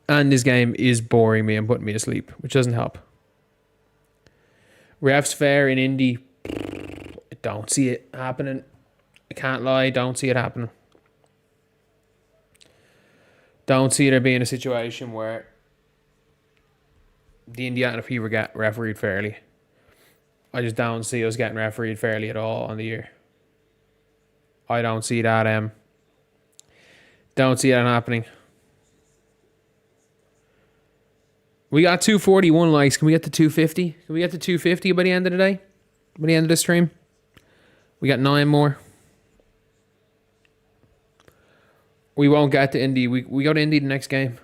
And this game is boring me and putting me to sleep, which doesn't help. Refs fair in Indy. I don't see it happening. I can't lie. Don't see it happening. Don't see there being a situation where the Indiana Fever get refereed fairly. I just don't see us getting refereed fairly at all on the year. I don't see that. Don't see that happening. We got 241 likes. Can we get to 250? Can we get to 250 by the end of the day? By the end of the stream? We got 9 more. We won't get to Indy. We go to Indy the next game.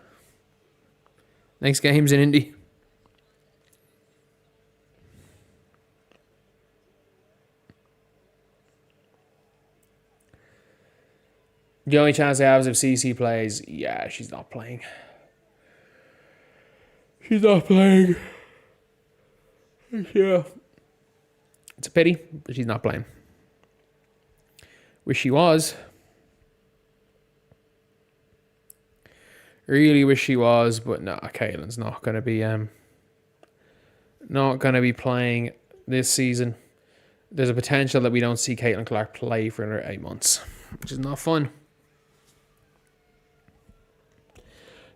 Next game's in Indy. The only chance I have is if CC plays. Yeah, she's not playing. She's not playing. Yeah. It's a pity, but she's not playing. Wish she was. Really wish she was, but no, Caitlin's not gonna be playing this season. There's a potential that we don't see Caitlin Clark play for another 8 months, which is not fun.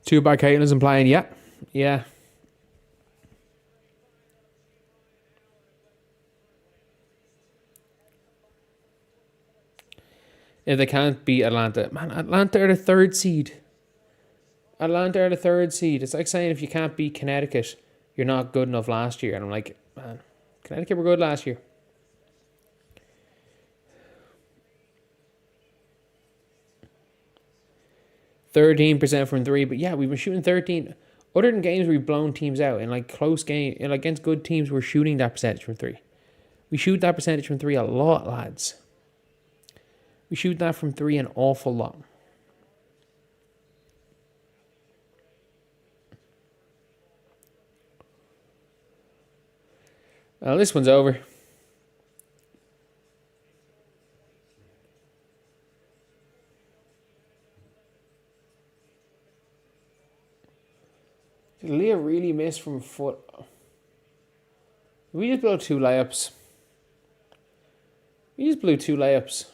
Too bad Caitlin isn't playing yet. Yeah. If they can't beat Atlanta. Man, Atlanta are the 3rd seed. Atlanta are the 3rd seed. It's like saying if you can't beat Connecticut, you're not good enough last year. And I'm like, man, Connecticut were good last year. %13 from 3, but yeah, we've been shooting 13. Other than games where we've blown teams out, in like close game, like against good teams, we're shooting that percentage from 3. We shoot that percentage from 3 a lot, lads. We shoot that from 3 an awful lot. Well, this one's over. Did Leah really miss from foot? We just blew 2 layups. We just blew 2 layups.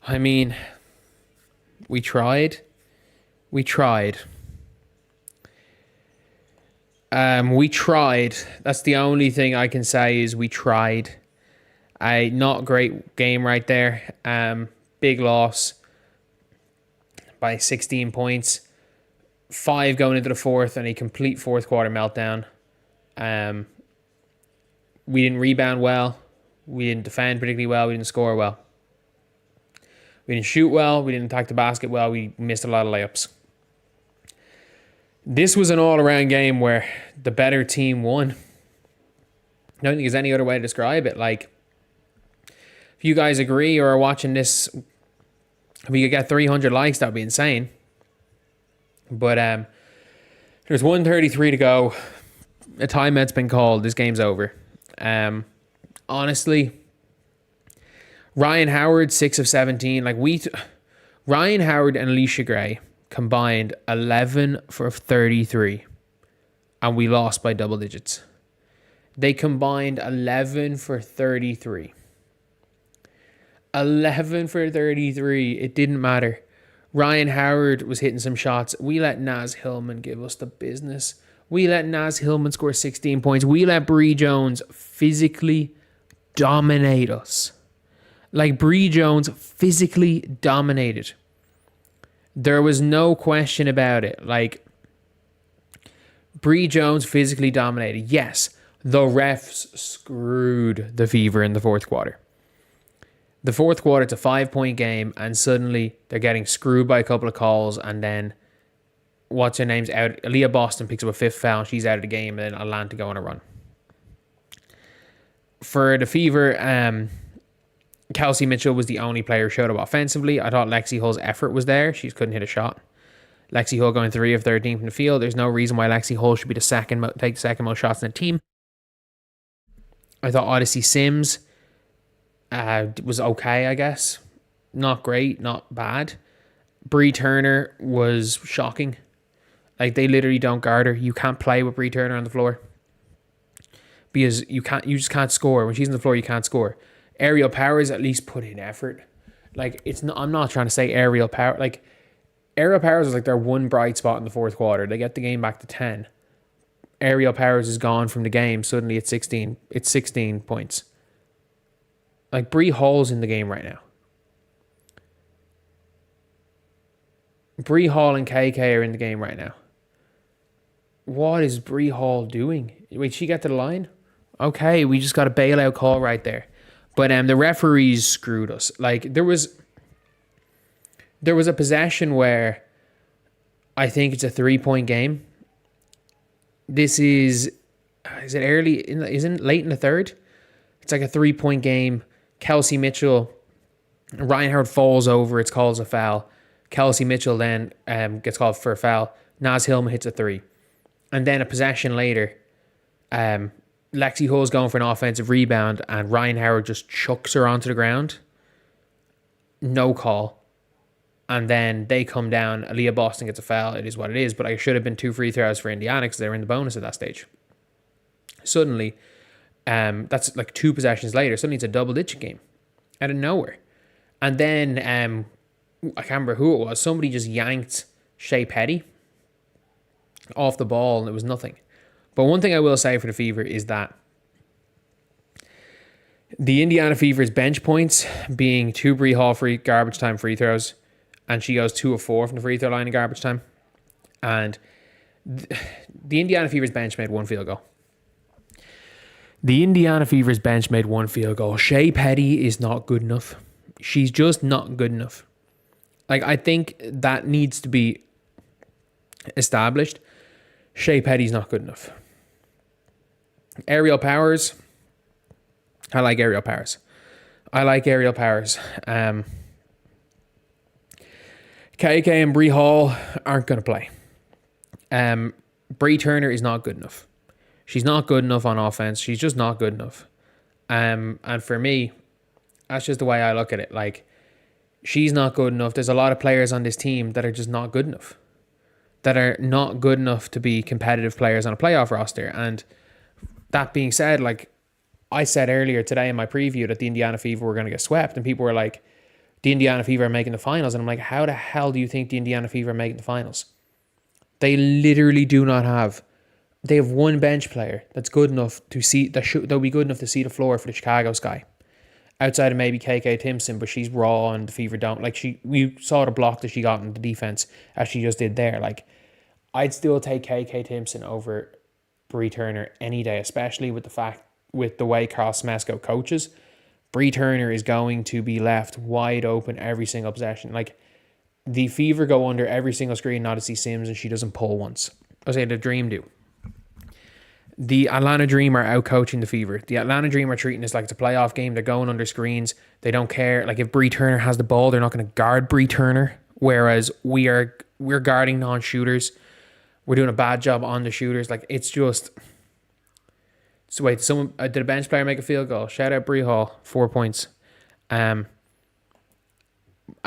I mean, we tried. We tried. We tried. That's the only thing I can say is we tried. A not great game right there. Big loss by 16 points. 5 going into the fourth and a complete fourth quarter meltdown. We didn't rebound well. We didn't defend particularly well. We didn't score well. We didn't shoot well. We didn't attack the basket well. We missed a lot of layups. This was an all-around game where the better team won. I don't think there's any other way to describe it. Like, if you guys agree or are watching this, if we could get 300 likes, that would be insane. But there's 1:33 to go. A timeout's been called. This game's over. Honestly, Ryan Howard, 6 of 17. Ryan Howard and Alicia Gray combined 11 for 33. And we lost by double digits. They combined 11 for 33. 11 for 33. It didn't matter. Ryan Howard was hitting some shots. We let Naz Hillman give us the business. We let Naz Hillman score 16 points. We let Bree Jones physically dominate us. Like, Bree Jones physically dominated. There was no question about it. Like, Bree Jones physically dominated. Yes, the refs screwed the Fever in the fourth quarter. The fourth quarter, it's a 5-point game, and suddenly they're getting screwed by a couple of calls, and then what's her name's out. Aaliyah Boston picks up a 5th foul, and she's out of the game, and then Atlanta go on a run. For the Fever, Kelsey Mitchell was the only player who showed up offensively. I thought Lexi Hull's effort was there. She just couldn't hit a shot. Lexi Hull going 3 of 13 from the field. There's no reason why Lexi Hull should be take the second most shots in the team. I thought Odyssey Sims was okay, I guess. Not great, not bad. Bree Turner was shocking. Like, they literally don't guard her. You can't play with Bree Turner on the floor because you just can't score. When she's on the floor, you can't score. Aerial Powers at least put in effort. Like, I'm not trying to say Aerial Power. Like, Aerial Powers was like their one bright spot in the fourth quarter. They get the game back to 10. Aerial Powers is gone from the game. Suddenly it's 16. It's 16 points. Like, Bree Hall's in the game right now. Bree Hall and KK are in the game right now. What is Bree Hall doing? Wait, she got to the line? Okay, we just got a bailout call right there. But the referees screwed us. Like, there was a possession where I think it's a 3-point game. This is it early? Isn't it late in the third? It's like a 3-point game. Kelsey Mitchell, Ryan Howard falls over. It's called a foul. Kelsey Mitchell then gets called for a foul. Naz Hillman hits a 3. And then a possession later, Lexi Hull's going for an offensive rebound and Ryan Howard just chucks her onto the ground. No call. And then they come down. Aaliyah Boston gets a foul. It is what it is. But I should have been 2 free throws for Indiana because they were in the bonus at that stage. Suddenly, that's like 2 possessions later. Suddenly it's a double-digit game out of nowhere. And then, I can't remember who it was. Somebody just yanked Shea Petty off the ball and it was nothing. But one thing I will say for the Fever is that the Indiana Fever's bench points being 2 Bree Hall garbage time free throws, and she goes 2 of 4 from the free throw line in garbage time. And the Indiana Fever's bench made 1 field goal. The Indiana Fever's bench made 1 field goal. Shea Petty is not good enough. She's just not good enough. Like, I think that needs to be established. Shea Petty's not good enough. Aerial powers. I like aerial powers. KK and Bree Hall aren't going to play. Bree Turner is not good enough. She's not good enough on offense. She's just not good enough. And for me, that's just the way I look at it. Like, she's not good enough. There's a lot of players on this team that are just not good enough. That are not good enough to be competitive players on a playoff roster. And that being said, like I said earlier today in my preview that the Indiana Fever were going to get swept, and people were like, the Indiana Fever are making the finals. And I'm like, how the hell do you think the Indiana Fever are making the finals? They literally do not have. They have one bench player that's good enough to see that'll be good enough to see the floor for the Chicago Sky. Outside of maybe KK Timpson, but she's raw and the Fever don't. Like we saw the block that she got in the defense as she just did there. Like, I'd still take KK Timpson over Bree Turner any day, especially with the way Carl Smesco coaches. Bree Turner is going to be left wide open every single possession. Like, the Fever go under every single screen, not to see Sims, and she doesn't pull once. I say the Dream do. The Atlanta Dream are out-coaching the Fever. The Atlanta Dream are treating this like it's a playoff game. They're going under screens. They don't care. Like, if Bree Turner has the ball, they're not going to guard Bree Turner. Whereas we're guarding non-shooters. We're doing a bad job on the shooters. Like, it's just... So wait, did a bench player make a field goal? Shout out Bree Hall, 4 points. At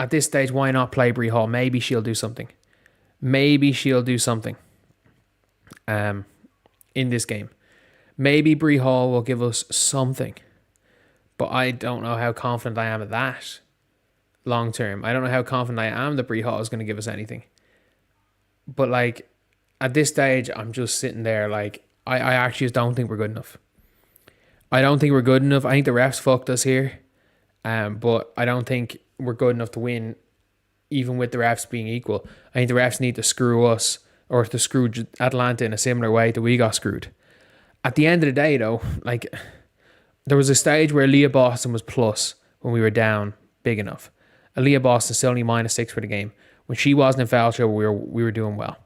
this stage, why not play Bree Hall? Maybe she'll do something. In this game. Maybe Bree Hall will give us something. But I don't know how confident I am of that long term. I don't know how confident I am that Bree Hall is going to give us anything. But like, at this stage, I'm just sitting there like, I actually just don't think we're good enough. I think the refs fucked us here. But I don't think we're good enough to win, even with the refs being equal. I think the refs need to screw us, or to screw Atlanta in a similar way that we got screwed. At the end of the day, though, like, there was a stage where Leah Boston was plus when we were down big enough. Leah Boston still only -6 for the game. When she wasn't in foul trouble, we were doing well.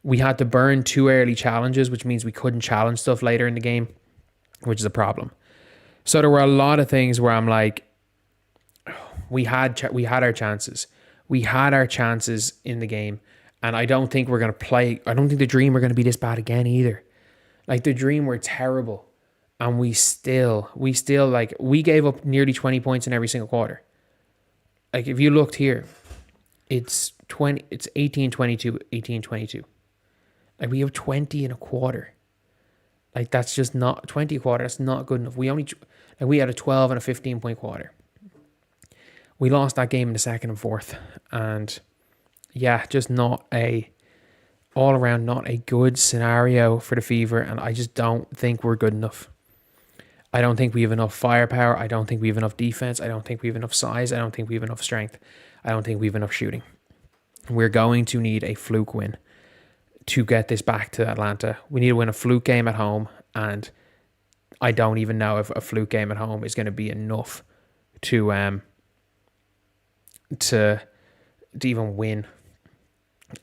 We had to burn 2 early challenges, which means we couldn't challenge stuff later in the game, which is a problem. So there were a lot of things where I'm like, we had our chances. We had our chances in the game, and I don't think we're going to play. I don't think the Dream are going to be this bad again either. Like, the Dream were terrible, and we still like, we gave up nearly 20 points in every single quarter. Like, if you looked here, it's 18-22, 18-22. Like, we have 20 in a quarter. Like, that's just not 20 a quarter. That's not good enough. We had a 12 and a 15-point quarter. We lost that game in the second and fourth, and yeah, just all around not a good scenario for the Fever, and I just don't think we're good enough. I don't think we have enough firepower. I don't think we have enough defense. I don't think we have enough size. I don't think we have enough strength. I don't think we have enough shooting. We're going to need a fluke win to get this back to Atlanta. We need to win a fluke game at home, and I don't even know if a fluke game at home is going to be enough to even win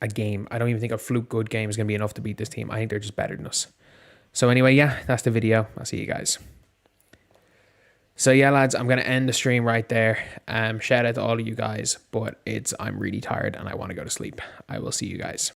a game. I don't even think a fluke good game is going to be enough to beat this team. I think they're just better than us. So anyway, yeah, that's the video. I'll see you guys. So yeah, lads, I'm going to end the stream right there. Shout out to all of you guys, but I'm really tired and I want to go to sleep. I will see you guys.